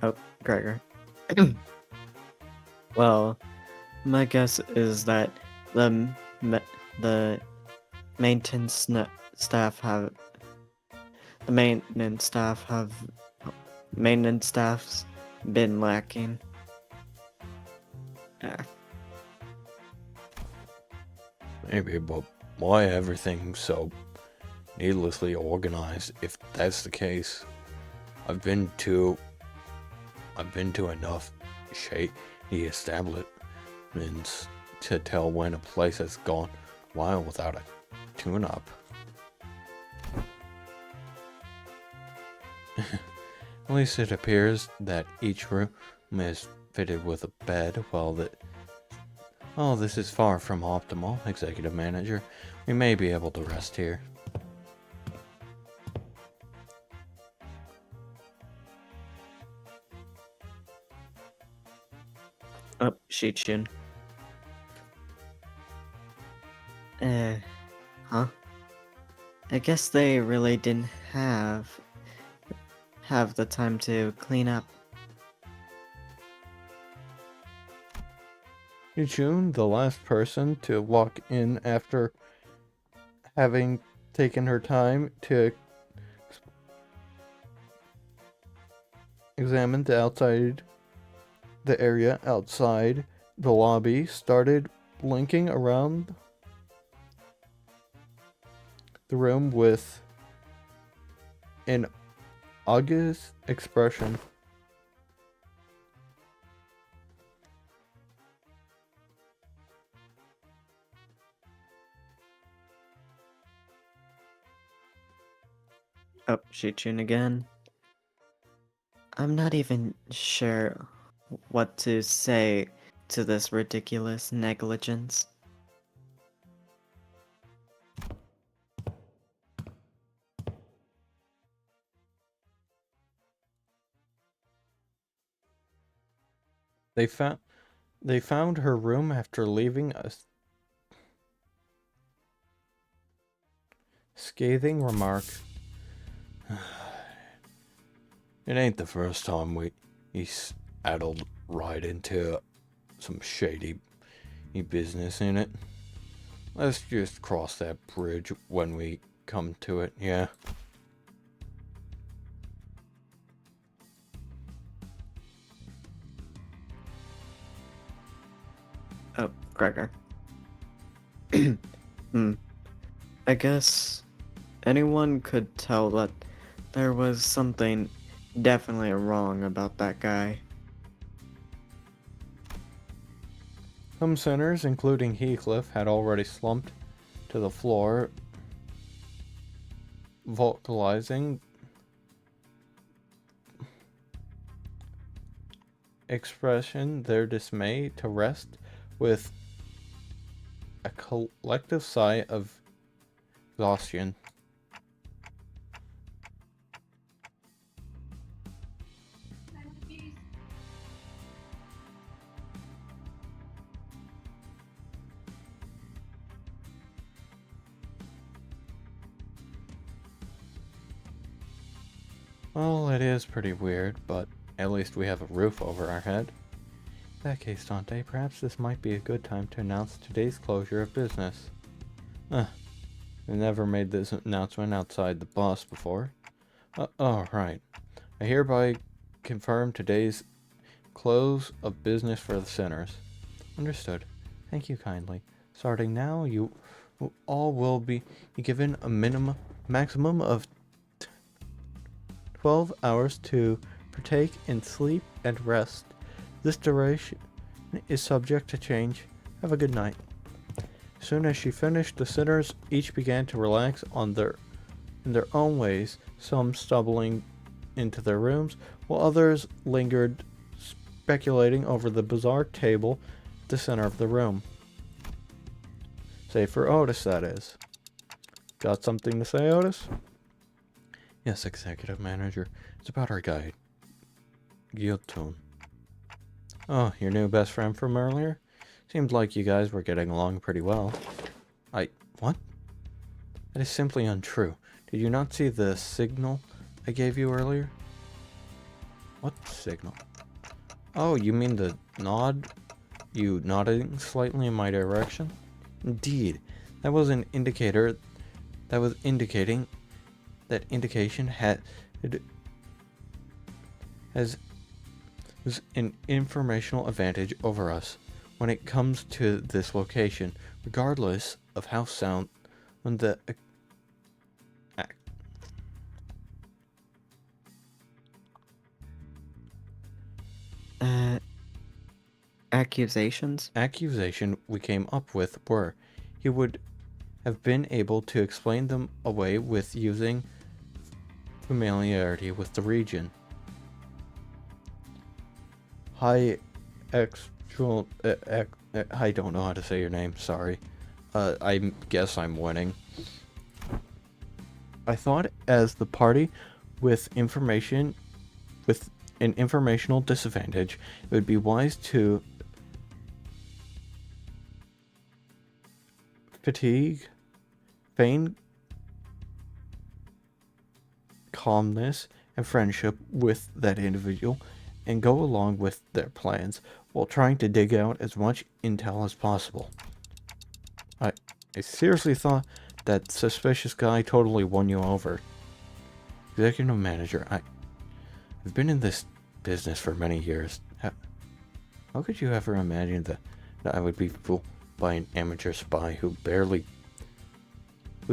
Oh, Gregor. Well, my guess is that the maintenance staffs been lacking. Maybe, but why everything so needlessly organized? If that's the case, I've been to enough shady establishments to tell when a place has gone wild without a tune-up. At least it appears that each room is fitted with a bed. Well, this is far from optimal, Executive Manager. We may be able to rest here. Oh, Shichun. Huh? I guess they really didn't have the time to clean up. June, the last person to walk in after having taken her time to examine the area outside the lobby, started blinking around the room with an august expression. Oh, Shichun again. I'm not even sure what to say to this ridiculous negligence. They found her room after leaving a scathing remark. It ain't the first time he's addled right into some shady business in it. Let's just cross that bridge when we come to it, yeah. Oh, Gregor. I guess anyone could tell that there was something definitely wrong about that guy. Some sinners, including Heathcliff, had already slumped to the floor, vocalizing expression their dismay to rest with a collective sigh of exhaustion. Well, it is pretty weird, but at least we have a roof over our head. In that case, Dante, perhaps this might be a good time to announce today's closure of business. We never made this announcement outside the boss before. Oh, right. I hereby confirm today's close of business for the sinners. Understood. Thank you kindly. Starting now, you all will be given a maximum of 12 hours to partake in sleep and rest. This duration is subject to change. Have a good night. As soon as she finished, the sinners each began to relax in their own ways, some stumbling into their rooms, while others lingered speculating over the bizarre table at the center of the room. Save for Otis, that is. Got something to say, Otis? Yes, Executive Manager. It's about our guy, Guillotine. Oh, your new best friend from earlier? Seemed like you guys were getting along pretty well. What? That is simply untrue. Did you not see the signal I gave you earlier? What signal? Oh, you mean the nod? You nodding slightly in my direction? Indeed. That was an indicator. That was indicating. That indication has an informational advantage over us when it comes to this location, regardless of how sound when the accusation we came up with were he would have been able to explain them away with using familiarity with the region. I don't know how to say your name, sorry. I guess I'm winning. I thought as the party with an informational disadvantage, it would be wise to feign calmness and friendship with that individual and go along with their plans while trying to dig out as much intel as possible. I seriously thought that suspicious guy totally won you over. Executive Manager, I've been in this business for many years. How could you ever imagine that I would be fooled by an amateur spy who's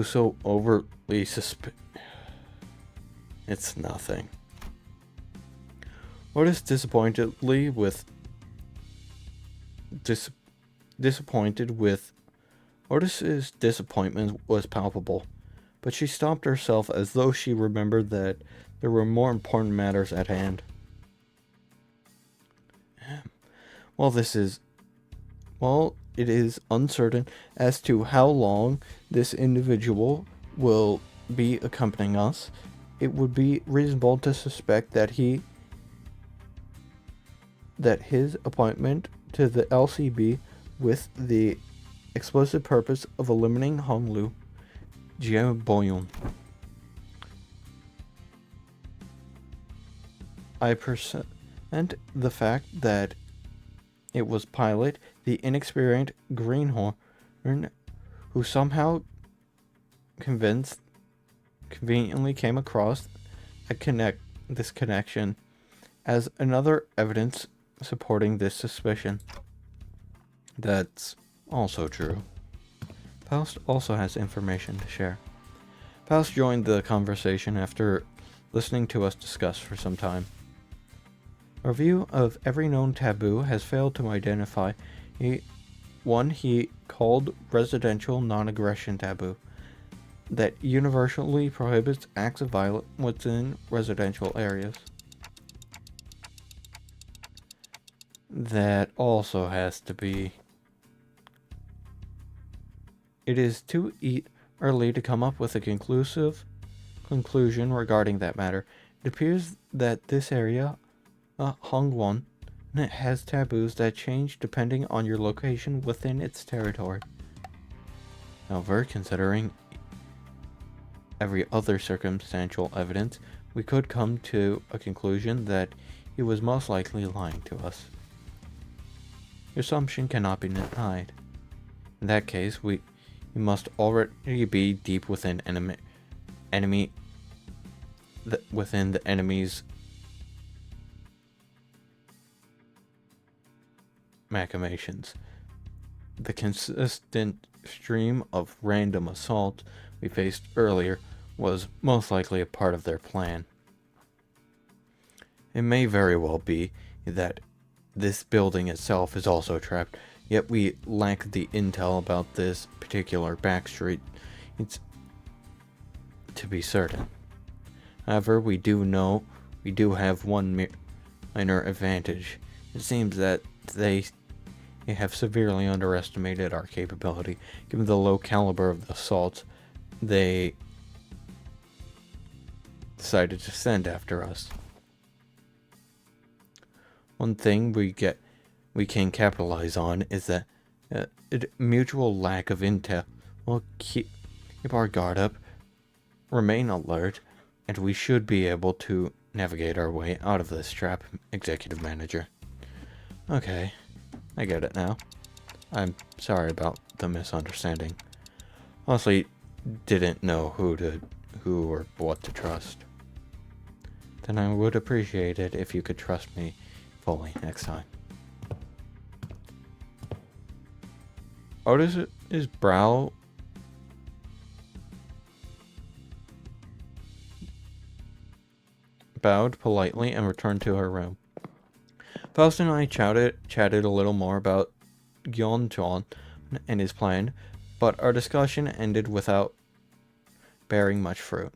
so overly It's nothing. Otis disappointed with Otis's disappointment was palpable, but she stopped herself as though she remembered that there were more important matters at hand. it is uncertain as to how long this individual will be accompanying us, it would be reasonable to suspect that his appointment to the LCB with the explicit purpose of eliminating Honglu Jiaboyun. I present the fact that it was Pilot, the inexperienced greenhorn, who somehow conveniently came across this connection as another evidence supporting this suspicion. That's also true. Faust also has information to share. Faust joined the conversation after listening to us discuss for some time. A review of every known taboo has failed to identify one he called residential non-aggression taboo that universally prohibits acts of violence within residential areas. That also has to be... It is too early to come up with a conclusion regarding that matter. It appears that this area, Hongwon, has taboos that change depending on your location within its territory. However, considering every other circumstantial evidence, we could come to a conclusion that he was most likely lying to us. Your assumption cannot be denied. In that case, we must already be deep within within the enemy's machinations. The consistent stream of random assaults we faced earlier was most likely a part of their plan. It may very well be that this building itself is also trapped, yet we lack the intel about this particular backstreet. It's to be certain. However, we do have one minor advantage. It seems that they have severely underestimated our capability. Given the low caliber of the assaults, they decided to send after us. One thing we can capitalize on is that mutual lack of intel. We'll keep our guard up, remain alert, and we should be able to navigate our way out of this trap, Executive Manager. Okay, I get it now. I'm sorry about the misunderstanding. Honestly, didn't know who or what to trust. Then I would appreciate it if you could trust me fully next time. Otis's brow bowed politely and returned to her room. Faust and I chatted a little more about Gyeonjon and his plan, but our discussion ended without bearing much fruit.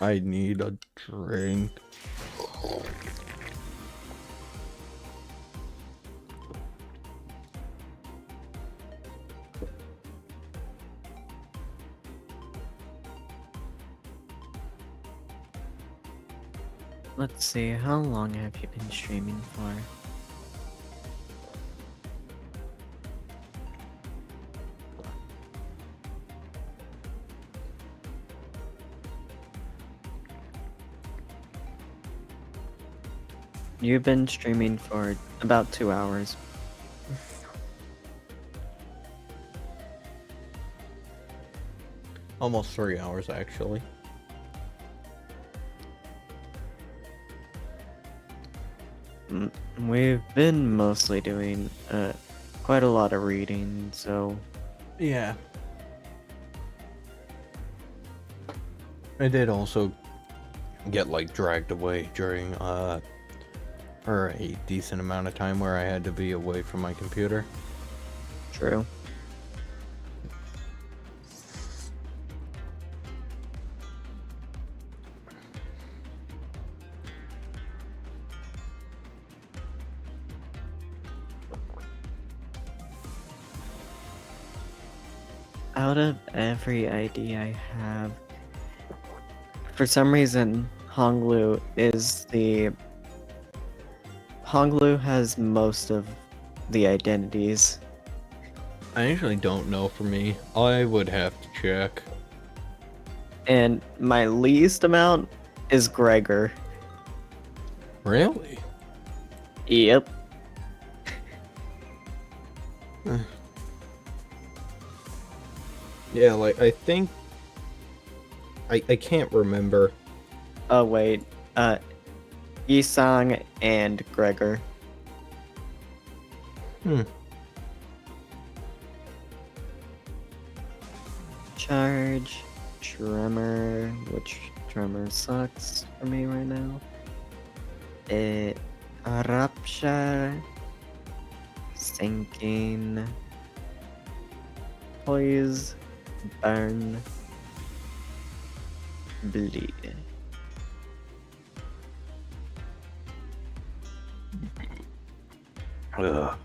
I need a drink. Let's see, how long have you been streaming for? You've been streaming for about 2 hours. Almost 3 hours, actually. We've been mostly doing quite a lot of reading, so... Yeah. I did also get, like, dragged away during, for a decent amount of time where I had to be away from my computer. True. out of every ID I have, for some reason, Honglu has most of the identities. I actually don't know for me. I would have to check. And my least amount is Gregor. Really? Yep. Yeah, like, I think... I can't remember. Oh wait, Yisang and Gregor. Charge, Tremor, which Tremor sucks for me right now. Rapture, Sinking, Poise, Burn, Bleed. Ugh.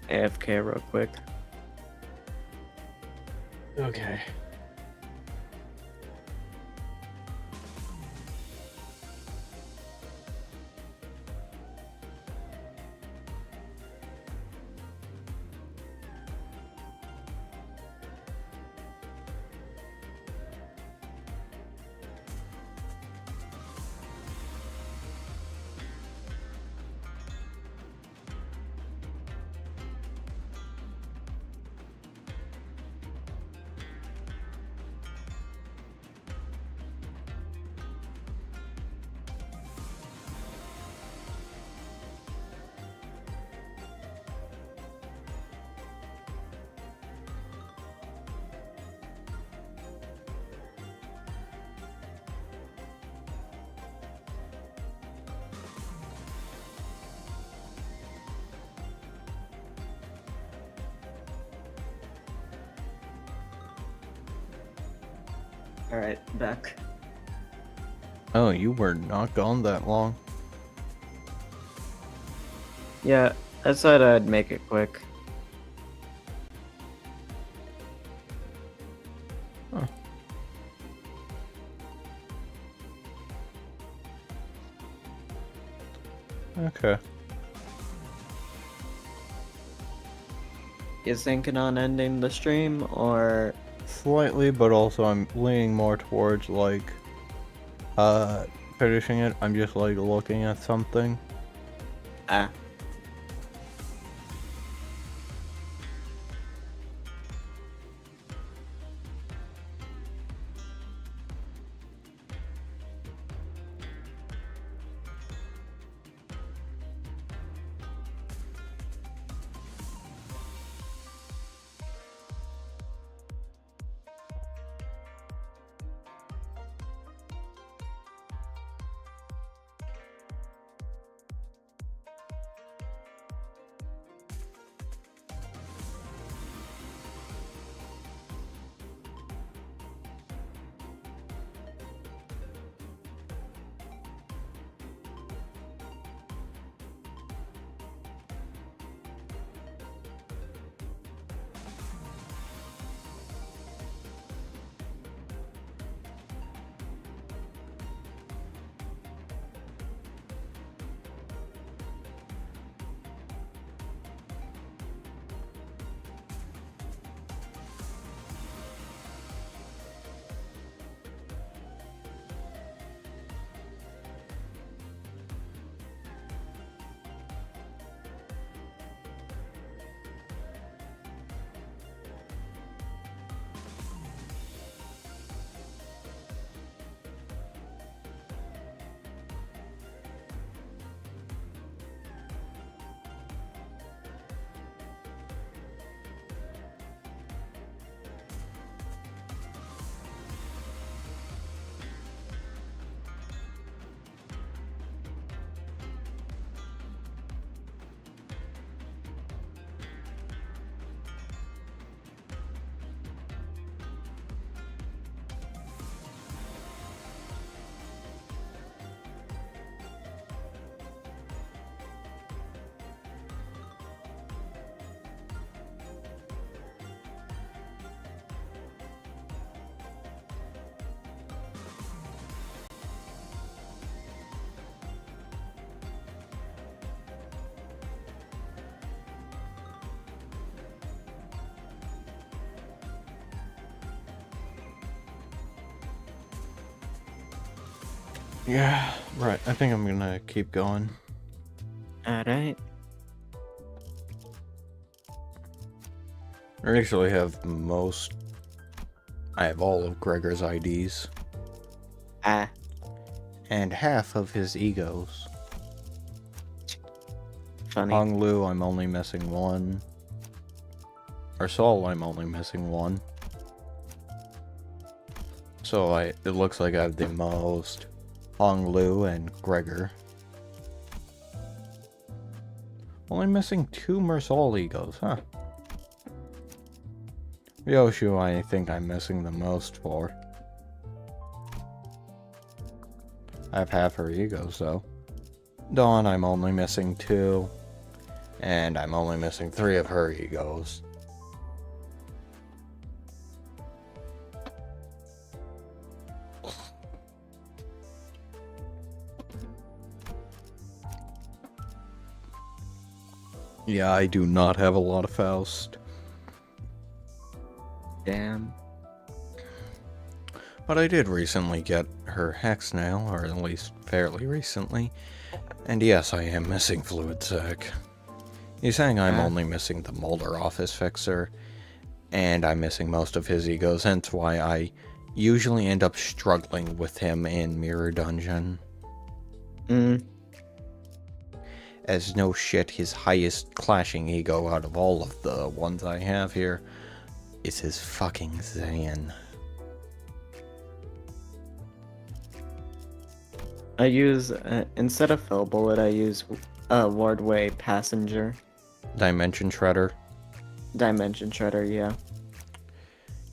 AFK real quick. Okay. Alright, back. Oh, you were not gone that long. Yeah, I said I'd make it quick. Okay. You thinking on ending the stream, or... Slightly, but also I'm leaning more towards, like, finishing it. I'm just, like, looking at something. Ah. Yeah, right. I think I'm gonna keep going. Alright. I actually have I have all of Gregor's IDs. Ah. And half of his egos. Funny. Hong Lu, I'm only missing one. Or Sol, I'm only missing one. So it looks like I have the most Hong Lu and Gregor. Only missing 2 Mersol egos, huh? Yoshu, I think I'm missing the most for. I have half her egos, though. Dawn, I'm only missing 2. And I'm only missing 3 of her egos. Yeah, I do not have a lot of Faust. Damn. But I did recently get her Hex Nail, or at least fairly recently. And yes, I am missing Fluid Sac. He's saying I'm only missing the Molder Office Fixer, and I'm missing most of his egos, hence why I usually end up struggling with him in Mirror Dungeon. As no shit, his highest clashing ego out of all of the ones I have here is his fucking Zayn. I use, instead of Fell Bullet, I use Wardway Passenger. Dimension Shredder. Dimension Shredder, yeah.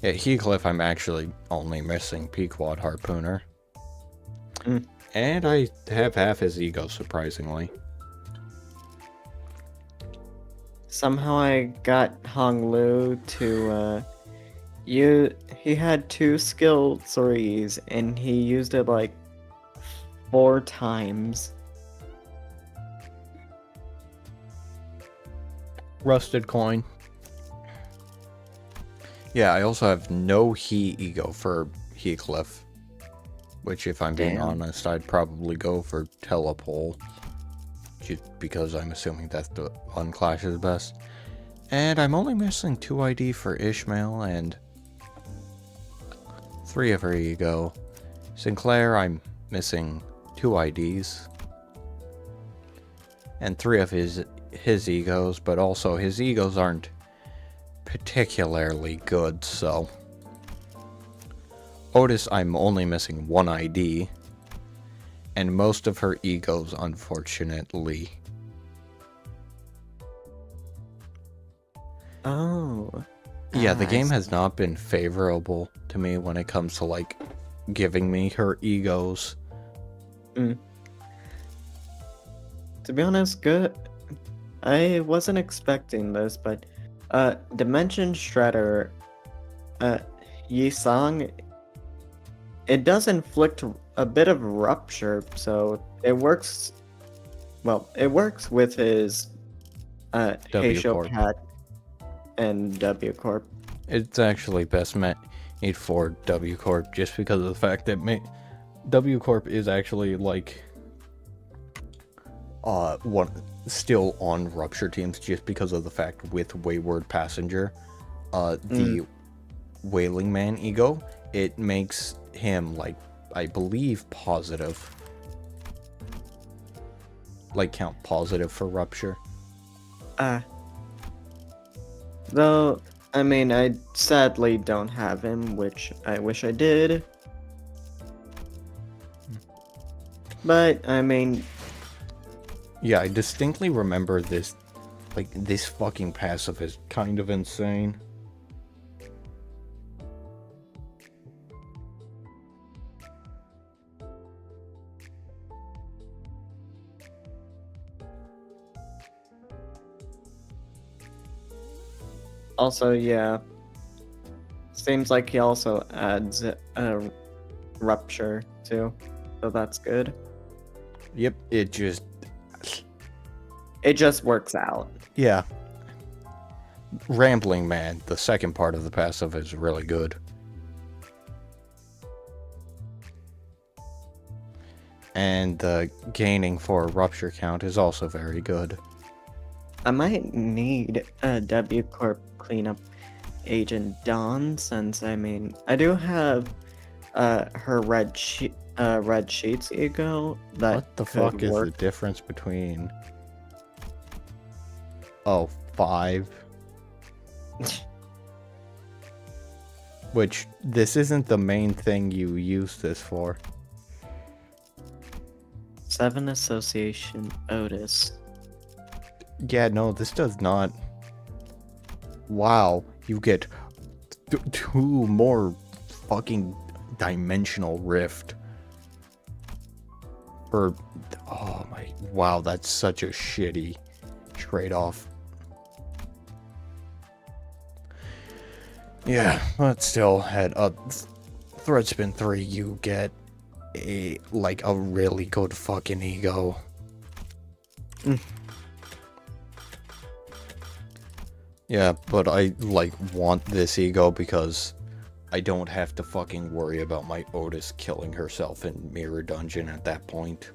Yeah, Heathcliff, I'm actually only missing Pequod Harpooner. And I have half his ego, surprisingly. Somehow I got Hong Lu to, he had 2 skill 3s, and he used it like 4 times. Rusted Coin. Yeah, I also have no He ego for Heathcliff. Which, if I'm being honest, I'd probably go for Telepole. Just because I'm assuming that's the one clashes best. And I'm only missing 2 ID for Ishmael and 3 of her ego. Sinclair, I'm missing 2 IDs. And 3 of his egos, but also his egos aren't particularly good, so. Otis, I'm only missing 1 ID. And most of her egos, unfortunately. Oh. Yeah, the game has not been favorable to me when it comes to, like, giving me her egos. To be honest, good. I wasn't expecting this, but, Dimension Shredder, Yisang, it does inflict a bit of rupture, so it works. Well, it works with his Heisho Corp. Cat and W Corp. It's actually best made for W Corp just because of the fact that W Corp is actually like one still on rupture teams just because of the fact with Wayward Passenger, the Wailing Man ego, it makes him like I believe positive. Like count positive for rupture. Though, I mean, I sadly don't have him, which I wish I did. But, I mean... Yeah, I distinctly remember this, like, this fucking passive is kind of insane. Also, yeah. Seems like he also adds a rupture, too. So that's good. Yep, it just works out. Yeah. Rambling Man, the second part of the passive is really good. And the gaining for rupture count is also very good. I might need a W Corp cleanup agent Dawn, since I mean I do have her red sheets ego that What the could fuck is work. the difference between... Oh, 5? Which, this isn't the main thing you use this for. 7 Association Otis. Yeah, no, this does not. Wow, you get 2 more fucking dimensional rift. For, oh my, wow, that's such a shitty trade-off. Yeah, but still, at Thread Spin 3, you get a really good fucking ego. Yeah, but I want this ego because I don't have to fucking worry about my Otis killing herself in Mirror Dungeon at that point.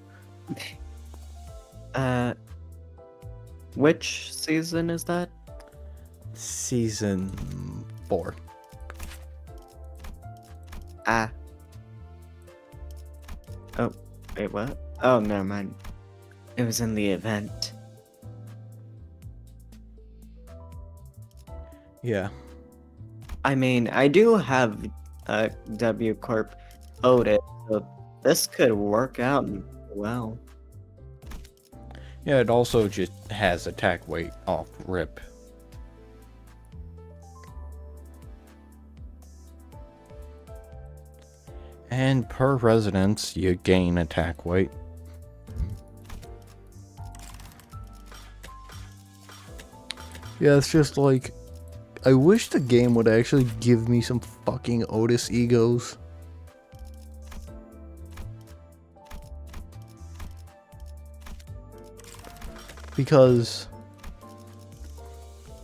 Which season is that? Season 4. Ah. Oh, wait, what? Oh, never mind. It was in the event. Yeah. I mean, I do have a W Corp Otis, so this could work out well. Yeah, it also just has attack weight off rip. And per residence, you gain attack weight. Yeah, it's just like, I wish the game would actually give me some fucking Otis egos. Because,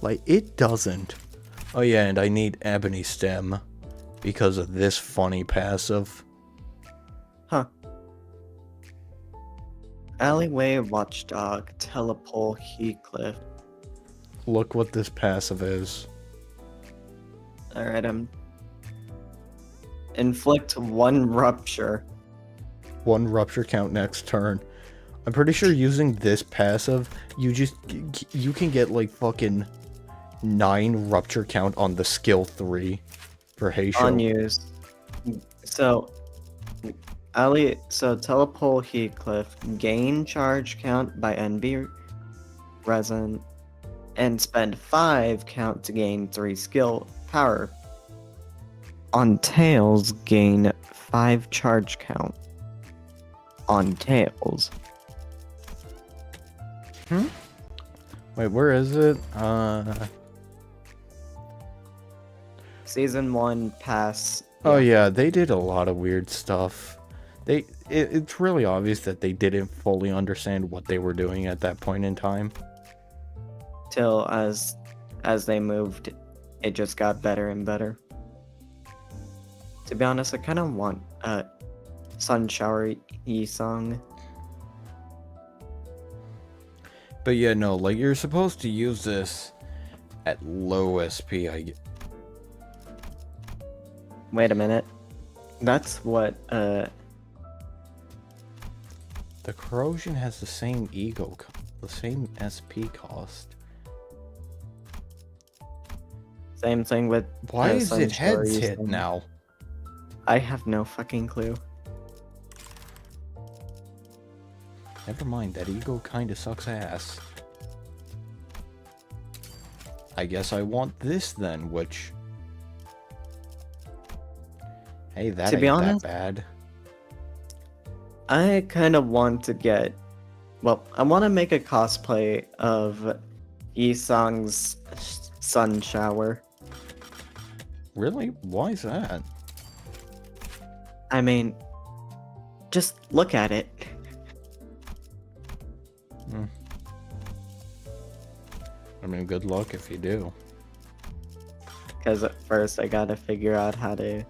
like, it doesn't. Oh yeah, and I need Ebony Stem because of this funny passive. Huh. Alleyway Watchdog, Telepole Heathcliff. Look what this passive is. Alright, inflict 1 rupture. 1 rupture count next turn. I'm pretty sure using this passive, you can get like fucking 9 rupture count on the skill 3 for Heisho. Unused. So Telepole Heathcliff, gain charge count by NB resin, and spend 5 count to gain 3 skill power. On Tails, gain 5 charge count. On Tails. Wait, where is it? Season 1 pass. Oh yeah, they did a lot of weird stuff. It's really obvious that they didn't fully understand what they were doing at that point in time. Till as they moved, it just got better and better. To be honest, I kind of want a Sun Shower E-song. But yeah, no, like, you're supposed to use this at low SP, Wait a minute. That's what, The corrosion has the same the same SP cost. Same thing with... Why is Sun it Shower heads hit E-song. now? I have no fucking clue. Never mind, that ego kinda sucks ass. I guess I want this then, which... Hey, that To ain't be honest, that bad. I kind of want to get... Well, I want to make a cosplay of E-song's Sun Shower. Really? Why is that? I mean, just look at it. I mean, good luck if you do. Because at first I gotta figure out how to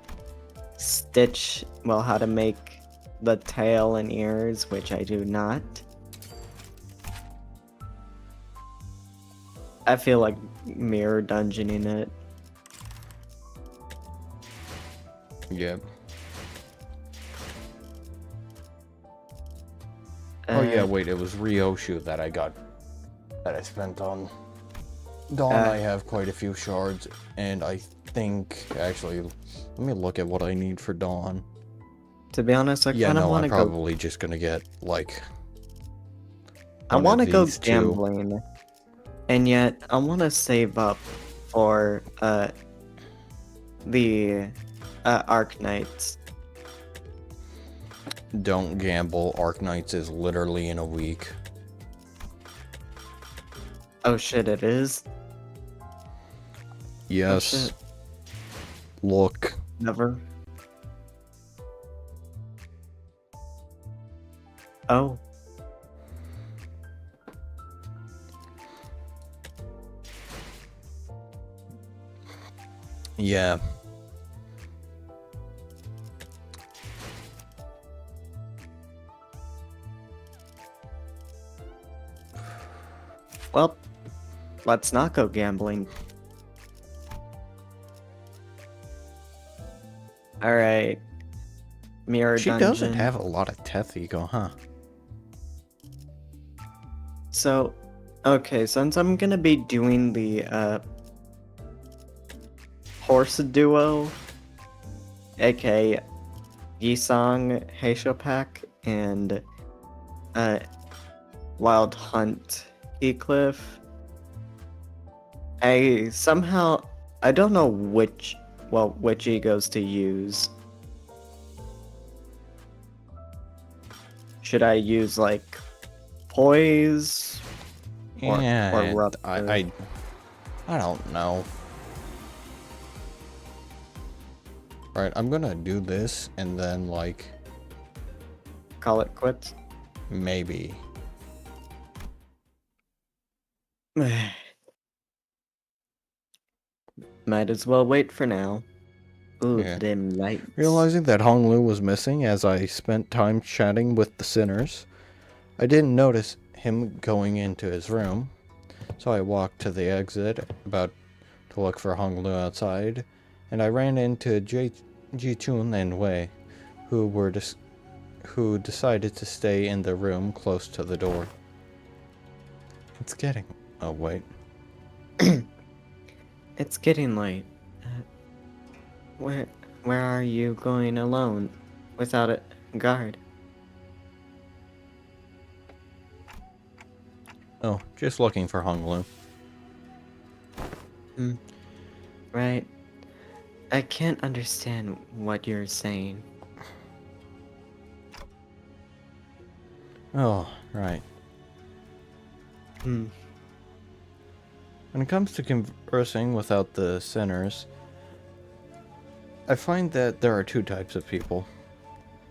stitch, well, how to make the tail and ears, which I do not. I feel like mirror dungeoning it. Yeah. Oh yeah, wait, it was Ryoshu that I spent on Dawn. I have quite a few shards, and I think, actually, let me look at what I need for Dawn. To be honest, I Yeah, kind of no, want I'm to go. probably just gonna get, like, I one want to of go these two. gambling, and yet I want to save up for the Arknights. Don't gamble. Arknights is literally in a week. Oh shit, it is. Yes. shit. Look. Never. Oh. Yeah. Well, let's not go gambling. Alright. Mirror She dungeon. doesn't have a lot of Teth ego, huh? So, okay, since I'm gonna be doing the horse duo, aka Yisong Heishopak and Wild Hunt Heathcliff, I don't know which egos to use. Should I use like poise or Yeah, rupture? I don't know. Right, I'm gonna do this and then like Call it quits. maybe. Might as well wait for now. Ooh, Yeah. dim lights. Realizing that Hong Lu was missing as I spent time chatting with the sinners, I didn't notice him going into his room, so I walked to the exit, about to look for Hong Lu outside, and I ran into Ji-chun and Wei, who decided to stay in the room close to the door. It's getting... Oh, wait. It's getting late. Where are you going alone, without a guard? Oh, just looking for Hong Lu. Right. I can't understand what you're saying. Oh, right. When it comes to conversing without the sinners, I find that there are two types of people.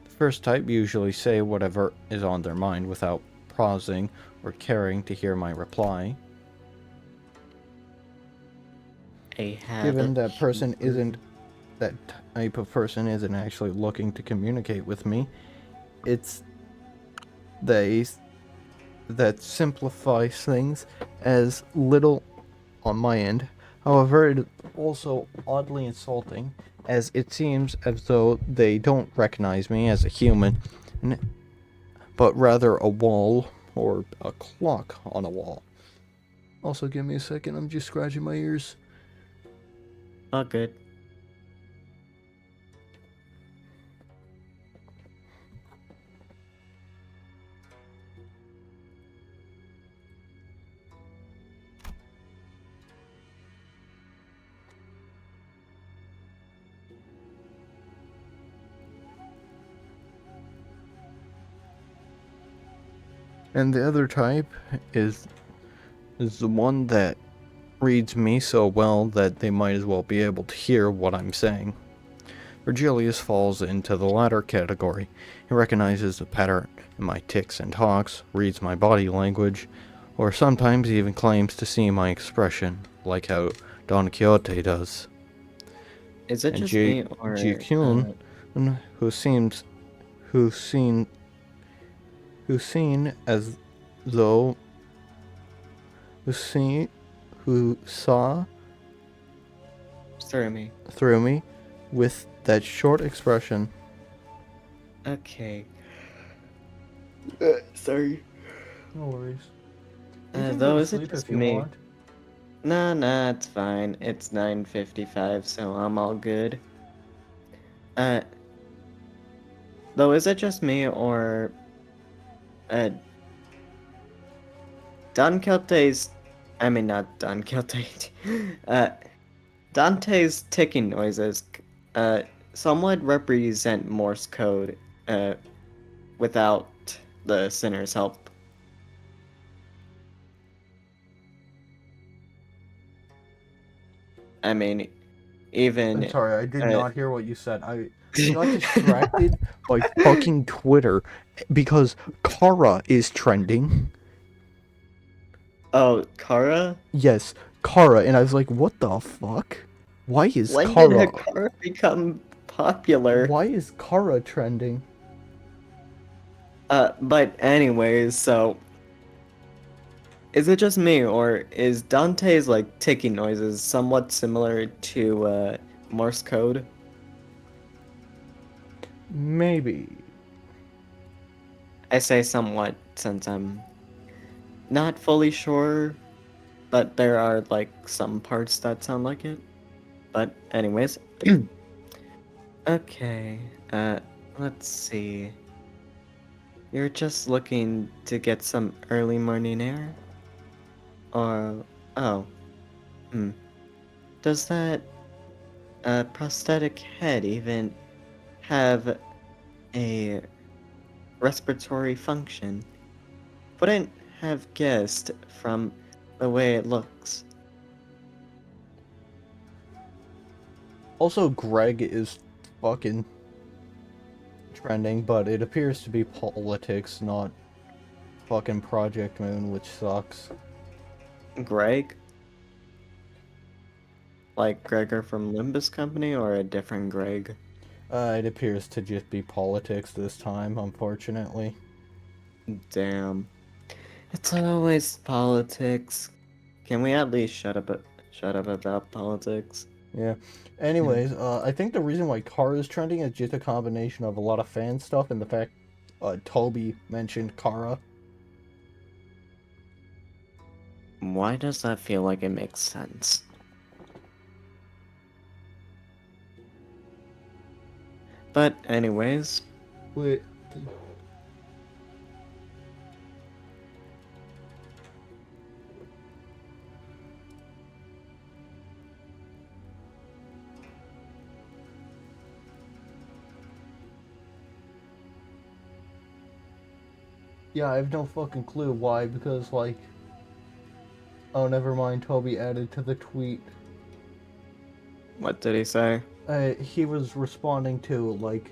The first type usually say whatever is on their mind without pausing or caring to hear my reply. Given that type of person isn't actually looking to communicate with me, it's they that simplifies things as little on my end. However, it is also oddly insulting, as it seems as though they don't recognize me as a human, but rather a wall or a clock on a wall. Also, give me a second, I'm just scratching my ears. All good. And the other type is the one that reads me so well that they might as well be able to hear what I'm saying. Virgilius falls into the latter category. He recognizes the pattern in my tics and talks, reads my body language, or sometimes even claims to see my expression, like how Don Quixote does. Is it And just me or Ji-kyun, who seems who's seen as though who saw through me with that short expression. Okay. Sorry. No worries. Though, is it just me? Nah, it's fine. It's 9:55, so I'm all good. Uh, though, is it just me, or uh, Don Quixote's, I mean, not Don Quixote, Dante's ticking noises, somewhat represent Morse code, without the sinner's help. I mean, even. I'm sorry, I did uh, not hear what you said. I got distracted by fucking Twitter because Kara is trending. Oh, Kara? Yes, Kara, and I was like, what the fuck? Why is When Kara? did Kara become popular? Why is Kara trending? But anyways, so is it just me, or is Dante's like ticking noises somewhat similar to Morse code? Maybe. I say somewhat since I'm not fully sure, but there are like some parts that sound like it. But anyways, okay. Let's see. You're just looking to get some early morning air? Or, oh, does that prosthetic head even have a respiratory function? Wouldn't have guessed from the way it looks. Also, Greg is fucking trending, but it appears to be politics, not fucking Project Moon, which sucks. Greg? Like Gregor from Limbus Company, or a different Greg? It appears to just be politics this time, unfortunately. Damn. It's always politics. Can we at least shut up about politics? Yeah. Anyways, I think the reason why Kara is trending is just a combination of a lot of fan stuff and the fact Toby mentioned Kara. Why does that feel like it makes sense? But anyways, Wait. Yeah, I have no fucking clue why, because, like... Oh, never mind, Toby added to the tweet. what did he say? He was responding to, like...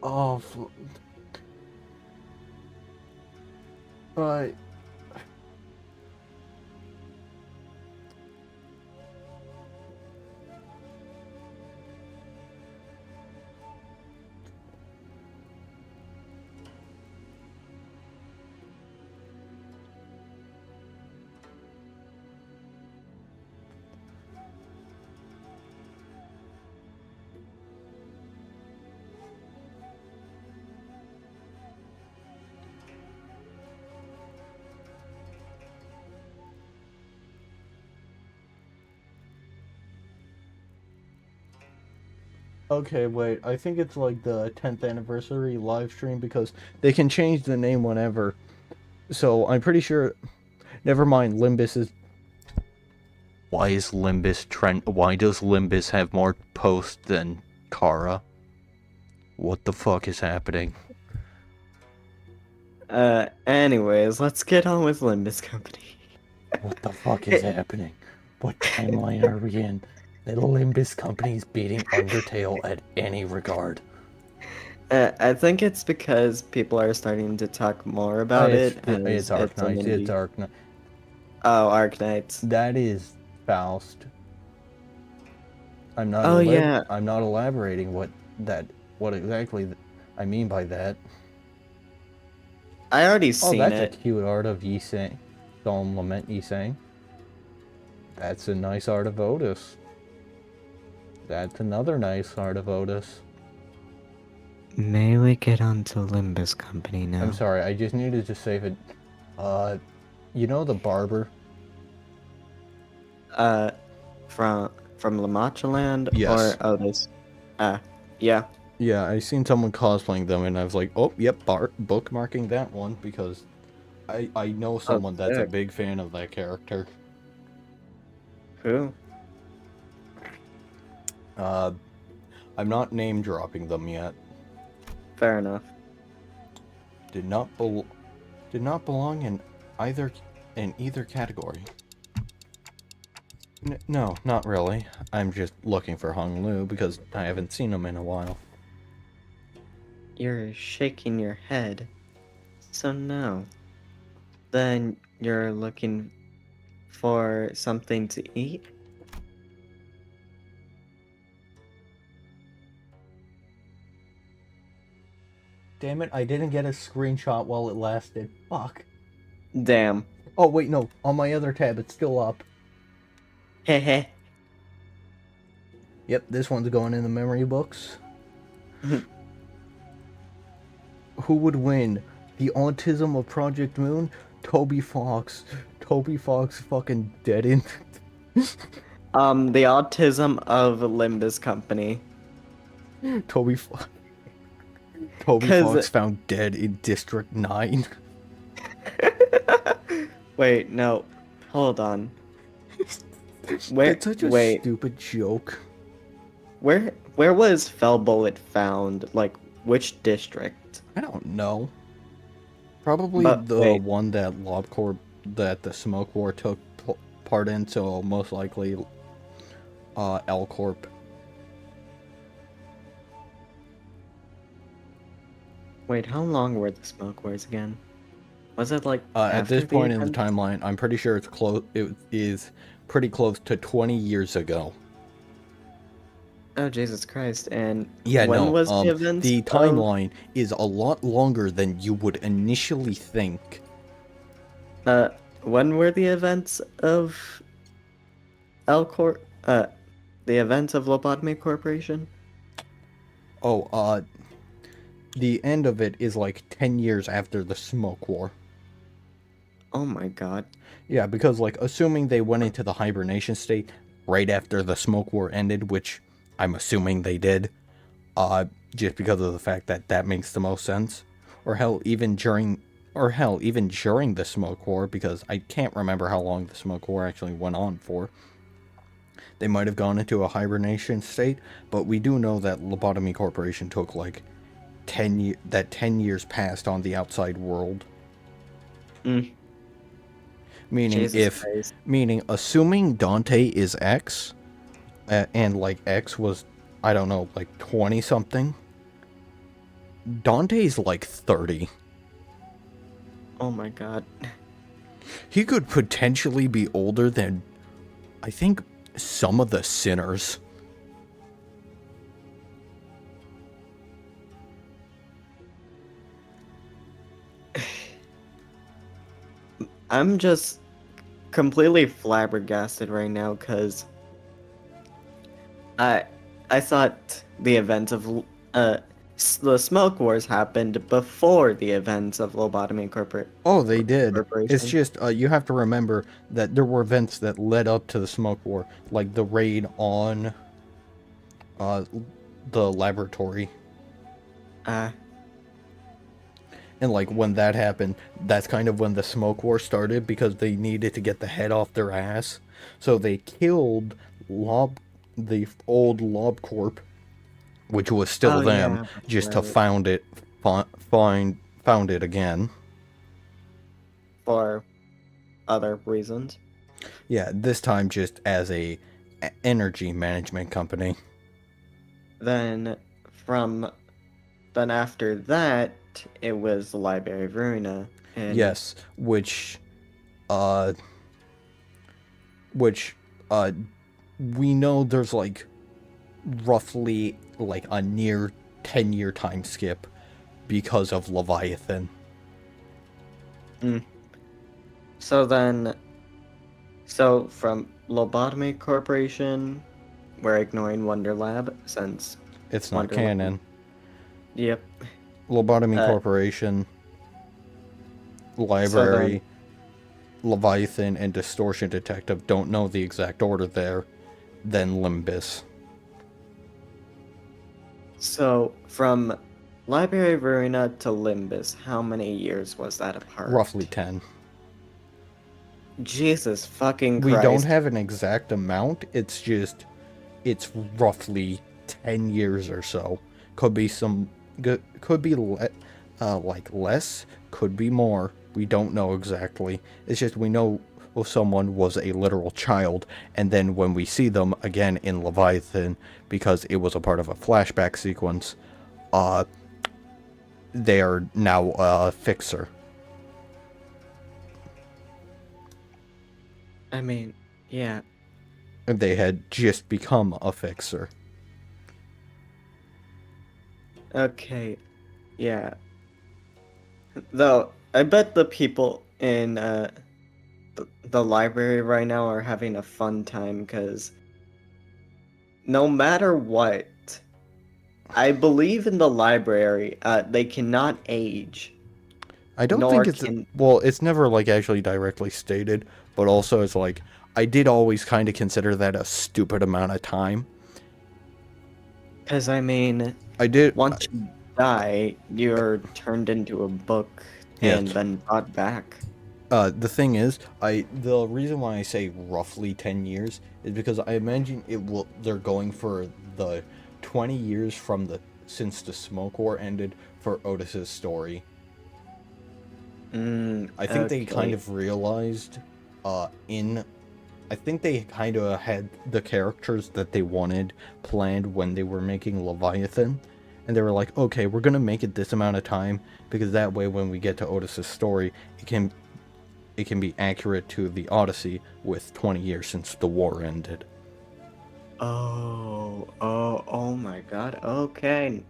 Oh, Right. Okay, wait. I think it's like the 10th anniversary live stream because they can change the name whenever. So I'm pretty sure. Never mind. Limbus is. Why is Limbus trend? Why does Limbus have more posts than Kara? What the fuck is happening? Anyways, let's get on with Limbus Company. What the fuck is happening? What timeline are we in? The Limbus Company's beating Undertale at any regard. I think it's because people are starting to talk more about it. It's Arknights. It's Arknights. Oh, Arknights. That is Faust. I'm not. Oh, yeah. I'm not elaborating what exactly I mean by that. I already Oh, seen that's it. a cute art of Yisang. Solemn Lament Yisang. That's a nice art of Otis. That's another nice art of Otis. May we get on to Limbus Company now? I'm sorry, I just needed to save it. You know the barber? From Lamachaland Yes. or Otis? Yeah. Yeah, I seen someone cosplaying them, and I was like, oh, yep, bookmarking that one, because I know someone that's a sick. big fan of that character. Who? I'm not name dropping them yet. Fair enough. Did not belong in either category. No, not really. I'm just looking for Hung Lu because I haven't seen him in a while. You're shaking your head. So no. Then you're looking for something to eat? Damn it, I didn't get a screenshot while it lasted. Fuck. Damn. Oh, wait, no. On my other tab, it's still up. Hehe. Yep, this one's going in the memory books. Who would win? The autism of Project Moon? Toby Fox. Toby Fox fucking dead in... The autism of Limbus Company. Toby Fox found dead in District 9. Wait, no. Hold on. Where? It's such a wait. stupid joke. Where was Fell Bullet found? Like, which district? I don't know. Probably But the wait. one that LobCorp, that the Smoke War took part in, so most likely L Corp. Wait, how long were the Smoke Wars again? Was it like At after this point in the event? timeline, I'm pretty sure it's close. It is pretty close to 20 years ago. Oh Jesus Christ! And Yeah, when no. was the event? The timeline is a lot longer than you would initially think. When were the events of L-Corp? The events of Lobotomy Corporation? Oh, the end of it is like 10 years after the Smoke War. Oh my god. Yeah, because, like, assuming they went into the hibernation state right after the Smoke War ended, which I'm assuming they did, just because of the fact that that makes the most sense. Or hell, even during the Smoke War, because I can't remember how long the Smoke War actually went on for. They might have gone into a hibernation state, but we do know that Lobotomy Corporation took, like, 10 years passed on the outside world. Meaning, assuming Dante is X, and like X was, I don't know, like 20 something, Dante's like 30. Oh my god. He could potentially be older than, I think, some of the sinners. I'm just completely flabbergasted right now because I thought the events of the Smoke Wars happened before the events of Lobotomy Corporate. Oh, they did. Corporation. It's just, you have to remember that there were events that led up to the Smoke War, like the raid on the laboratory. And like when that happened, that's kind of when the Smoke War started, because they needed to get the head off their ass. So they killed the old LobCorp, which was still them, yeah, just to right. found it again. For other reasons. Yeah, this time just as a energy management company. Then after that, it was the Library of Ruina. And Yes, which we know there's like roughly like a near 10-year time skip because of Leviathan. So then, so from Lobotomy Corporation, we're ignoring Wonder Lab since It's not Wonder Lab- canon. Yep. Lobotomy Uh, Corporation, Library, Leviathan, and Distortion Detective don't know the exact order there, then Limbus. So from Library of Arena to Limbus, how many years was that apart? Roughly 10. Jesus fucking We Christ. don't have an exact amount, it's roughly 10 years or so. Could be like less, could be more. We don't know exactly. It's just we know someone was a literal child, and then when we see them again in Leviathan, because it was a part of a flashback sequence, they are now a fixer. I mean, yeah. They had just become a fixer. Okay. Yeah. Though, I bet the people in the library right now are having a fun time because no matter what, I believe in the library, they cannot age. I don't Nor think it's can- well, it's never like actually directly stated, but also it's like I did always kind of consider that a stupid amount of time. Because, I mean, I did once you die, you're turned into a book and Yes. then brought back. The thing is, the reason why I say roughly 10 years is because I imagine they're going for the 20 years since the Smoke War ended for Otis's story. I think they kind of realized I think they kind of had the characters that they wanted planned when they were making Leviathan, and they were like, okay, we're gonna make it this amount of time because that way when we get to Otis's story, it can be accurate to the Odyssey with 20 years since the war ended. Oh my god, okay.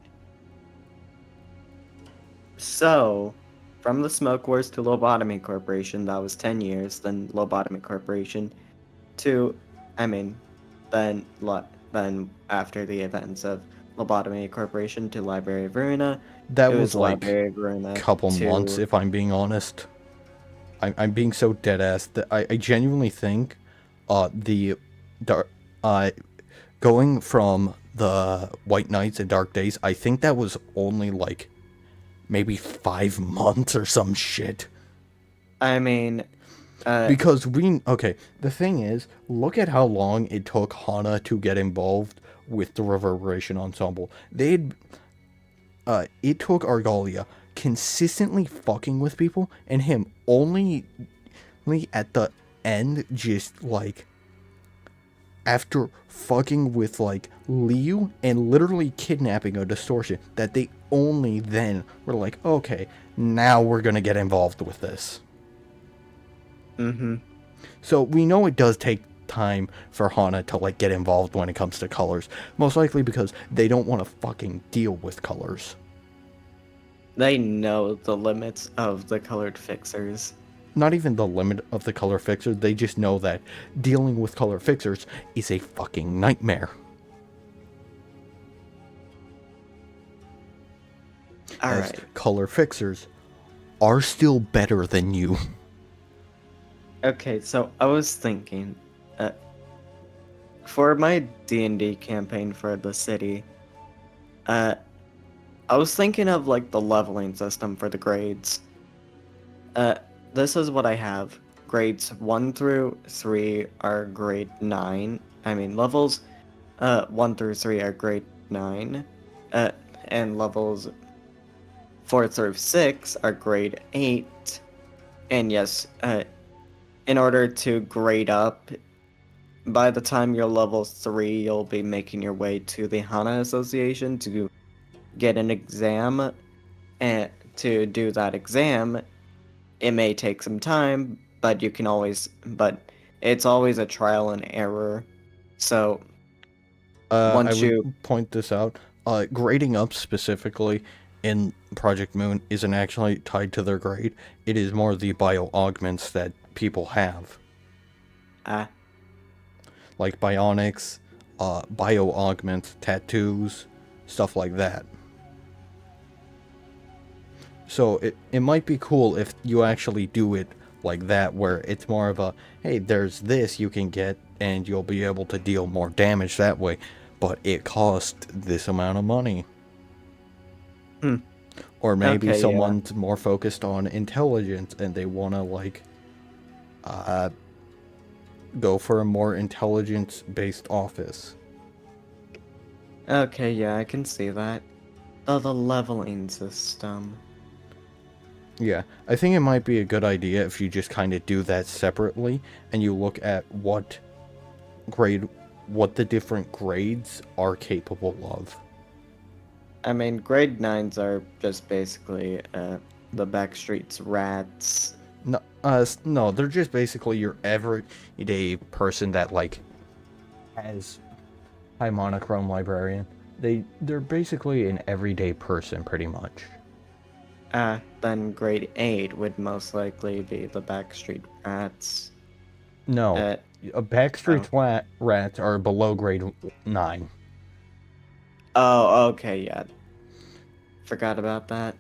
So, from the Smoke Wars to Lobotomy Corporation, that was 10 years, then Lobotomy Corporation to, then after the events of Lobotomy Corporation to Library of Arena, That it was like Library of Arena a couple to- months, if I'm being honest. I'm being so dead ass that I genuinely think going from the White Nights and Dark Days, I think that was only like maybe 5 months or some shit. Because the thing is, look at how long it took Hana to get involved with the Reverberation Ensemble. It took Argalia consistently fucking with people, and him only at the end, just like after fucking with like Liu and literally kidnapping a Distortion, that they only then were like, okay, now we're gonna get involved with this. So we know it does take time for Hana to like get involved when it comes to colors, most likely because they don't want to fucking deal with colors. They know the limits of the colored fixers. Not even the limit of the color fixer, they just know that dealing with color fixers is a fucking nightmare. As Alright. color fixers are still better than you. Okay, so I was thinking, for my D&D campaign for the city, I was thinking of like the leveling system for the grades. This is what I have. Grades 1 through 3 are grade 9. Levels 1 through 3 are grade 9. And levels 4 through 6 are grade 8. And yes, in order to grade up, by the time you're level 3, you'll be making your way to the Hana Association to get an exam. And to do that exam, it may take some time, but it's always a trial and error. So, I once would point this out. Grading up specifically in Project Moon isn't actually tied to their grade. It is more the bio augments that people have, Ah, like bionics, bio augments, tattoos, stuff like that. So it might be cool if you actually do it like that, where it's more of a, hey, there's this you can get and you'll be able to deal more damage that way, but it costs this amount of money. Hmm. Or maybe Okay, yeah. someone's more focused on intelligence and they want to like go for a more intelligence based office. Okay, yeah, I can see that. Oh, the leveling system. Yeah, I think it might be a good idea if you just kind of do that separately and you look at what the different grades are capable of. I mean, grade 9s are just basically the Backstreet's rats. No, no, they're just basically your everyday person that like has high monochrome librarian. They're basically an everyday person pretty much. Then grade 8 would most likely be the Backstreet rats. No, Uh, Backstreet rats are below grade 9. Oh, okay, yeah. Forgot about that.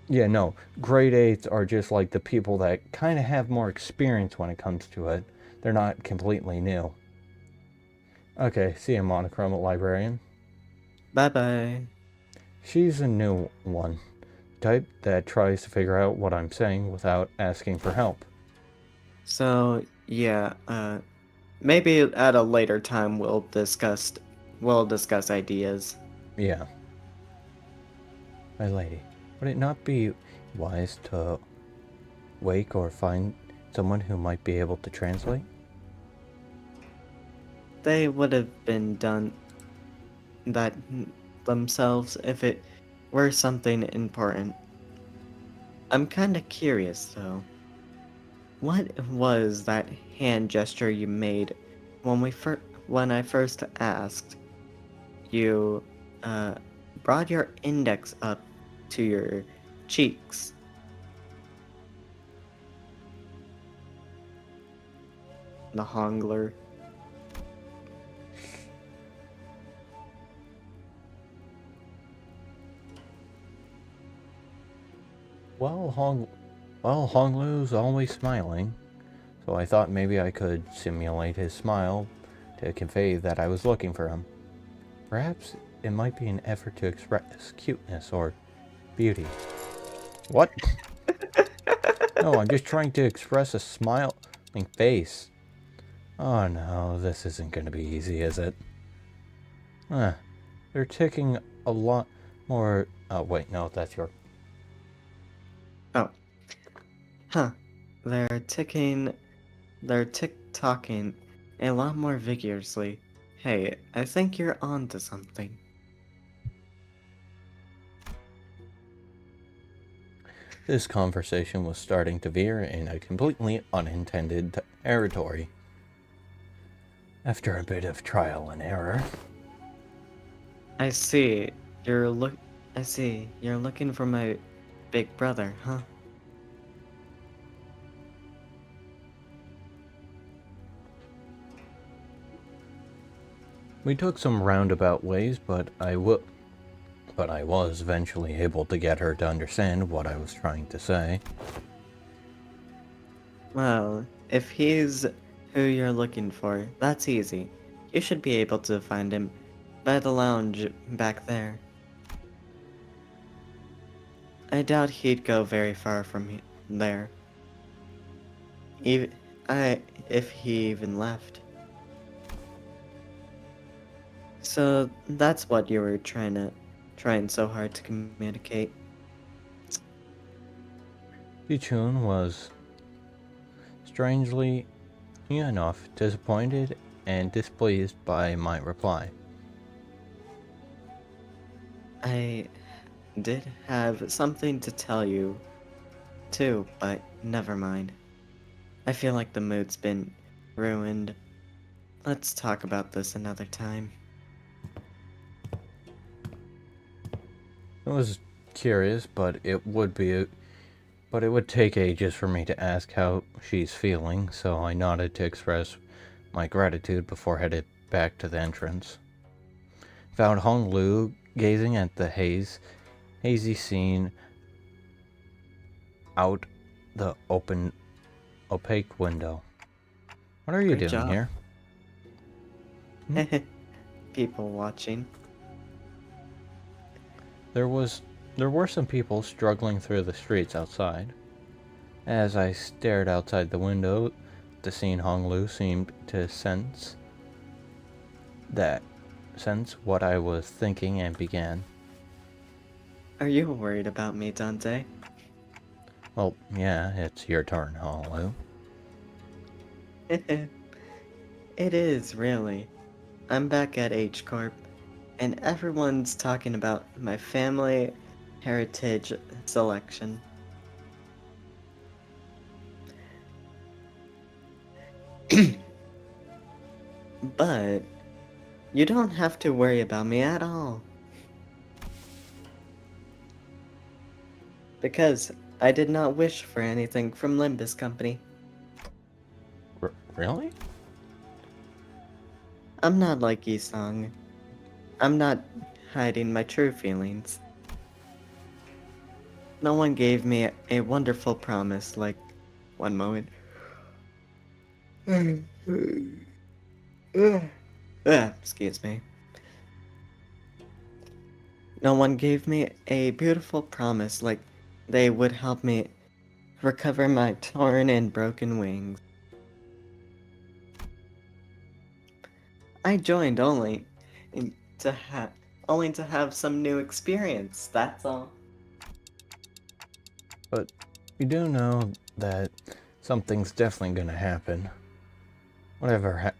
Yeah, no, grade 8s are just like the people that kind of have more experience when it comes to it. They're not completely new. Okay, see a monochrome librarian. Bye-bye. She's a new one. Type that tries to figure out what I'm saying without asking for help. So, yeah, maybe at a later time we'll discuss ideas. Yeah. My lady, would it not be wise to wake or find someone who might be able to translate? They would have been done that themselves if it were something important. I'm kinda curious though. What was that hand gesture you made when I first asked? You brought your index up to your cheeks. The Hongler. Well, Honglu's always smiling, so I thought maybe I could simulate his smile to convey that I was looking for him. Perhaps it might be an effort to express cuteness or beauty. What? No, I'm just trying to express a smiling face. Oh no, this isn't going to be easy, is it? They're ticking a lot more... Oh, wait, no, that's your... Oh. Huh. They're tick-tocking a lot more vigorously. Hey, I think you're onto something. This conversation was starting to veer in a completely unintended territory. After a bit of trial and error... I see. You're looking for my big brother, huh? We took some roundabout ways, but I was eventually able to get her to understand what I was trying to say. Well, if he's who you're looking for, that's easy. You should be able to find him by the lounge back there. I doubt he'd go very far from there. If he even left. So that's what you were trying so hard to communicate. Yichun was, strangely enough, disappointed and displeased by my reply. I did have something to tell you, too, but never mind. I feel like the mood's been ruined. Let's talk about this another time. It was curious, but it would take ages for me to ask how she's feeling, so I nodded to express my gratitude before headed back to the entrance. Found Hong Lu gazing at the hazy scene out the opaque window. What are you Great doing job. here? People watching. There were some people struggling through the streets outside. As I stared outside the window, the scene Hong Lu seemed to sense what I was thinking and began. Are you worried about me, Dante? Well, yeah, it's your turn, Hong Lu. It is, really. I'm back at H Corp, and everyone's talking about my family heritage selection. But you don't have to worry about me at all. Because I did not wish for anything from Limbus Company. Really? I'm not like Isong. I'm not hiding my true feelings. No one gave me a wonderful promise like... One moment. Excuse me. No one gave me a beautiful promise like they would help me recover my torn and broken wings. I joined only to have some new experience, that's all. But you do know that something's definitely gonna happen. Whatever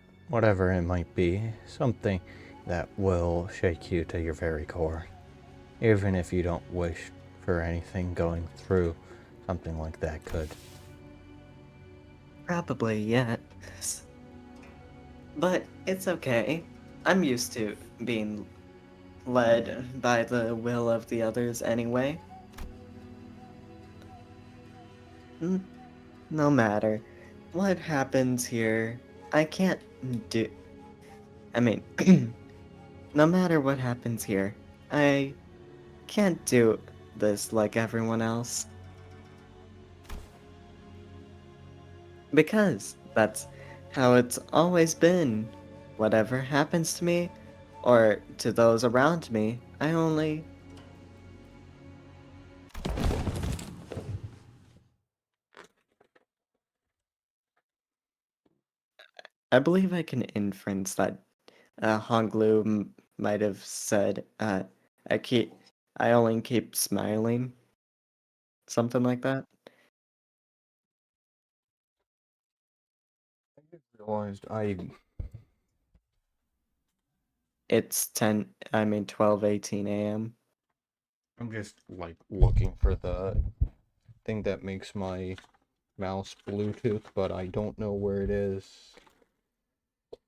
it might be, something that will shake you to your very core. Even if you don't wish for anything, going through something like that could. Probably, yes. But it's okay. I'm used to being led by the will of the others anyway. No matter what happens here, I can't do... I mean, no matter what happens here, I can't do this like everyone else. Because that's how it's always been. Whatever happens to me, or to those around me, I believe I can inference that Honglu might have said, I only keep smiling. Something like that. I realized It's 12:18 a.m. I'm just like looking for the thing that makes my mouse Bluetooth, but I don't know where it is.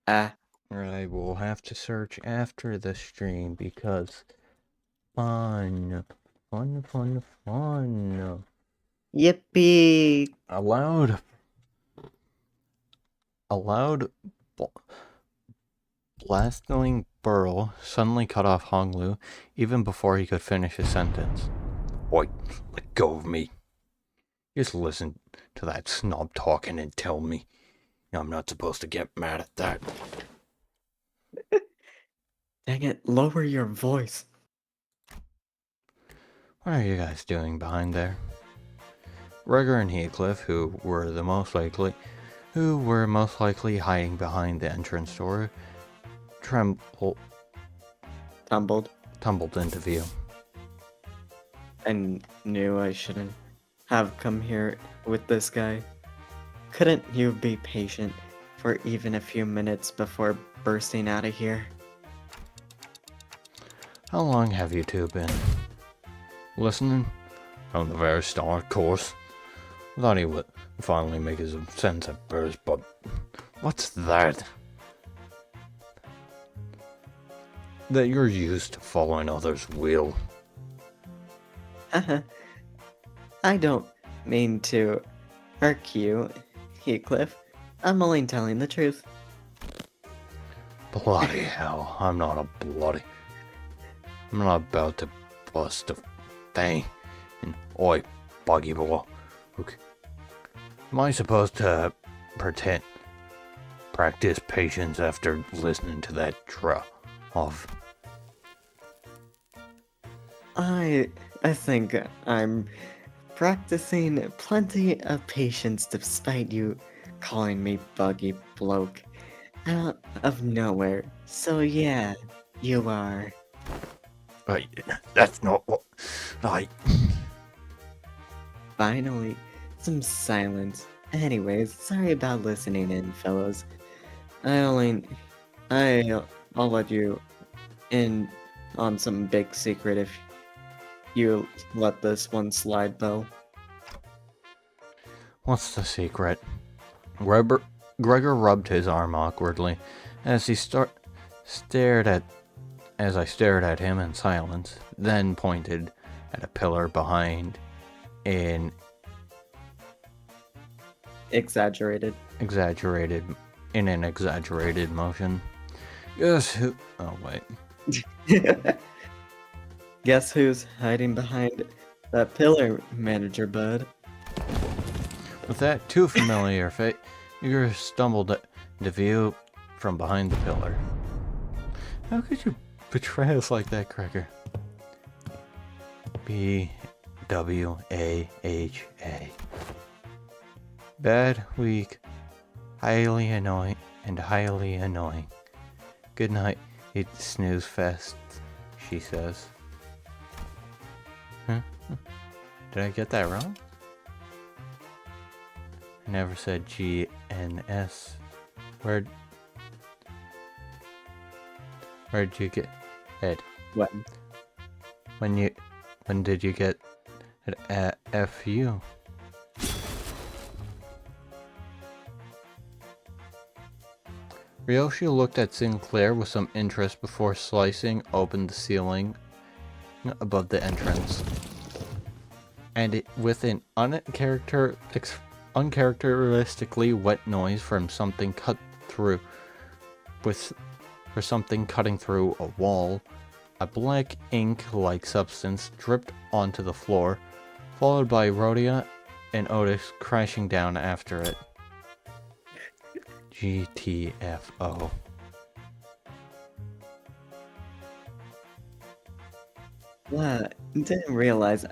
Ah, I will have to search after the stream because fun. yippee! A loud blasting burl suddenly cut off Honglu even before he could finish his sentence. Oi, let go of me. Just listen to that snob talking and tell me I'm not supposed to get mad at that. Dang it, lower your voice. What are you guys doing behind there? Rugger and Heathcliff, who were most likely hiding behind the entrance door, tumbled into view. I knew I shouldn't have come here with this guy. Couldn't you be patient for even a few minutes before bursting out of here? How long have you two been listening? From the very start, of course. I thought he would finally make his sense at first, but what's that? That you're used to following others' will. I don't mean to irk you, Heathcliff. I'm only telling the truth. Bloody hell, I'm not about to bust a thing. And oi, buggy boy. Look, am I supposed to practice patience after listening to that of? I think I'm practicing plenty of patience despite you calling me buggy bloke out of nowhere. So yeah, you are. That's not what Finally, some silence. Anyways, sorry about listening in, fellows. I'll let you in on some big secret if you let this one slide, though. What's the secret? Gregor rubbed his arm awkwardly as I stared at him in silence, then pointed at a pillar behind in an exaggerated motion. Guess who? Oh wait. Guess who's hiding behind that pillar, Manager Bud? With that too familiar figure stumbled into view from behind the pillar. How could you betray us like that, Gregor? BWAHA. Bad week. Highly annoying. Good night, you snooze fest, she says. Huh? Did I get that wrong? I never said GNS. Where'd you get it? When? When did you get it at FU? Ryoshi looked at Sinclair with some interest before slicing open the ceiling above the entrance. And with an uncharacteristically wet noise from something for something cutting through a wall, a black ink-like substance dripped onto the floor, followed by Rhodia and Otis crashing down after it. GTFO. Wow, didn't realize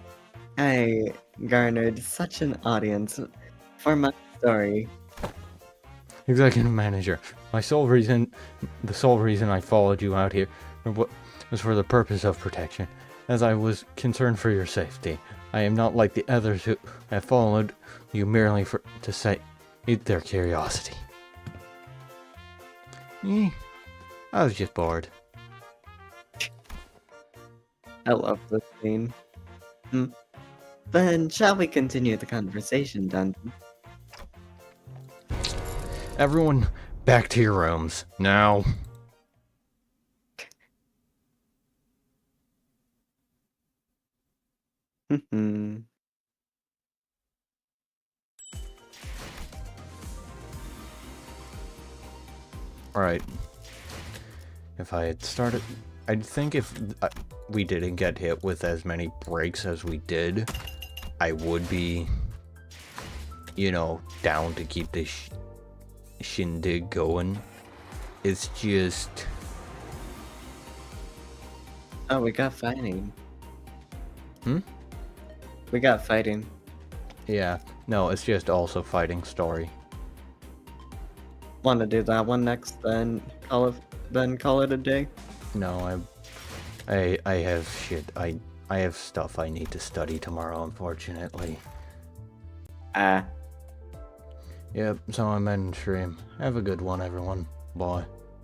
I garnered such an audience for my story. Executive manager, the sole reason I followed you out here was for the purpose of protection, as I was concerned for your safety. I am not like the others who have followed you merely to satiate their curiosity. I was just bored. I love this scene. Then shall we continue the conversation, Dungeon? Everyone, back to your rooms, now. Alright. If I had started... I think if we didn't get hit with as many breaks as we did, I would be, down to keep this shindig going. It's just... Oh, we got fighting. We got fighting. Yeah, no, it's just also fighting story. Want to do that one next, then call it a day? No, I have shit. I have stuff I need to study tomorrow, unfortunately. Yep, so I'm ending stream. Have a good one, everyone. Bye.